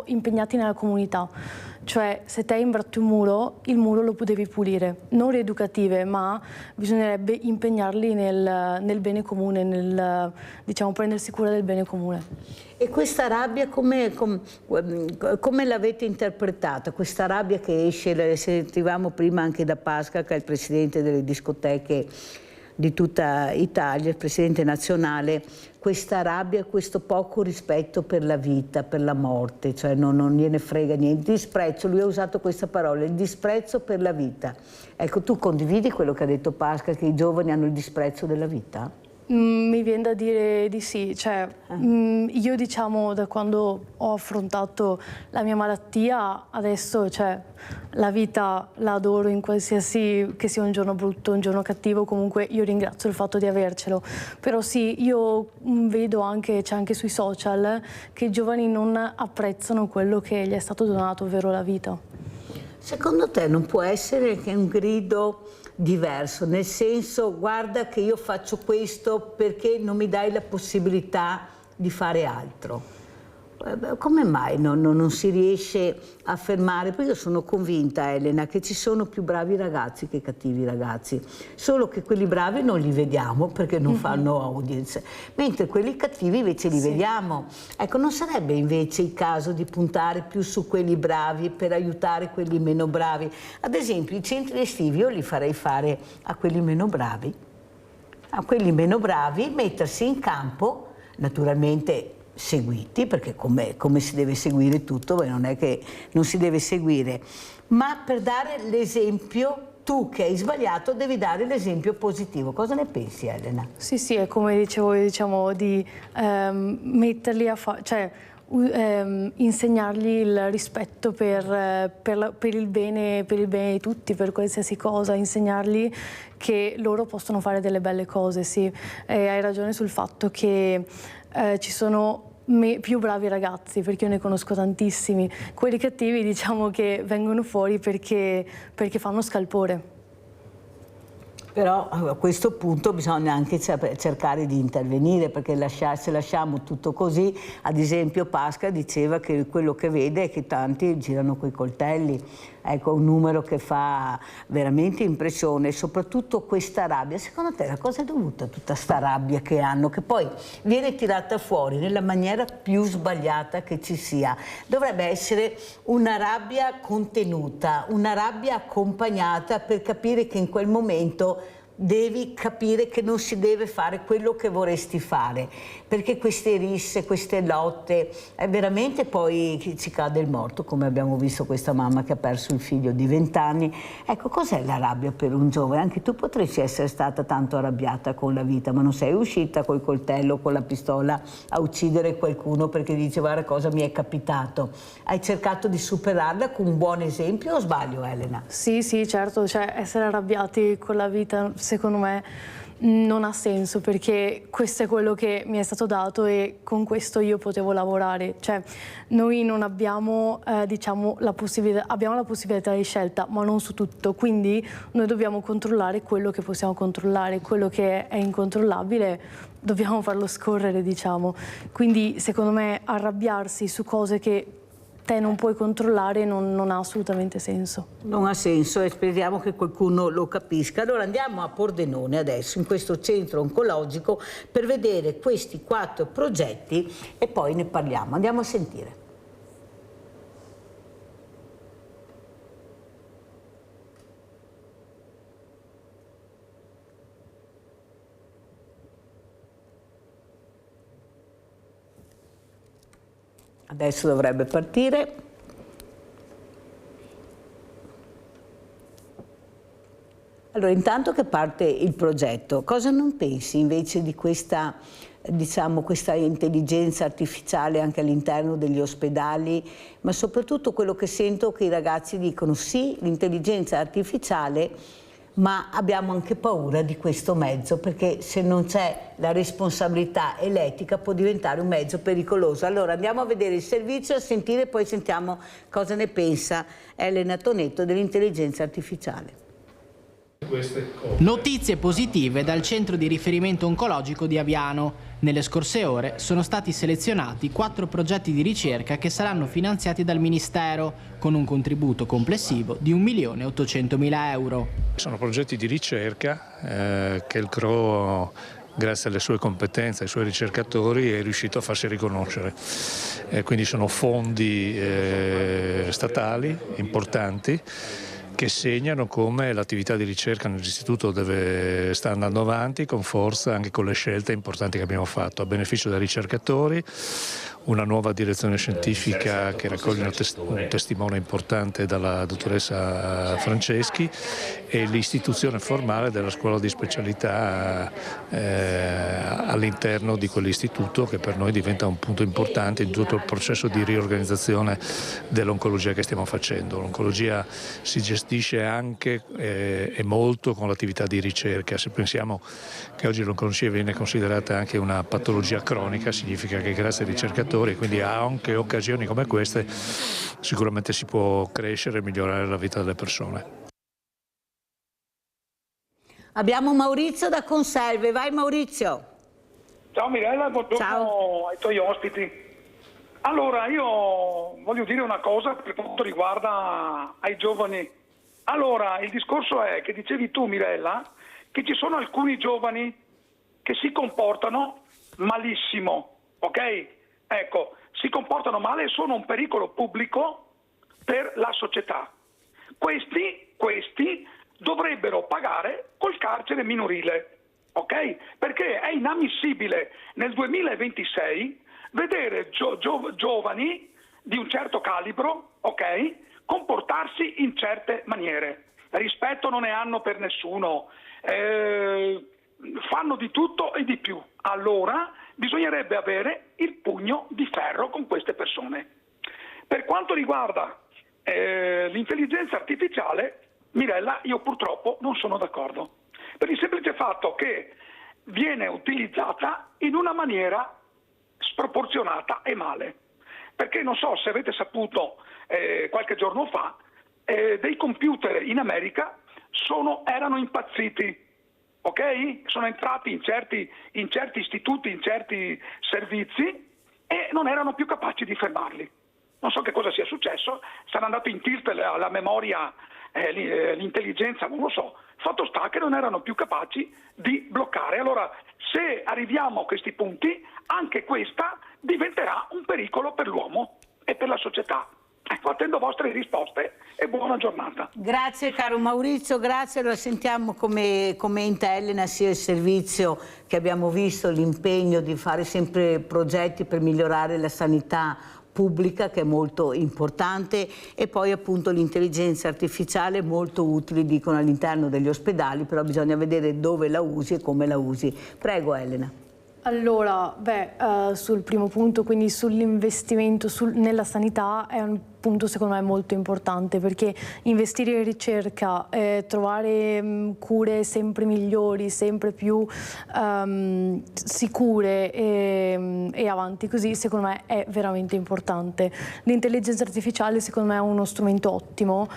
impegnati nella comunità. Cioè, se te imbratti un muro, il muro lo devi pulire. Non rieducative, ma bisognerebbe impegnarli nel bene comune, diciamo, prendersi cura del bene comune. E questa rabbia come l'avete interpretata? Questa rabbia che esce, sentivamo prima anche da Pasca, che è il presidente delle discoteche di tutta Italia, il presidente nazionale, questa rabbia, questo poco rispetto per la vita, per la morte, cioè non gliene frega niente, disprezzo, lui ha usato questa parola, il disprezzo per la vita. Ecco, tu condividi quello che ha detto Pasca, che i giovani hanno il disprezzo della vita? Mi viene da dire di sì, cioè io, diciamo, da quando ho affrontato la mia malattia adesso, cioè, la vita la adoro in qualsiasi, che sia un giorno brutto, un giorno cattivo, comunque io ringrazio il fatto di avercelo. Però sì, io vedo anche, c'è anche sui social, che i giovani non apprezzano quello che gli è stato donato, ovvero la vita. Secondo te non può essere che un grido diverso, nel senso, guarda che io faccio questo perché non mi dai la possibilità di fare altro? Come mai non si riesce a fermare? Perché io sono convinta, Elena, che ci sono più bravi ragazzi che cattivi ragazzi, solo che quelli bravi non li vediamo perché non fanno audience, mentre quelli cattivi invece li vediamo. Ecco, non sarebbe invece il caso di puntare più su quelli bravi per aiutare quelli meno bravi? Ad esempio, i centri estivi io li farei fare a quelli meno bravi, mettersi in campo, naturalmente seguiti, perché come si deve seguire tutto, non è che non si deve seguire, ma per dare l'esempio. Tu che hai sbagliato devi dare l'esempio positivo. Cosa ne pensi, Elena? Sì, sì, è come dicevo, diciamo, di metterli a fare, cioè insegnargli il rispetto per il bene di tutti, per qualsiasi cosa, insegnargli che loro possono fare delle belle cose, sì. Hai ragione sul fatto che ci sono più bravi ragazzi, perché io ne conosco tantissimi. Quelli cattivi, diciamo, che vengono fuori perché fanno scalpore. Però a questo punto bisogna anche cercare di intervenire, perché se lasciamo tutto così, ad esempio Pasca diceva che quello che vede è che tanti girano coi coltelli. Ecco, un numero che fa veramente impressione, soprattutto questa rabbia. Secondo te la cosa è dovuta a tutta sta rabbia che hanno, che poi viene tirata fuori nella maniera più sbagliata che ci sia? Dovrebbe essere una rabbia contenuta, una rabbia accompagnata, per capire che in quel momento devi capire che non si deve fare quello che vorresti fare, perché queste risse, queste lotte, veramente poi ci cade il morto, come abbiamo visto questa mamma che ha perso il figlio di 20 anni. Ecco, cos'è la rabbia per un giovane? Anche tu potresti essere stata tanto arrabbiata con la vita, ma non sei uscita col coltello, con la pistola a uccidere qualcuno perché dice guarda cosa mi è capitato. Hai cercato di superarla con un buon esempio, o sbaglio, Elena? Sì, sì, certo, cioè essere arrabbiati con la vita, secondo me, non ha senso, perché questo è quello che mi è stato dato e con questo io potevo lavorare. Cioè, noi non abbiamo, diciamo, abbiamo la possibilità di scelta, ma non su tutto, quindi noi dobbiamo controllare quello che possiamo controllare, quello che è incontrollabile dobbiamo farlo scorrere, diciamo. Quindi secondo me arrabbiarsi su cose che te non puoi controllare non ha assolutamente senso. Non ha senso e speriamo che qualcuno lo capisca. Allora andiamo a Pordenone adesso, in questo centro oncologico, per vedere questi 4 progetti e poi ne parliamo. Andiamo a sentire. Adesso dovrebbe partire. Allora, intanto che parte il progetto, cosa non pensi invece di questa, diciamo, questa intelligenza artificiale anche all'interno degli ospedali, ma soprattutto quello che sento che i ragazzi dicono sì, l'intelligenza artificiale, ma abbiamo anche paura di questo mezzo, perché se non c'è la responsabilità e l'etica può diventare un mezzo pericoloso. Allora andiamo a vedere il servizio, a sentire, poi sentiamo cosa ne pensa Elena Tonetto dell'intelligenza artificiale. Notizie positive dal centro di riferimento oncologico di Aviano. Nelle scorse ore sono stati selezionati 4 progetti di ricerca che saranno finanziati dal Ministero, con un contributo complessivo di 1.800.000 euro. Sono progetti di ricerca che il CRO, grazie alle sue competenze, ai suoi ricercatori, è riuscito a farsi riconoscere. Quindi sono fondi statali importanti che segnano come l'attività di ricerca nell'istituto sta andando avanti con forza, anche con le scelte importanti che abbiamo fatto a beneficio dei ricercatori, una nuova direzione scientifica che raccoglie un testimone importante dalla dottoressa Franceschi e l'istituzione formale della scuola di specialità all'interno di quell'istituto, che per noi diventa un punto importante in tutto il processo di riorganizzazione dell'oncologia che stiamo facendo. L'oncologia si gestisce anche e molto con l'attività di ricerca. Se pensiamo che oggi l'oncologia viene considerata anche una patologia cronica, significa che grazie ai ricercatori, quindi anche occasioni come queste, sicuramente si può crescere e migliorare la vita delle persone. Abbiamo Maurizio da Conselve, vai Maurizio. Ciao Mirella, buongiorno. Ciao. Ai tuoi ospiti. Allora, io voglio dire una cosa per quanto riguarda ai giovani. Allora, il discorso è che dicevi tu Mirella, che ci sono alcuni giovani che si comportano malissimo, ok? Ecco, si comportano male e sono un pericolo pubblico per la società. Questi dovrebbero pagare col carcere minorile, ok? Perché è inammissibile nel 2026 vedere giovani di un certo calibro, ok? Comportarsi in certe maniere. Rispetto non ne hanno per nessuno, fanno di tutto e di più. Allora bisognerebbe avere il pugno di ferro con queste persone. Per quanto riguarda l'intelligenza artificiale, Mirella, io purtroppo non sono d'accordo, per il semplice fatto che viene utilizzata in una maniera sproporzionata e male. Perché non so se avete saputo qualche giorno fa, dei computer in America erano impazziti. Ok? Sono entrati in certi istituti, in certi servizi e non erano più capaci di fermarli. Non so che cosa sia successo, sarà andato in tilt la memoria, l'intelligenza, non lo so. Fatto sta che non erano più capaci di bloccare. Allora, se arriviamo a questi punti, anche questa diventerà un pericolo per l'uomo e per la società. Ecco, attendo vostre risposte e buona giornata. Grazie caro Maurizio, grazie. Allora sentiamo come commenta Elena sia il servizio che abbiamo visto, l'impegno di fare sempre progetti per migliorare la sanità pubblica, che è molto importante, e poi appunto l'intelligenza artificiale molto utile, dicono, all'interno degli ospedali, però bisogna vedere dove la usi e come la usi. Prego Elena. Allora, sul primo punto, quindi sull'investimento nella sanità, è punto secondo me molto importante, perché investire in ricerca, trovare cure sempre migliori, sempre più sicure e avanti così, secondo me è veramente importante. L'intelligenza artificiale secondo me è uno strumento ottimo,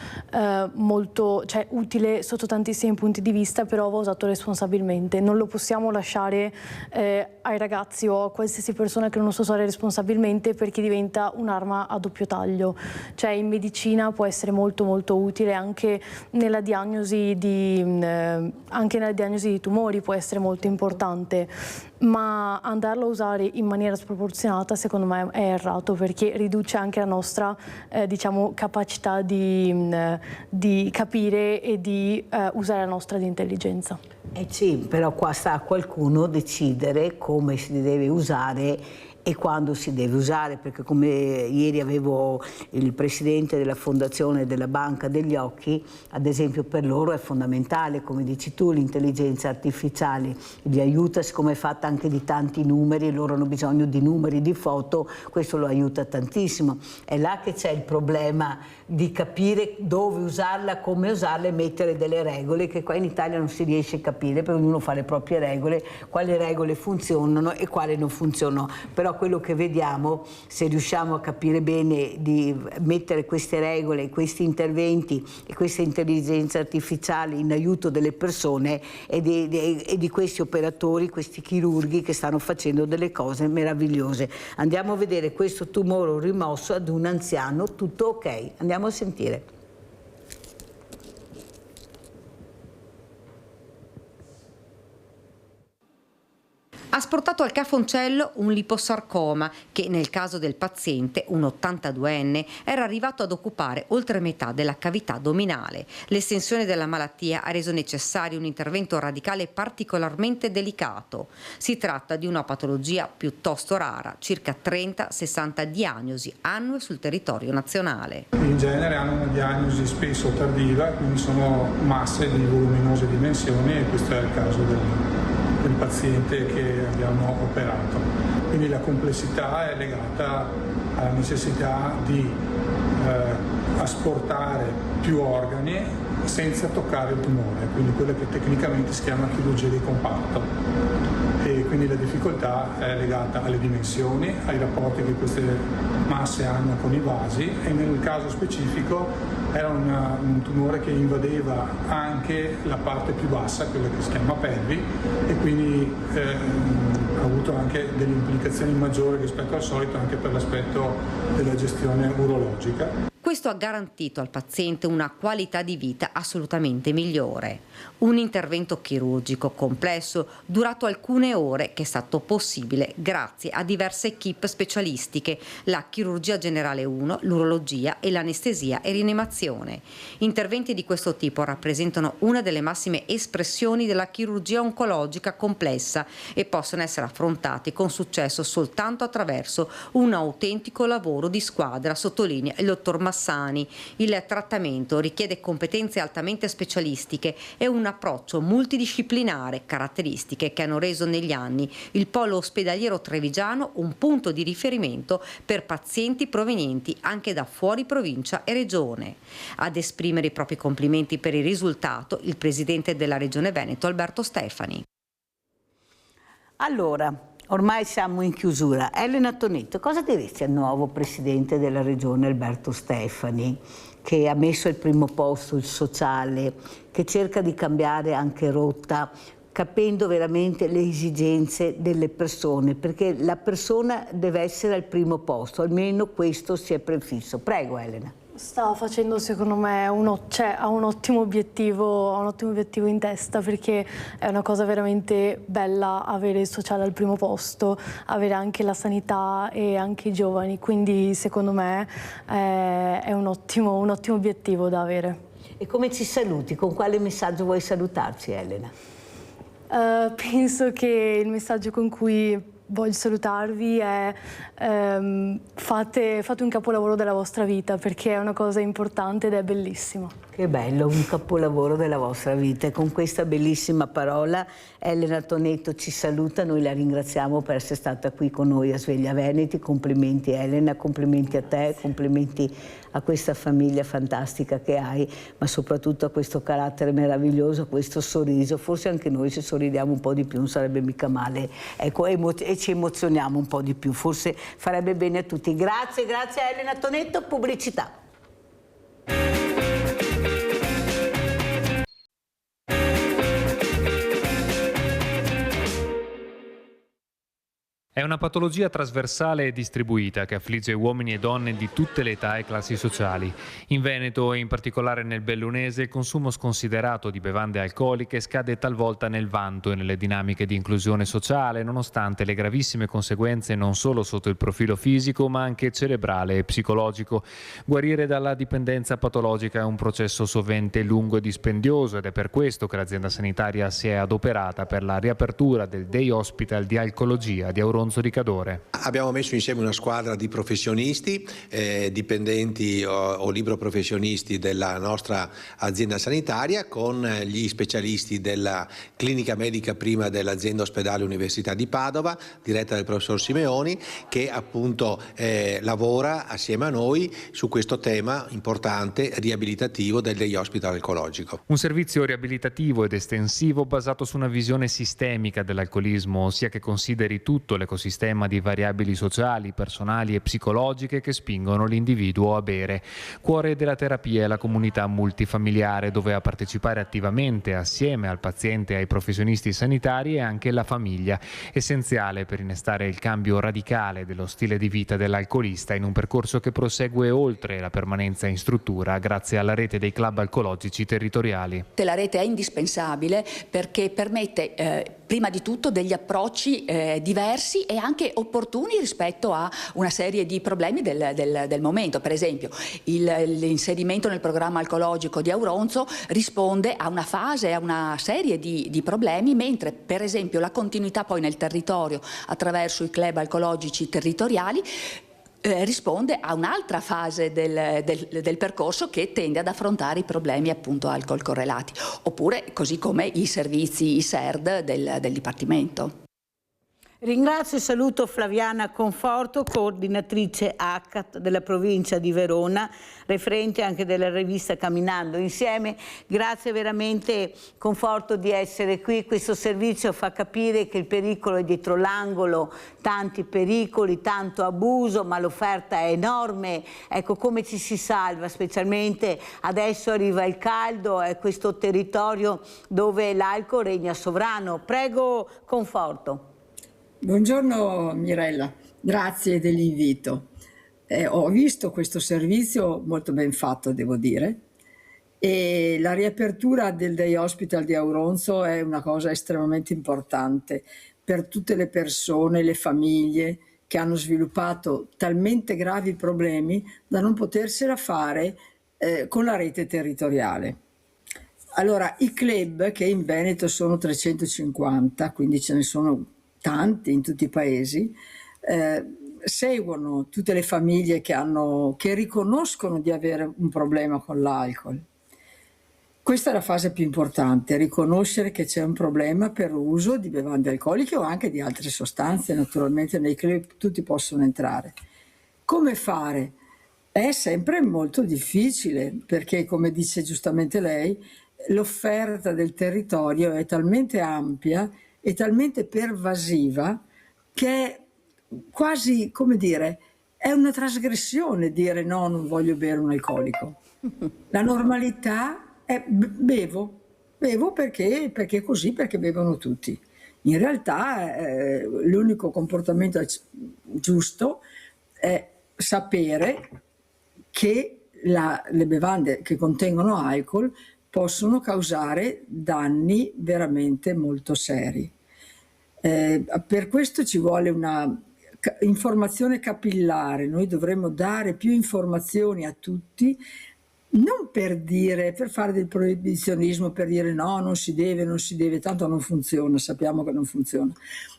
molto, cioè, utile sotto tantissimi punti di vista, però va usato responsabilmente. Non lo possiamo lasciare ai ragazzi o a qualsiasi persona che non lo sa usare responsabilmente, perché diventa un'arma a doppio taglio. Cioè in medicina può essere molto molto utile, anche nella diagnosi di tumori può essere molto importante, ma andarlo a usare in maniera sproporzionata secondo me è errato, perché riduce anche la nostra diciamo capacità di capire e di usare la nostra intelligenza. Sì, però qua sta a qualcuno decidere come si deve usare e quando si deve usare, perché come ieri avevo il presidente della fondazione della Banca degli Occhi, ad esempio per loro è fondamentale, come dici tu, l'intelligenza artificiale li aiuta, siccome è fatta anche di tanti numeri, loro hanno bisogno di numeri, di foto, questo lo aiuta tantissimo. È là che c'è il problema di capire dove usarla, come usarla e mettere delle regole, che qua in Italia non si riesce a capire, per ognuno fa le proprie regole, quali regole funzionano e quali non funzionano. Però quello che vediamo, se riusciamo a capire bene di mettere queste regole, questi interventi e questa intelligenza artificiale in aiuto delle persone e di questi operatori, questi chirurghi che stanno facendo delle cose meravigliose. Andiamo a vedere questo tumore rimosso ad un anziano, tutto ok. Andiamo a sentire. Ha sportato al cafoncello un liposarcoma che nel caso del paziente, un 82enne, era arrivato ad occupare oltre metà della cavità addominale. L'estensione della malattia ha reso necessario un intervento radicale particolarmente delicato. Si tratta di una patologia piuttosto rara, circa 30-60 diagnosi annue sul territorio nazionale. In genere hanno una diagnosi spesso tardiva, quindi sono masse di voluminose dimensioni, e questo è il caso del paziente che abbiamo operato. Quindi la complessità è legata alla necessità di asportare più organi senza toccare il tumore, quindi quella che tecnicamente si chiama chirurgia di comparto. E quindi la difficoltà è legata alle dimensioni, ai rapporti che queste masse hanno con i vasi, e nel caso specifico era un tumore che invadeva anche la parte più bassa, quella che si chiama pelvi, e quindi ha avuto anche delle implicazioni maggiori rispetto al solito anche per l'aspetto della gestione urologica. Questo ha garantito al paziente una qualità di vita assolutamente migliore. Un intervento chirurgico complesso durato alcune ore che è stato possibile grazie a diverse equip specialistiche, la chirurgia generale 1, l'urologia e l'anestesia e rianimazione. Interventi di questo tipo rappresentano una delle massime espressioni della chirurgia oncologica complessa e possono essere affrontati con successo soltanto attraverso un autentico lavoro di squadra, sottolinea il dottor Massani. Il trattamento richiede competenze altamente specialistiche e un approccio multidisciplinare, caratteristiche che hanno reso negli anni il polo ospedaliero trevigiano un punto di riferimento per pazienti provenienti anche da fuori provincia e regione. Ad esprimere i propri complimenti per il risultato il presidente della Regione Veneto Alberto Stefani. Allora, ormai siamo in chiusura. Elena Tonetto, cosa diresti al nuovo presidente della Regione Alberto Stefani, che ha messo al primo posto il sociale, che cerca di cambiare anche rotta, capendo veramente le esigenze delle persone, perché la persona deve essere al primo posto, almeno questo si è prefisso. Prego Elena. Sta facendo secondo me ha un ottimo obiettivo in testa, perché è una cosa veramente bella avere il sociale al primo posto, avere anche la sanità e anche i giovani, quindi secondo me è un ottimo obiettivo da avere. E come ci saluti? Con quale messaggio vuoi salutarci Elena? Penso che il messaggio con cui voglio salutarvi e fate un capolavoro della vostra vita, perché è una cosa importante ed è bellissimo. Che bello, un capolavoro della vostra vita. E con questa bellissima parola Elena Tonetto ci saluta, noi la ringraziamo per essere stata qui con noi a Sveglia Veneti. Complimenti Elena, complimenti a te, complimenti a questa famiglia fantastica che hai, ma soprattutto a questo carattere meraviglioso, a questo sorriso. Forse anche noi se sorridiamo un po' di più non sarebbe mica male, ecco, e ci emozioniamo un po' di più, forse farebbe bene a tutti. Grazie, grazie a Elena Tonetto. Pubblicità. È una patologia trasversale e distribuita che affligge uomini e donne di tutte le età e classi sociali. In Veneto e in particolare nel Bellunese il consumo sconsiderato di bevande alcoliche scade talvolta nel vanto e nelle dinamiche di inclusione sociale, nonostante le gravissime conseguenze non solo sotto il profilo fisico ma anche cerebrale e psicologico. Guarire dalla dipendenza patologica è un processo sovente lungo e dispendioso ed è per questo che l'azienda sanitaria si è adoperata per la riapertura del Day Hospital di Alcologia di Auronzo di Cadore. Abbiamo messo insieme una squadra di professionisti, dipendenti o libero professionisti della nostra azienda sanitaria, con gli specialisti della clinica medica prima dell'azienda ospedale Università di Padova, diretta dal professor Simeoni, che appunto lavora assieme a noi su questo tema importante riabilitativo del Day Hospital alcologico. Un servizio riabilitativo ed estensivo basato su una visione sistemica dell'alcolismo, ossia che consideri tutto l'ecosistema di variabili sociali, personali e psicologiche che spingono l'individuo a bere. Cuore della terapia è la comunità multifamiliare, dove a partecipare attivamente assieme al paziente e ai professionisti sanitari è anche la famiglia, essenziale per innestare il cambio radicale dello stile di vita dell'alcolista in un percorso che prosegue oltre la permanenza in struttura grazie alla rete dei club alcologici territoriali. La rete è indispensabile perché permette prima di tutto degli approcci diversi e anche opportuni rispetto a una serie di problemi del momento. Per esempio l'inserimento nel programma alcologico di Auronzo risponde a una fase, a una serie di problemi, mentre per esempio la continuità poi nel territorio attraverso i club alcologici territoriali risponde a un'altra fase del percorso che tende ad affrontare i problemi appunto alcol correlati, oppure così come i servizi, i SERD del Dipartimento. Ringrazio e saluto Flaviana Conforto, coordinatrice ACAT della provincia di Verona, referente anche della rivista Camminando Insieme. Grazie veramente Conforto di essere qui. Questo servizio fa capire che il pericolo è dietro l'angolo, tanti pericoli, tanto abuso, ma l'offerta è enorme. Ecco come ci si salva, specialmente adesso arriva il caldo, è questo territorio dove l'alcol regna sovrano. Prego Conforto. Buongiorno Mirella, grazie dell'invito. Ho visto questo servizio molto ben fatto, devo dire, e la riapertura del Day Hospital di Auronzo è una cosa estremamente importante per tutte le persone, le famiglie che hanno sviluppato talmente gravi problemi da non potersela fare con la rete territoriale. Allora, i club, che in Veneto sono 350, quindi ce ne sono tanti in tutti i paesi, seguono tutte le famiglie che riconoscono di avere un problema con l'alcol. Questa è la fase più importante, riconoscere che c'è un problema per uso di bevande alcoliche o anche di altre sostanze. Naturalmente nei club tutti possono entrare. Come fare? È sempre molto difficile perché, come dice giustamente lei, l'offerta del territorio è talmente ampia e talmente pervasiva che è quasi, come dire, è una trasgressione dire no, non voglio bere un alcolico. La normalità è bevo perché così, perché bevono tutti. In realtà l'unico comportamento giusto è sapere che le bevande che contengono alcol possono causare danni veramente molto seri. Per questo ci vuole una informazione capillare. Noi dovremmo dare più informazioni a tutti non per dire, per fare del proibizionismo, per dire no, non si deve, tanto non funziona, sappiamo che non funziona,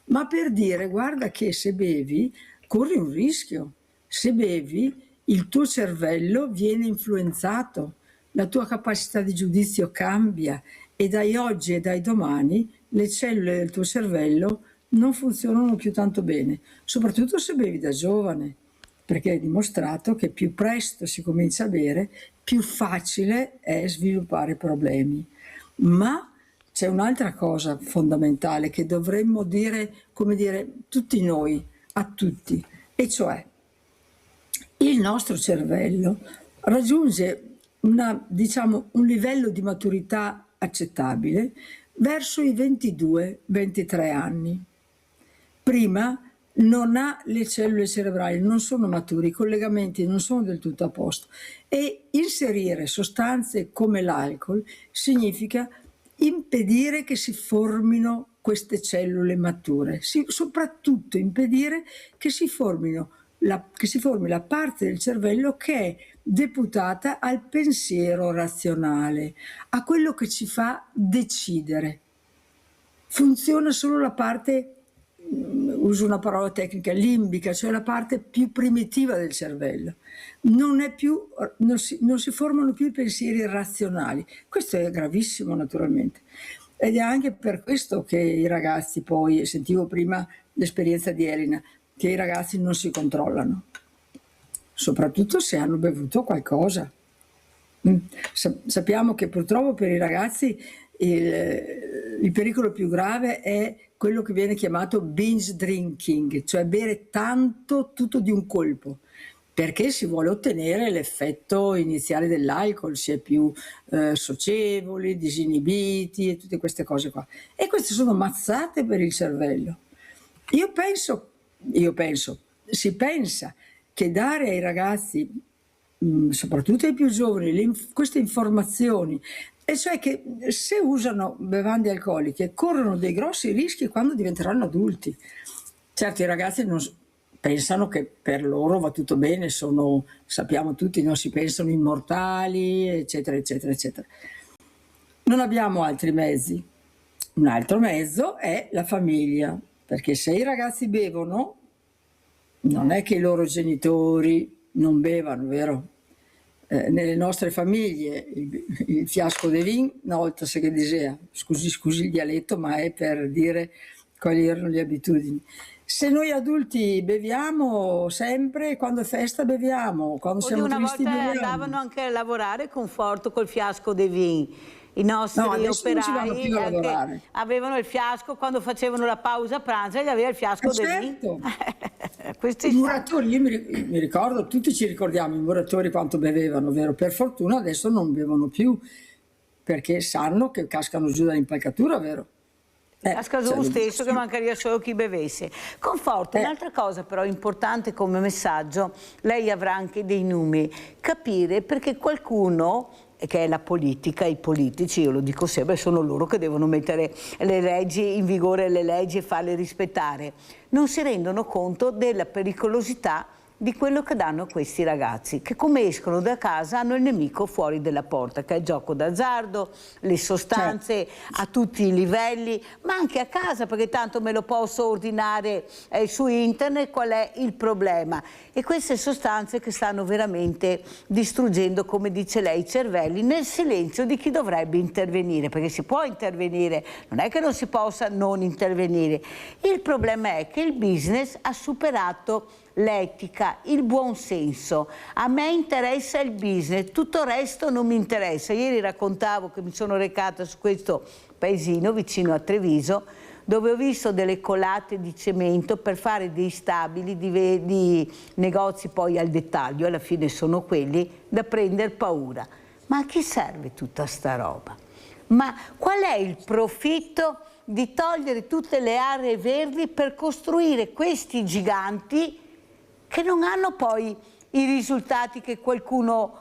ma per dire guarda che se bevi corri un rischio, se bevi il tuo cervello viene influenzato, la tua capacità di giudizio cambia e dai oggi e dai domani le cellule del tuo cervello non funzionano più tanto bene, soprattutto se bevi da giovane, perché è dimostrato che più presto si comincia a bere, più facile è sviluppare problemi. Ma c'è un'altra cosa fondamentale che dovremmo dire, come dire, tutti noi, a tutti, e cioè il nostro cervello raggiunge un livello di maturità accettabile verso i 22-23 anni. Prima non ha le cellule cerebrali, non sono maturi, i collegamenti non sono del tutto a posto e inserire sostanze come l'alcol significa impedire che si formino queste cellule mature, soprattutto impedire che si formi la parte del cervello che è deputata al pensiero razionale, a quello che ci fa decidere. Funziona solo la parte, uso una parola tecnica, limbica, cioè la parte più primitiva del cervello. Non si formano più i pensieri razionali. Questo è gravissimo naturalmente. Ed è anche per questo che i ragazzi poi, sentivo prima l'esperienza di Elena, che i ragazzi non si controllano, soprattutto se hanno bevuto qualcosa. Sappiamo che purtroppo per i ragazzi il pericolo più grave è quello che viene chiamato binge drinking, cioè bere tanto tutto di un colpo, perché si vuole ottenere l'effetto iniziale dell'alcol, si è più socievoli, disinibiti e tutte queste cose qua. E queste sono mazzate per il cervello. Si pensa che dare ai ragazzi, soprattutto ai più giovani, queste informazioni, e cioè che se usano bevande alcoliche corrono dei grossi rischi quando diventeranno adulti. Certo, i ragazzi non pensano che per loro va tutto bene, sappiamo tutti, non si pensano immortali, eccetera, eccetera, eccetera. Non abbiamo altri mezzi. Un altro mezzo è la famiglia, perché se i ragazzi bevono, non è che i loro genitori non bevano, vero? Nelle nostre famiglie il fiasco di vin, una volta se che disea, scusi il dialetto, ma è per dire quali erano le abitudini. Se noi adulti beviamo sempre, quando è festa beviamo, quando siamo tristi beviamo. Una volta andavano anche a lavorare con Forte col fiasco di vin. I nostri operai avevano il fiasco quando facevano la pausa pranzo e gli aveva il fiasco di vino. I muratori, io mi ricordo, tutti ci ricordiamo i muratori quanto bevevano, vero? Per fortuna adesso non bevono più, perché sanno che cascano giù dall'impalcatura, vero? Casca giù stesso, che mancaria solo chi bevesse. Conforto, un'altra cosa però importante come messaggio, lei avrà anche dei numeri, capire perché qualcuno, che è la politica, i politici, io lo dico sempre, sono loro che devono mettere le leggi in vigore, le leggi e farle rispettare, non si rendono conto della pericolosità di quello che danno a questi ragazzi, che come escono da casa hanno il nemico fuori della porta, che è il gioco d'azzardo, le sostanze a tutti i livelli, ma anche a casa, perché tanto me lo posso ordinare su internet, qual è il problema? E queste sostanze che stanno veramente distruggendo, come dice lei, i cervelli nel silenzio di chi dovrebbe intervenire, perché si può intervenire, non è che non si possa non intervenire. Il problema è che il business ha superato l'etica, il buon senso. A me interessa il business, tutto il resto non mi interessa. Ieri raccontavo che mi sono recata su questo paesino vicino a Treviso, dove ho visto delle colate di cemento per fare dei stabili di negozi poi al dettaglio, alla fine sono quelli da prendere paura. Ma a chi serve tutta sta roba? Ma qual è il profitto di togliere tutte le aree verdi per costruire questi giganti che non hanno poi i risultati che qualcuno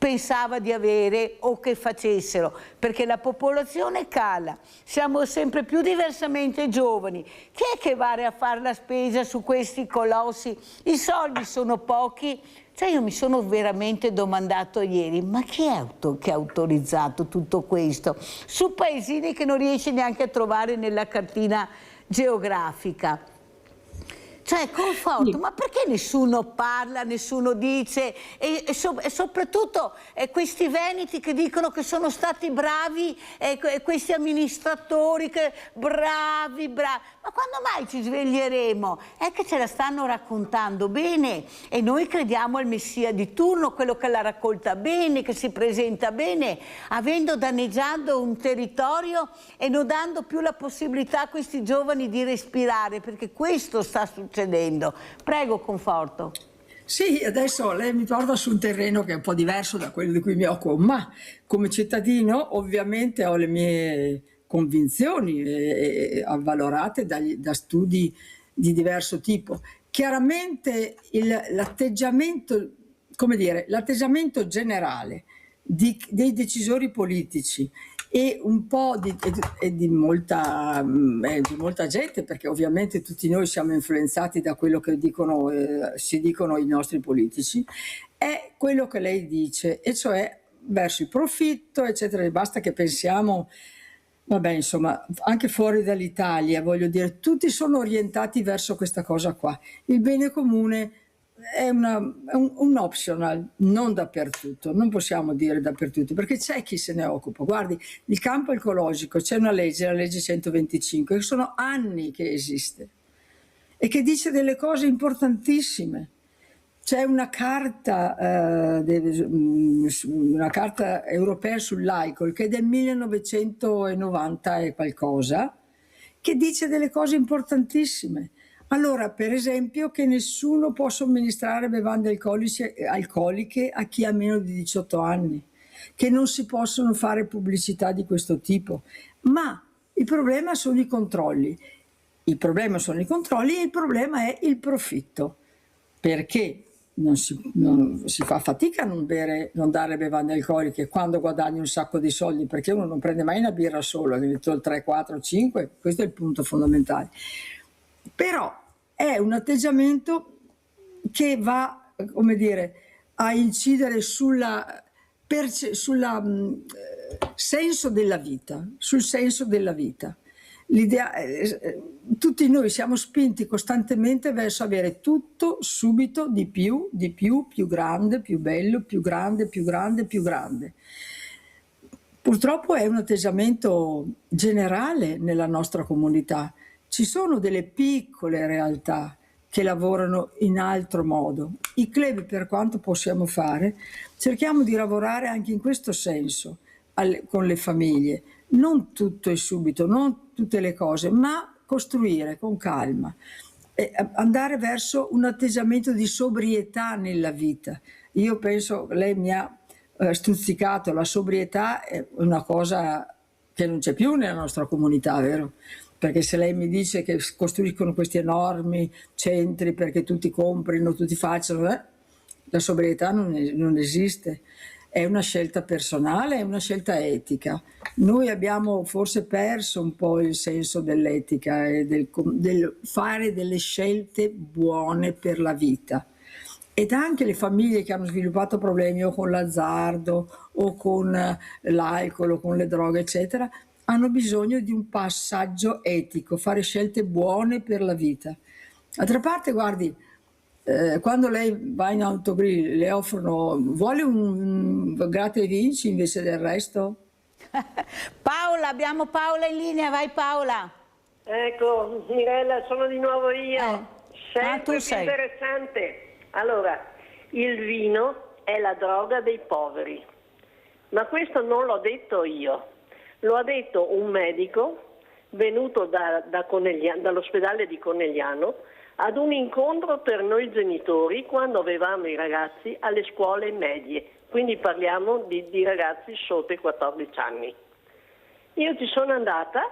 pensava di avere o che facessero, perché la popolazione cala, siamo sempre più diversamente giovani. Chi è che va a fare la spesa su questi colossi? I soldi sono pochi. Cioè io mi sono veramente domandato ieri, ma chi è che ha autorizzato tutto questo? Su paesini che non riesce neanche a trovare nella cartina geografica. Cioè, Conforto, ma perché nessuno parla, nessuno dice? E soprattutto questi veneti che dicono che sono stati bravi, questi amministratori che bravi. Ma quando mai ci sveglieremo? È che ce la stanno raccontando bene e noi crediamo al messia di turno, quello che la raccolta bene, che si presenta bene, avendo danneggiato un territorio e non dando più la possibilità a questi giovani di respirare, perché questo sta succedendo. Prego, Conforto. Sì, adesso lei mi porta su un terreno che è un po' diverso da quello di cui mi occupo, ma come cittadino ovviamente ho le mie convinzioni avvalorate da studi di diverso tipo. Chiaramente l'atteggiamento, come dire, l'atteggiamento generale dei decisori politici e un po' di molta gente, perché ovviamente tutti noi siamo influenzati da quello che si dicono i nostri politici, è quello che lei dice, e cioè verso il profitto, eccetera. Basta che pensiamo, vabbè, insomma, anche fuori dall'Italia, voglio dire, tutti sono orientati verso questa cosa qua. Il bene comune è un optional, non dappertutto, non possiamo dire dappertutto, perché c'è chi se ne occupa. Guardi, il campo ecologico, c'è una legge, la legge 125, che sono anni che esiste e che dice delle cose importantissime. C'è una carta europea sull'alcol che è del 1990 e qualcosa, che dice delle cose importantissime. Allora, per esempio, che nessuno può somministrare bevande alcoliche a chi ha meno di 18 anni, che non si possono fare pubblicità di questo tipo. Ma il problema sono i controlli. Il problema sono i controlli e il problema è il profitto. Perché non si fa fatica a non dare bevande alcoliche quando guadagni un sacco di soldi, perché uno non prende mai una birra sola, il 3, 4, 5, questo è il punto fondamentale. Però è un atteggiamento che va, come dire, a incidere sul senso della vita, sul senso della vita. Tutti noi siamo spinti costantemente verso avere tutto subito, di più, più grande, più bello, più grande, più grande, più grande. Purtroppo è un atteggiamento generale nella nostra comunità. Ci sono delle piccole realtà che lavorano in altro modo. I club, per quanto possiamo fare, cerchiamo di lavorare anche in questo senso con le famiglie. Non tutto e subito, non tutte le cose, ma costruire con calma, andare verso un atteggiamento di sobrietà nella vita. Io penso, lei mi ha stuzzicato, la sobrietà è una cosa che non c'è più nella nostra comunità, vero? Perché se lei mi dice che costruiscono questi enormi centri perché tutti comprino, tutti facciano, la sobrietà non esiste. È una scelta personale, è una scelta etica. Noi abbiamo forse perso un po' il senso dell'etica e del fare delle scelte buone per la vita. Ed anche le famiglie che hanno sviluppato problemi o con l'azzardo o con l'alcol o con le droghe, eccetera, hanno bisogno di un passaggio etico, fare scelte buone per la vita. D'altra parte, guardi, quando lei va in autogrill le offrono, vuole un gratta e vinci invece del resto? Paola, abbiamo Paola in linea, vai Paola. Ecco, Mirella, sono di nuovo io. Sempre più interessante. Allora, il vino è la droga dei poveri, ma questo non l'ho detto io. Lo ha detto un medico venuto dall'ospedale di Conegliano ad un incontro per noi genitori quando avevamo i ragazzi alle scuole medie, quindi parliamo di ragazzi sotto i 14 anni. Io ci sono andata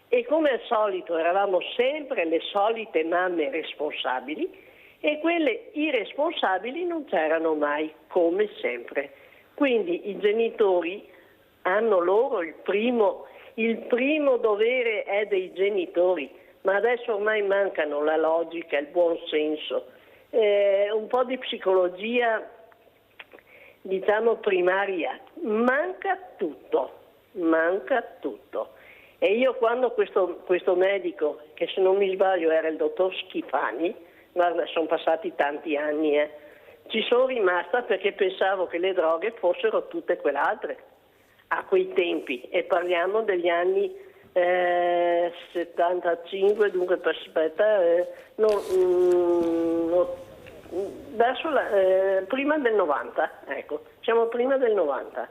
e come al solito eravamo sempre le solite mamme responsabili e quelle irresponsabili non c'erano mai, come sempre. Quindi i genitori hanno loro il primo dovere è dei genitori, ma adesso ormai mancano la logica, il buon senso, un po' di psicologia, diciamo primaria, manca tutto. E io quando questo medico, che se non mi sbaglio era il dottor Schifani, guarda, sono passati tanti anni, ci sono rimasta perché pensavo che le droghe fossero tutte quell'altre a quei tempi, e parliamo degli anni 75, dunque prima del 90, ecco, siamo prima del 90.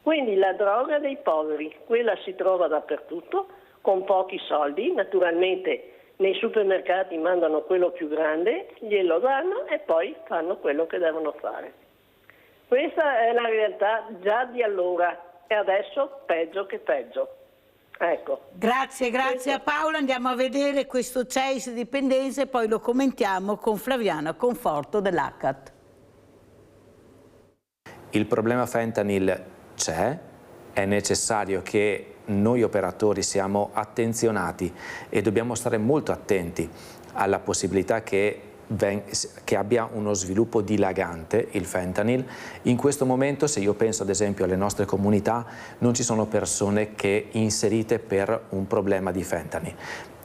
Quindi la droga dei poveri, quella si trova dappertutto, con pochi soldi, naturalmente nei supermercati mandano quello più grande, glielo danno e poi fanno quello che devono fare. Questa è la realtà già di allora e adesso peggio che peggio. Ecco. Grazie a Paola, andiamo a vedere questo CEIS dipendenza e poi lo commentiamo con Flaviana Conforto dell'ACAT. Il problema fentanyl c'è, è necessario che noi operatori siamo attenzionati e dobbiamo stare molto attenti alla possibilità che abbia uno sviluppo dilagante il fentanyl. In questo momento, se io penso ad esempio alle nostre comunità, non ci sono persone che inserite per un problema di fentanyl.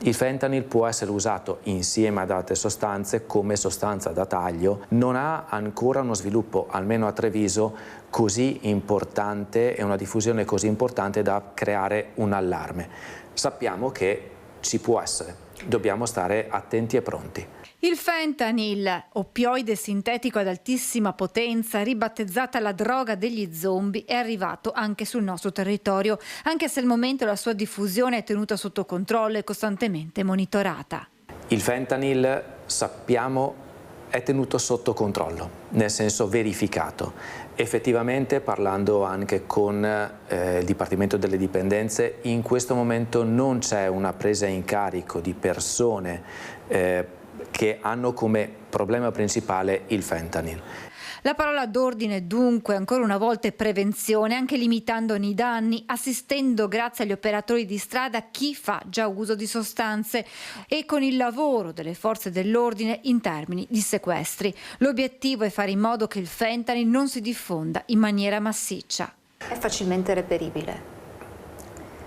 Il fentanyl può essere usato insieme ad altre sostanze come sostanza da taglio, non ha ancora uno sviluppo, almeno a Treviso, così importante e una diffusione così importante da creare un allarme. Sappiamo che ci può essere, dobbiamo stare attenti e pronti. Il fentanyl, oppioide sintetico ad altissima potenza, ribattezzata la droga degli zombie, è arrivato anche sul nostro territorio, anche se al momento la sua diffusione è tenuta sotto controllo e costantemente monitorata. Il fentanyl, sappiamo, è tenuto sotto controllo, nel senso verificato. Effettivamente, parlando anche con il Dipartimento delle Dipendenze, in questo momento non c'è una presa in carico di persone che hanno come problema principale il fentanyl. La parola d'ordine dunque ancora una volta è prevenzione, anche limitandone i danni, assistendo grazie agli operatori di strada chi fa già uso di sostanze e con il lavoro delle forze dell'ordine in termini di sequestri. L'obiettivo è fare in modo che il fentanyl non si diffonda in maniera massiccia. È facilmente reperibile.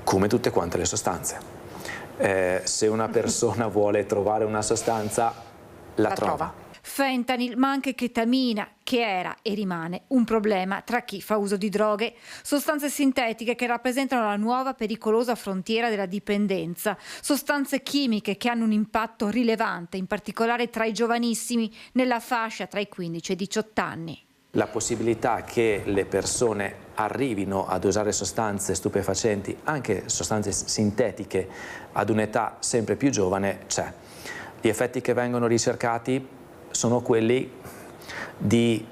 Come tutte quante le sostanze. Se una persona vuole trovare una sostanza, la trova. Fentanyl, ma anche chetamina, che era e rimane un problema tra chi fa uso di droghe. Sostanze sintetiche che rappresentano la nuova pericolosa frontiera della dipendenza. Sostanze chimiche che hanno un impatto rilevante, in particolare tra i giovanissimi, nella fascia tra i 15 e i 18 anni. La possibilità che le persone arrivino ad usare sostanze stupefacenti, anche sostanze sintetiche, ad un'età sempre più giovane c'è. Gli effetti che vengono ricercati sono quelli di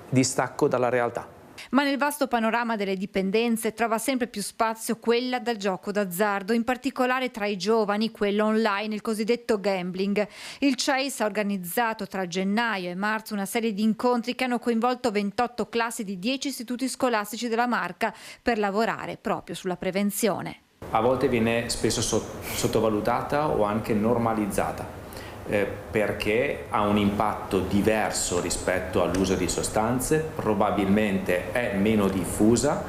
distacco dalla realtà. Ma nel vasto panorama delle dipendenze trova sempre più spazio quella del gioco d'azzardo, in particolare tra i giovani, quello online, il cosiddetto gambling. Il CEIS ha organizzato tra gennaio e marzo una serie di incontri che hanno coinvolto 28 classi di 10 istituti scolastici della Marca per lavorare proprio sulla prevenzione. A volte viene spesso sottovalutata o anche normalizzata. Perché ha un impatto diverso rispetto all'uso di sostanze, probabilmente è meno diffusa,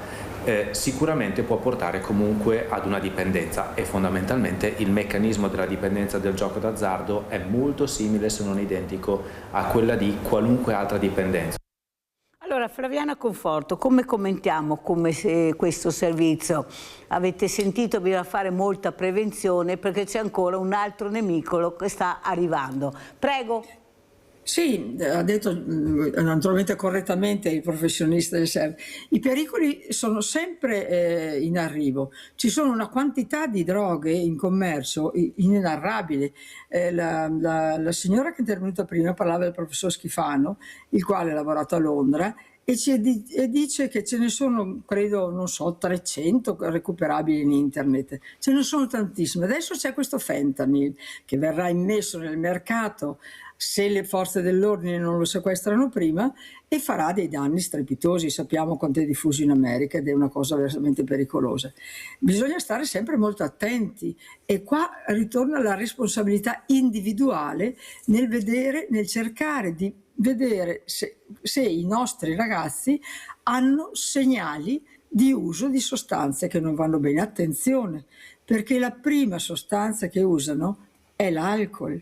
sicuramente può portare comunque ad una dipendenza e fondamentalmente il meccanismo della dipendenza del gioco d'azzardo è molto simile, se non identico, a quella di qualunque altra dipendenza. Allora, Flaviana Conforto, come commentiamo questo servizio? Avete sentito, bisogna fare molta prevenzione perché c'è ancora un altro nemico che sta arrivando. Prego. Sì, ha detto naturalmente correttamente il professionista del SER. I pericoli sono sempre in arrivo. Ci sono una quantità di droghe in commercio inenarrabile. La signora che è intervenuta prima parlava del professor Schifano, il quale ha lavorato a Londra, e dice che ce ne sono, credo, non so, 300 recuperabili in internet. Ce ne sono tantissime. Adesso c'è questo fentanyl che verrà immesso nel mercato se le forze dell'ordine non lo sequestrano prima, e farà dei danni strepitosi. Sappiamo quanto è diffuso in America ed è una cosa veramente pericolosa. Bisogna stare sempre molto attenti, e qua ritorna la responsabilità individuale nel vedere, nel cercare di vedere se i nostri ragazzi hanno segnali di uso di sostanze che non vanno bene. Attenzione, perché la prima sostanza che usano è l'alcol.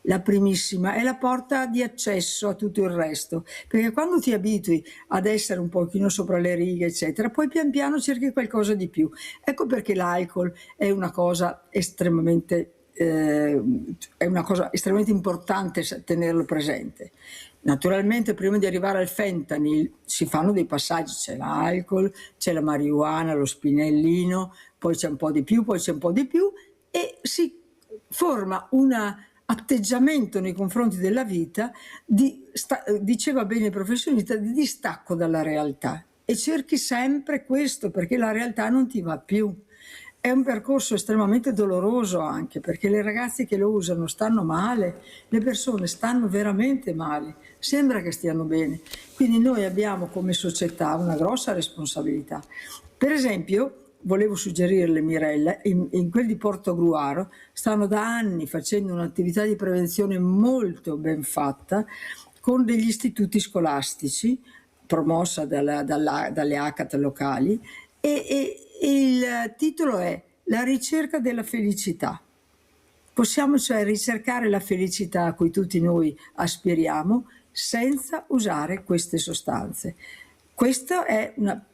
La primissima è la porta di accesso a tutto il resto, perché quando ti abitui ad essere un pochino sopra le righe, eccetera, poi pian piano cerchi qualcosa di più. Ecco perché l'alcol è una cosa estremamente importante tenerlo presente. Naturalmente, prima di arrivare al fentanyl si fanno dei passaggi: c'è l'alcol, c'è la marijuana, lo spinellino, poi c'è un po' di più, poi c'è un po' di più, e si forma un atteggiamento nei confronti della vita diceva bene il professionista, di distacco dalla realtà, e cerchi sempre questo perché la realtà non ti va più. È un percorso estremamente doloroso, anche perché le ragazze che lo usano stanno male, le persone stanno veramente male, sembra che stiano bene. Quindi noi abbiamo come società una grossa responsabilità. Per esempio, volevo suggerirle, Mirella, in quel di Portogruaro stanno da anni facendo un'attività di prevenzione molto ben fatta con degli istituti scolastici, promossa dalle ACAT locali, e il titolo è La ricerca della felicità. Possiamo cioè ricercare la felicità a cui tutti noi aspiriamo senza usare queste sostanze. Questa è una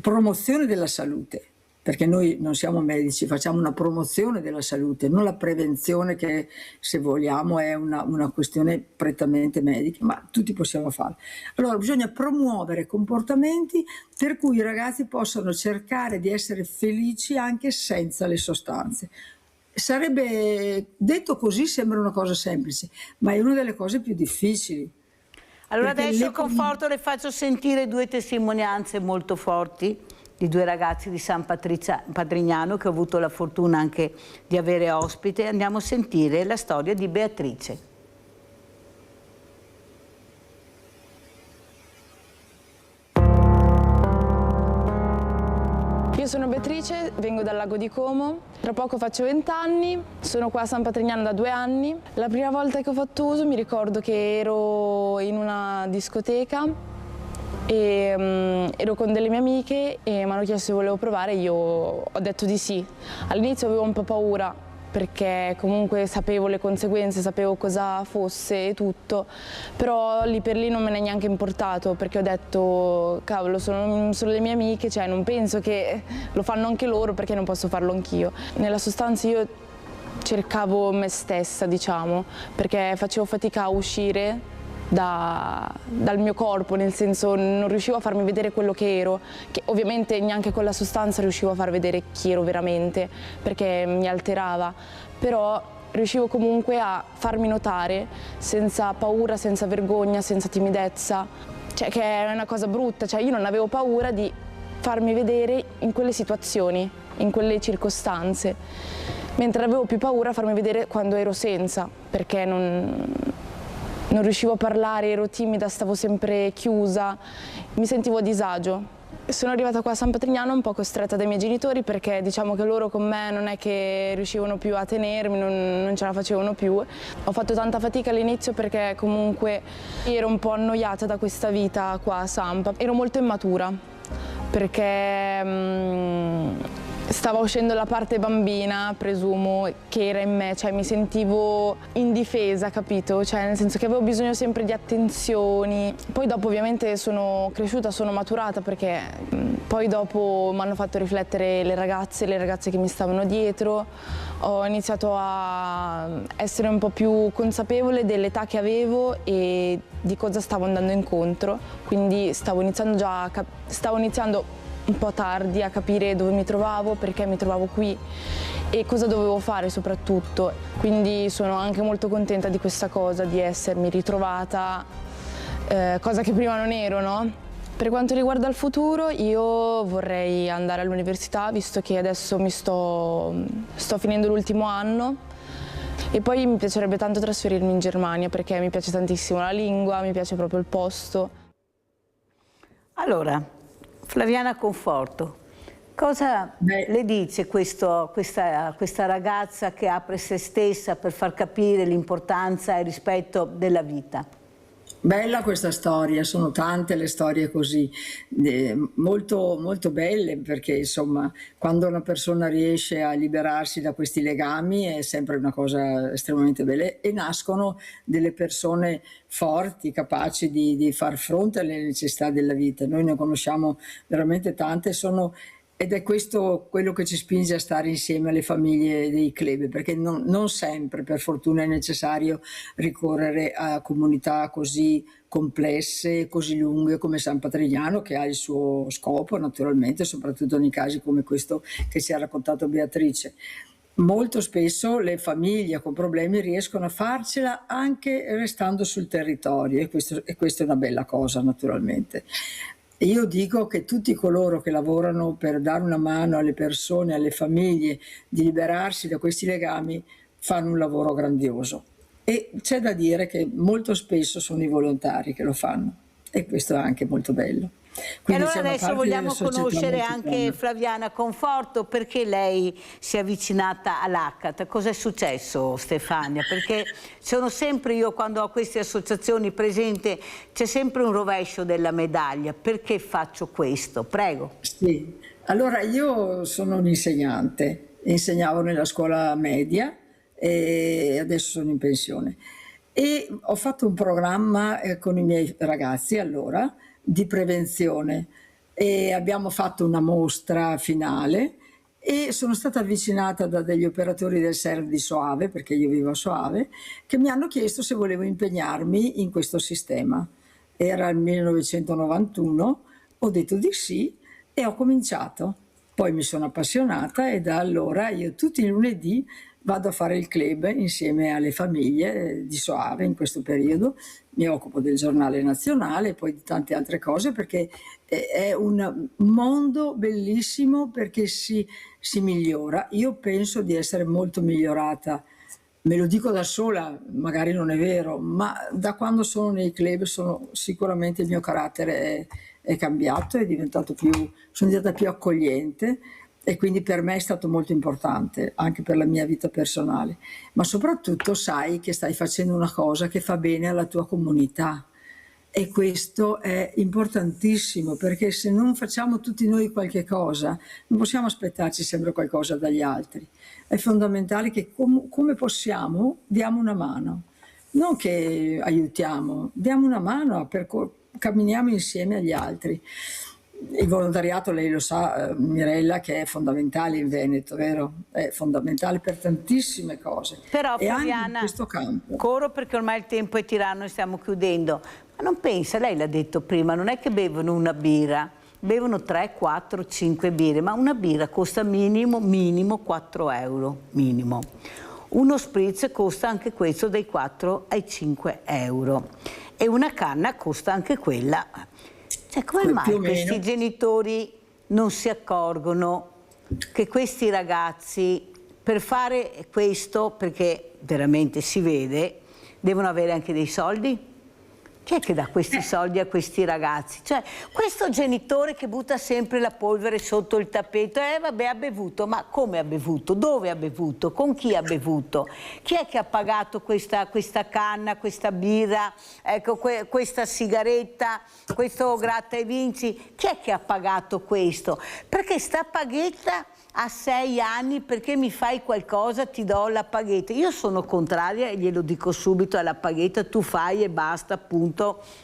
promozione della salute, perché noi non siamo medici, facciamo una promozione della salute, non la prevenzione che, se vogliamo, è una questione prettamente medica, ma tutti possiamo farlo. Allora bisogna promuovere comportamenti per cui i ragazzi possano cercare di essere felici anche senza le sostanze. Sarebbe detto così, sembra una cosa semplice, ma è una delle cose più difficili. Allora adesso con conforto le faccio sentire due testimonianze molto forti di due ragazzi di San Patrignano che ho avuto la fortuna anche di avere ospite. Andiamo a sentire la storia di Beatrice. Io sono Beatrice, vengo dal Lago di Como, tra poco faccio 20 anni, sono qua a San Patrignano da 2 anni. La prima volta che ho fatto uso mi ricordo che ero in una discoteca e ero con delle mie amiche e mi hanno chiesto se volevo provare, io ho detto di sì. All'inizio avevo un po' paura perché comunque sapevo le conseguenze, sapevo cosa fosse e tutto, però lì per lì non me ne è neanche importato, perché ho detto cavolo, sono le mie amiche, cioè non penso che lo fanno anche loro, perché non posso farlo anch'io. Nella sostanza io cercavo me stessa, diciamo, perché facevo fatica a uscire dal mio corpo, nel senso non riuscivo a farmi vedere quello che ero, che ovviamente neanche con la sostanza riuscivo a far vedere chi ero veramente, perché mi alterava, però riuscivo comunque a farmi notare senza paura, senza vergogna, senza timidezza, cioè che è una cosa brutta, cioè io non avevo paura di farmi vedere in quelle situazioni, in quelle circostanze, mentre avevo più paura a farmi vedere quando ero senza, perché non riuscivo a parlare, ero timida, stavo sempre chiusa, mi sentivo a disagio. Sono arrivata qua a San Patrignano un po' costretta dai miei genitori, perché diciamo che loro con me non è che riuscivano più a tenermi, non ce la facevano più. Ho fatto tanta fatica all'inizio perché comunque ero un po' annoiata da questa vita qua a Sampa. Ero molto immatura perché stava uscendo la parte bambina, presumo, che era in me, cioè mi sentivo indifesa, capito? Cioè nel senso che avevo bisogno sempre di attenzioni. Poi dopo ovviamente sono cresciuta, sono maturata, perché poi dopo mi hanno fatto riflettere le ragazze che mi stavano dietro. Ho iniziato a essere un po' più consapevole dell'età che avevo e di cosa stavo andando incontro, quindi stavo iniziando un po' tardi a capire dove mi trovavo, perché mi trovavo qui e cosa dovevo fare soprattutto. Quindi sono anche molto contenta di questa cosa, di essermi ritrovata, cosa che prima non ero, no? Per quanto riguarda il futuro, io vorrei andare all'università, visto che adesso sto finendo l'ultimo anno. E poi mi piacerebbe tanto trasferirmi in Germania perché mi piace tantissimo la lingua, mi piace proprio il posto. Allora, Flaviana Conforto, cosa le dice questa ragazza che apre se stessa per far capire l'importanza e il rispetto della vita? Bella questa storia, sono tante le storie così, molto, molto belle, perché insomma quando una persona riesce a liberarsi da questi legami è sempre una cosa estremamente bella e nascono delle persone forti, capaci di far fronte alle necessità della vita. Noi ne conosciamo veramente tante, ed è questo quello che ci spinge a stare insieme alle famiglie dei club, perché non sempre, per fortuna, è necessario ricorrere a comunità così complesse, così lunghe come San Patrignano, che ha il suo scopo naturalmente, soprattutto nei casi come questo che ci ha raccontato Beatrice. Molto spesso le famiglie con problemi riescono a farcela anche restando sul territorio e questa è una bella cosa naturalmente. Io dico che tutti coloro che lavorano per dare una mano alle persone, alle famiglie, di liberarsi da questi legami, fanno un lavoro grandioso. E c'è da dire che molto spesso sono i volontari che lo fanno, e questo è anche molto bello. Quindi e allora adesso vogliamo conoscere anche Flaviana Conforto, perché lei si è avvicinata all'ACAT. Cosa è successo, Stefania? Perché sono sempre io, quando ho queste associazioni presente, c'è sempre un rovescio della medaglia. Perché faccio questo? Prego. Sì, allora io sono un insegnante, insegnavo nella scuola media e adesso sono in pensione. E ho fatto un programma con i miei ragazzi allora, di prevenzione, e abbiamo fatto una mostra finale e sono stata avvicinata da degli operatori del SERV di Soave, perché io vivo a Soave, che mi hanno chiesto se volevo impegnarmi in questo sistema. Era il 1991, ho detto di sì e ho cominciato. Poi mi sono appassionata e da allora io tutti i lunedì vado a fare il club insieme alle famiglie di Soave in questo periodo. Mi occupo del giornale nazionale e poi di tante altre cose, perché è un mondo bellissimo, perché si migliora. Io penso di essere molto migliorata, me lo dico da sola, magari non è vero, ma da quando sono nei club sicuramente il mio carattere è cambiato, sono diventata più accogliente. E quindi per me è stato molto importante, anche per la mia vita personale. Ma soprattutto sai che stai facendo una cosa che fa bene alla tua comunità. E questo è importantissimo, perché se non facciamo tutti noi qualche cosa, non possiamo aspettarci sempre qualcosa dagli altri. È fondamentale che come possiamo diamo una mano. Non che aiutiamo, diamo una mano, camminiamo insieme agli altri. Il volontariato, lei lo sa, Mirella, che è fondamentale in Veneto, vero? È fondamentale per tantissime cose. Però e Flaviana, anche in questo campo. Corro perché ormai il tempo è tiranno e stiamo chiudendo. Ma non pensa, lei l'ha detto prima, non è che bevono una birra, bevono 3, 4, 5 birre, ma una birra costa minimo 4 euro, minimo. Uno spritz costa anche questo dai 4 ai 5 euro e una canna costa anche quella. Cioè, come mai questi genitori non si accorgono che questi ragazzi, per fare questo, perché veramente si vede, devono avere anche dei soldi? Chi è che dà questi soldi a questi ragazzi? Cioè, questo genitore che butta sempre la polvere sotto il tappeto, vabbè, ha bevuto, ma come ha bevuto? Dove ha bevuto? Con chi ha bevuto? Chi è che ha pagato questa canna, questa birra, ecco, questa sigaretta, questo gratta e vinci? Chi è che ha pagato questo? Perché sta paghetta a 6 anni, perché mi fai qualcosa, ti do la paghetta. Io sono contraria e glielo dico subito alla paghetta, tu fai e basta, appunto,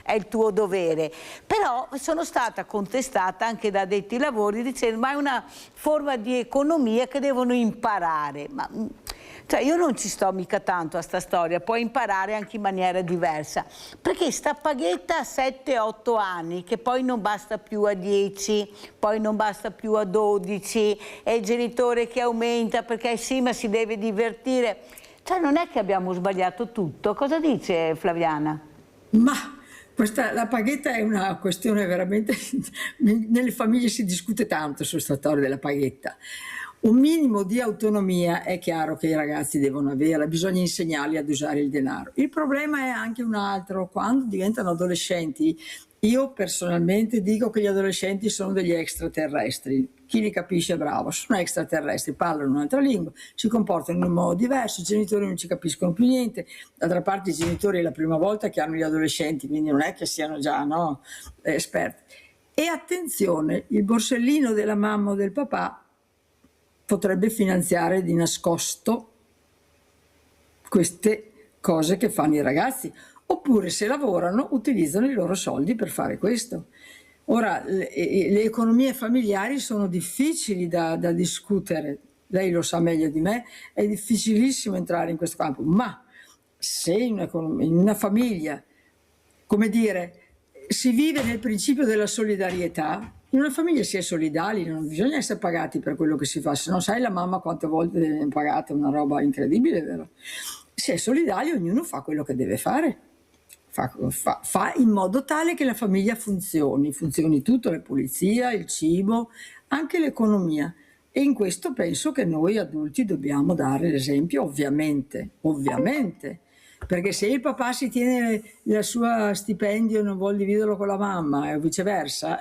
è il tuo dovere. Però sono stata contestata anche da addetti ai lavori dicendo ma è una forma di economia che devono imparare. Ma cioè io non ci sto mica tanto a sta storia, puoi imparare anche in maniera diversa, perché sta paghetta a 7-8 anni, che poi non basta più a 10, poi non basta più a 12, è il genitore che aumenta perché sì, ma si deve divertire. Cioè non è che abbiamo sbagliato tutto. Cosa dice Flaviana? Ma la paghetta è una questione veramente... Nelle famiglie si discute tanto su questa storia della paghetta. Un minimo di autonomia è chiaro che i ragazzi devono avere, bisogna insegnarli ad usare il denaro. Il problema è anche un altro: quando diventano adolescenti, io personalmente dico che gli adolescenti sono degli extraterrestri. Chi li capisce è bravo, sono extraterrestri, parlano un'altra lingua, si comportano in un modo diverso, i genitori non ci capiscono più niente. D'altra parte i genitori è la prima volta che hanno gli adolescenti, quindi non è che siano già esperti. E attenzione, il borsellino della mamma o del papà potrebbe finanziare di nascosto queste cose che fanno i ragazzi, oppure se lavorano utilizzano i loro soldi per fare questo. Ora, le economie familiari sono difficili da discutere, lei lo sa meglio di me, è difficilissimo entrare in questo campo, ma se in una famiglia, come dire, si vive nel principio della solidarietà, in una famiglia si è solidali, non bisogna essere pagati per quello che si fa, se no sai la mamma quante volte viene pagata, una roba incredibile, vero? Si è solidali, ognuno fa quello che deve fare, fa in modo tale che la famiglia funzioni tutto, la pulizia, il cibo, anche l'economia. E in questo penso che noi adulti dobbiamo dare l'esempio, ovviamente. Perché se il papà si tiene il suo stipendio e non vuole dividerlo con la mamma e viceversa,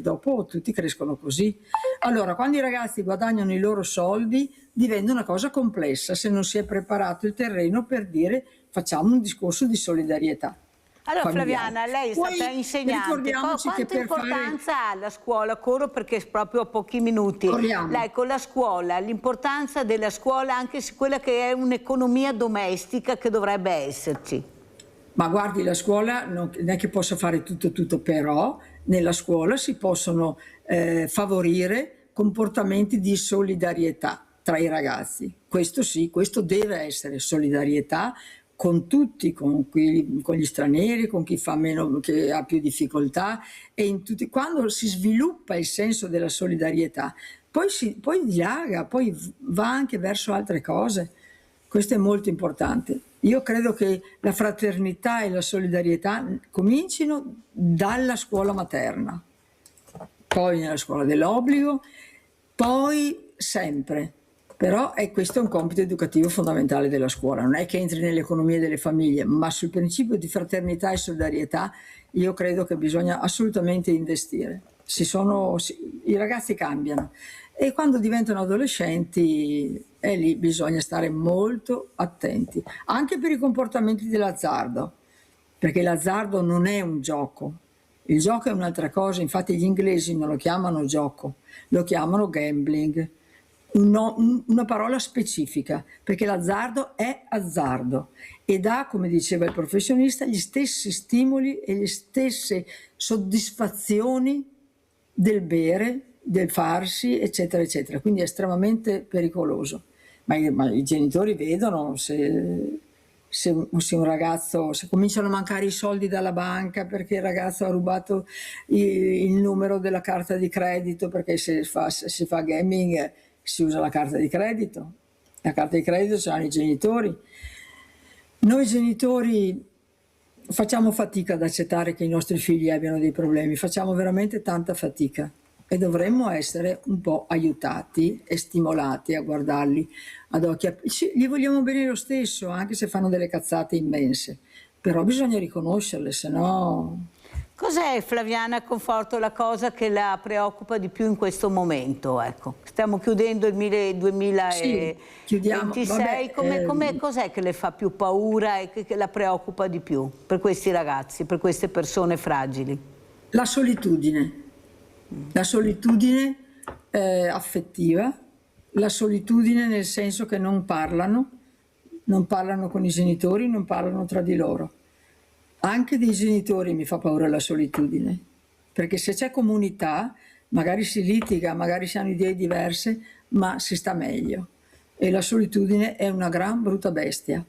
dopo tutti crescono così. Allora, quando i ragazzi guadagnano i loro soldi diventa una cosa complessa se non si è preparato il terreno per dire facciamo un discorso di solidarietà. Allora familiare. Flaviana, lei è stata insegnante, quanta importanza ha la scuola? Corro perché proprio a pochi minuti. Corriamo. Lei con la scuola, l'importanza della scuola, anche quella che è un'economia domestica che dovrebbe esserci. Ma guardi, la scuola non è che possa fare tutto, però nella scuola si possono favorire comportamenti di solidarietà tra i ragazzi. Questo sì, questo deve essere solidarietà con tutti, con gli stranieri, con chi fa meno, che ha più difficoltà, e in tutti. Quando si sviluppa il senso della solidarietà, poi dilaga, poi va anche verso altre cose. Questo è molto importante. Io credo che la fraternità e la solidarietà comincino dalla scuola materna, poi nella scuola dell'obbligo, poi sempre. Però questo è un compito educativo fondamentale della scuola, non è che entri nell'economia delle famiglie, ma sul principio di fraternità e solidarietà io credo che bisogna assolutamente investire. I ragazzi cambiano e quando diventano adolescenti lì bisogna stare molto attenti, anche per i comportamenti dell'azzardo, perché l'azzardo non è un gioco, il gioco è un'altra cosa, infatti gli inglesi non lo chiamano gioco, lo chiamano gambling. Una parola specifica, perché l'azzardo è azzardo e dà, come diceva il professionista, gli stessi stimoli e le stesse soddisfazioni del bere, del farsi, eccetera, eccetera. Quindi è estremamente pericoloso. Ma i genitori vedono se un ragazzo, se cominciano a mancare i soldi dalla banca perché il ragazzo ha rubato il numero della carta di credito, perché se si fa gaming si usa la carta di credito. La carta di credito ce l'hanno i genitori. Noi genitori facciamo fatica ad accettare che i nostri figli abbiano dei problemi, facciamo veramente tanta fatica e dovremmo essere un po' aiutati e stimolati a guardarli ad occhi aperti. Gli vogliamo bene lo stesso, anche se fanno delle cazzate immense, però bisogna riconoscerle, se no... Cos'è, Flaviana Conforto, la cosa che la preoccupa di più in questo momento? Ecco, stiamo chiudendo il 2026, cos'è che le fa più paura e che la preoccupa di più per questi ragazzi, per queste persone fragili? La solitudine affettiva, la solitudine nel senso che non parlano con i genitori, non parlano tra di loro. Anche dei genitori mi fa paura la solitudine, perché se c'è comunità, magari si litiga, magari si hanno idee diverse, ma si sta meglio. E la solitudine è una gran brutta bestia.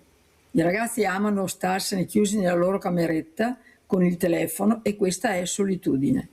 I ragazzi amano starsene chiusi nella loro cameretta con il telefono e questa è solitudine.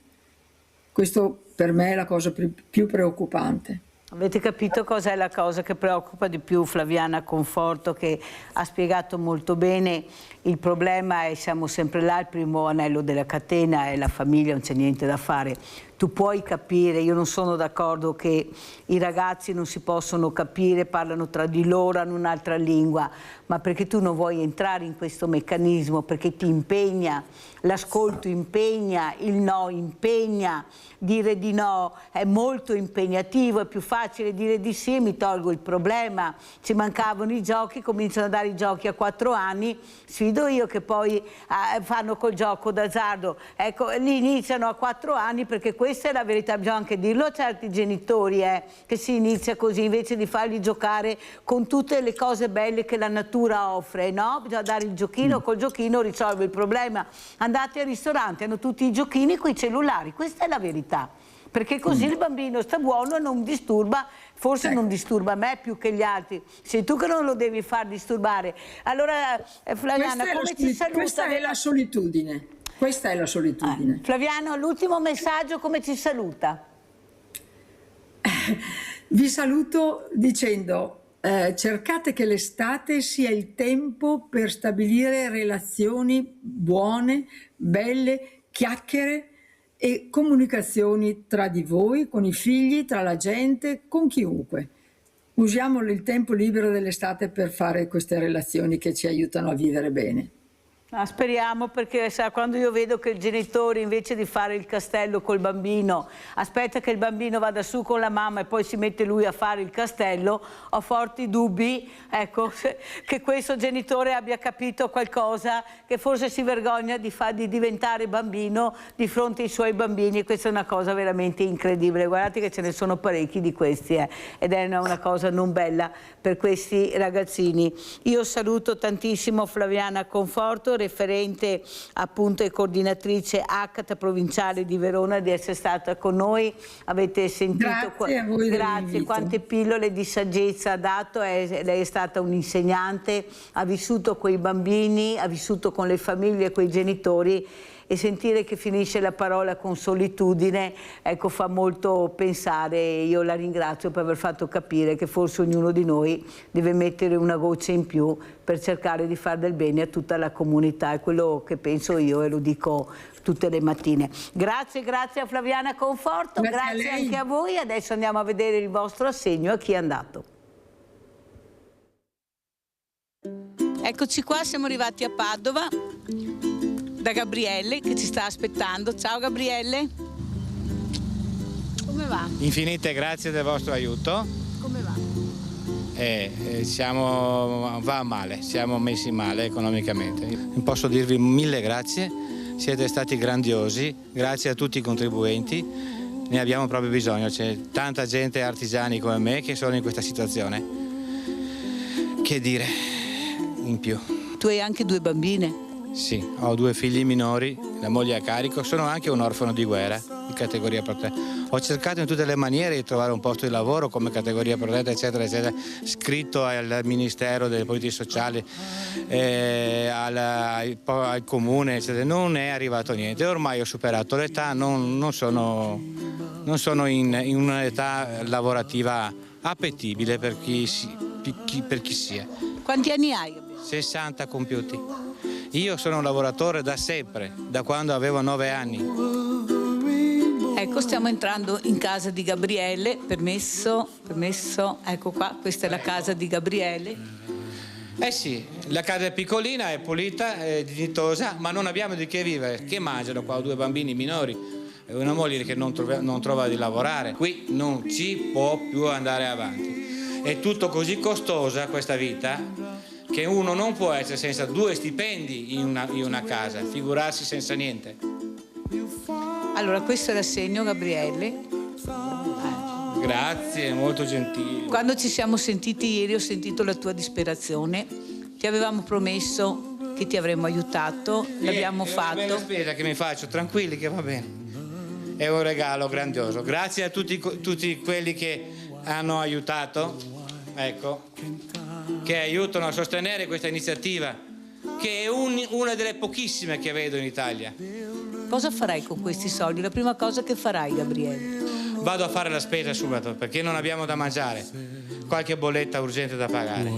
Questo per me è la cosa più preoccupante. Avete capito cos'è la cosa che preoccupa di più Flaviana Conforto, che ha spiegato molto bene il problema e siamo sempre là, il primo anello della catena è la famiglia, non c'è niente da fare. tu puoi capire, io non sono d'accordo che i ragazzi non si possono capire, parlano tra di loro, hanno un'altra lingua, ma perché tu non vuoi entrare in questo meccanismo, perché ti impegna, l'ascolto impegna, il no impegna, dire di no è molto impegnativo, è più facile dire di sì, mi tolgo il problema, ci mancavano i giochi, cominciano a dare i giochi a 4 anni, sfido io che poi fanno col gioco d'azzardo, ecco, lì iniziano a 4 anni perché questa è la verità, bisogna anche dirlo a certi genitori, che si inizia così invece di farli giocare con tutte le cose belle che la natura offre, no? Bisogna dare il giochino, col giochino risolve il problema. Andate al ristorante, hanno tutti i giochini con i cellulari, questa è la verità, perché così il bambino sta buono e non disturba, forse non disturba me più che gli altri, sei tu che non lo devi far disturbare. Allora Flaviana, come ci saluta? Questa è la solitudine, questa è la solitudine. Flaviano, l'ultimo messaggio, come ci saluta? Vi saluto dicendo cercate che l'estate sia il tempo per stabilire relazioni buone, belle, chiacchiere e comunicazioni tra di voi, con i figli, tra la gente, con chiunque. Usiamo il tempo libero dell'estate per fare queste relazioni che ci aiutano a vivere bene. Speriamo, perché sa, quando io vedo che il genitore invece di fare il castello col bambino aspetta che il bambino vada su con la mamma e poi si mette lui a fare il castello, ho forti dubbi, ecco, che questo genitore abbia capito qualcosa, che forse si vergogna di diventare bambino di fronte ai suoi bambini, e questa è una cosa veramente incredibile. Guardate che ce ne sono parecchi di questi ed è una cosa non bella per questi ragazzini. Io saluto tantissimo Flaviana Conforto, referente appunto e coordinatrice ACT provinciale di Verona, di essere stata con noi. Avete sentito, grazie a voi, grazie, quante pillole di saggezza ha dato. Lei è stata un'insegnante, ha vissuto con i bambini, ha vissuto con le famiglie, con i genitori, e sentire che finisce la parola con solitudine, ecco, fa molto pensare. Io la ringrazio per aver fatto capire che forse ognuno di noi deve mettere una voce in più per cercare di fare del bene a tutta la comunità, è quello che penso io e lo dico tutte le mattine. Grazie, grazie a Flaviana Conforto, grazie anche a voi. Adesso andiamo a vedere il vostro assegno a chi è andato. Eccoci qua, siamo arrivati a Padova da Gabriele che ci sta aspettando. Ciao Gabriele. Come va? Infinite grazie del vostro aiuto. Come va? Va male, siamo messi male economicamente. Posso dirvi 1000 grazie, siete stati grandiosi, grazie a tutti i contribuenti, ne abbiamo proprio bisogno, c'è tanta gente, artigiani come me, che sono in questa situazione. Che dire in più? Tu hai anche 2 bambine? Sì, ho 2 figli minori, la moglie a carico, sono anche un orfano di guerra, di categoria protetta. Ho cercato in tutte le maniere di trovare un posto di lavoro come categoria protetta, eccetera, eccetera, scritto al Ministero delle Politiche Sociali, al Comune, eccetera. Non è arrivato niente. Ormai ho superato l'età, non sono in un'età lavorativa appetibile per chi sia. Quanti anni hai? 60 compiuti. Io sono un lavoratore da sempre, da quando avevo 9 anni. Ecco, stiamo entrando in casa di Gabriele, permesso, ecco qua, questa è la casa di Gabriele. Eh sì, la casa è piccolina, è pulita, è dignitosa, ma non abbiamo di che vivere. Che mangiano qua? 2 bambini minori e una moglie che non trova di lavorare. Qui non ci può più andare avanti. È tutto così costosa questa vita che uno non può essere senza 2 stipendi in una casa, figurarsi senza niente. Allora, questo è l'assegno, Gabriele. Grazie, molto gentile. Quando ci siamo sentiti ieri ho sentito la tua disperazione, ti avevamo promesso che ti avremmo aiutato, l'abbiamo fatto. È la spesa che mi faccio, tranquilli che va bene. È un regalo grandioso. Grazie a tutti quelli che hanno aiutato, ecco, che aiutano a sostenere questa iniziativa, che è una delle pochissime che vedo in Italia. Cosa farai con questi soldi? La prima cosa che farai, Gabriele? Vado a fare la spesa subito, perché non abbiamo da mangiare. Qualche bolletta urgente da pagare.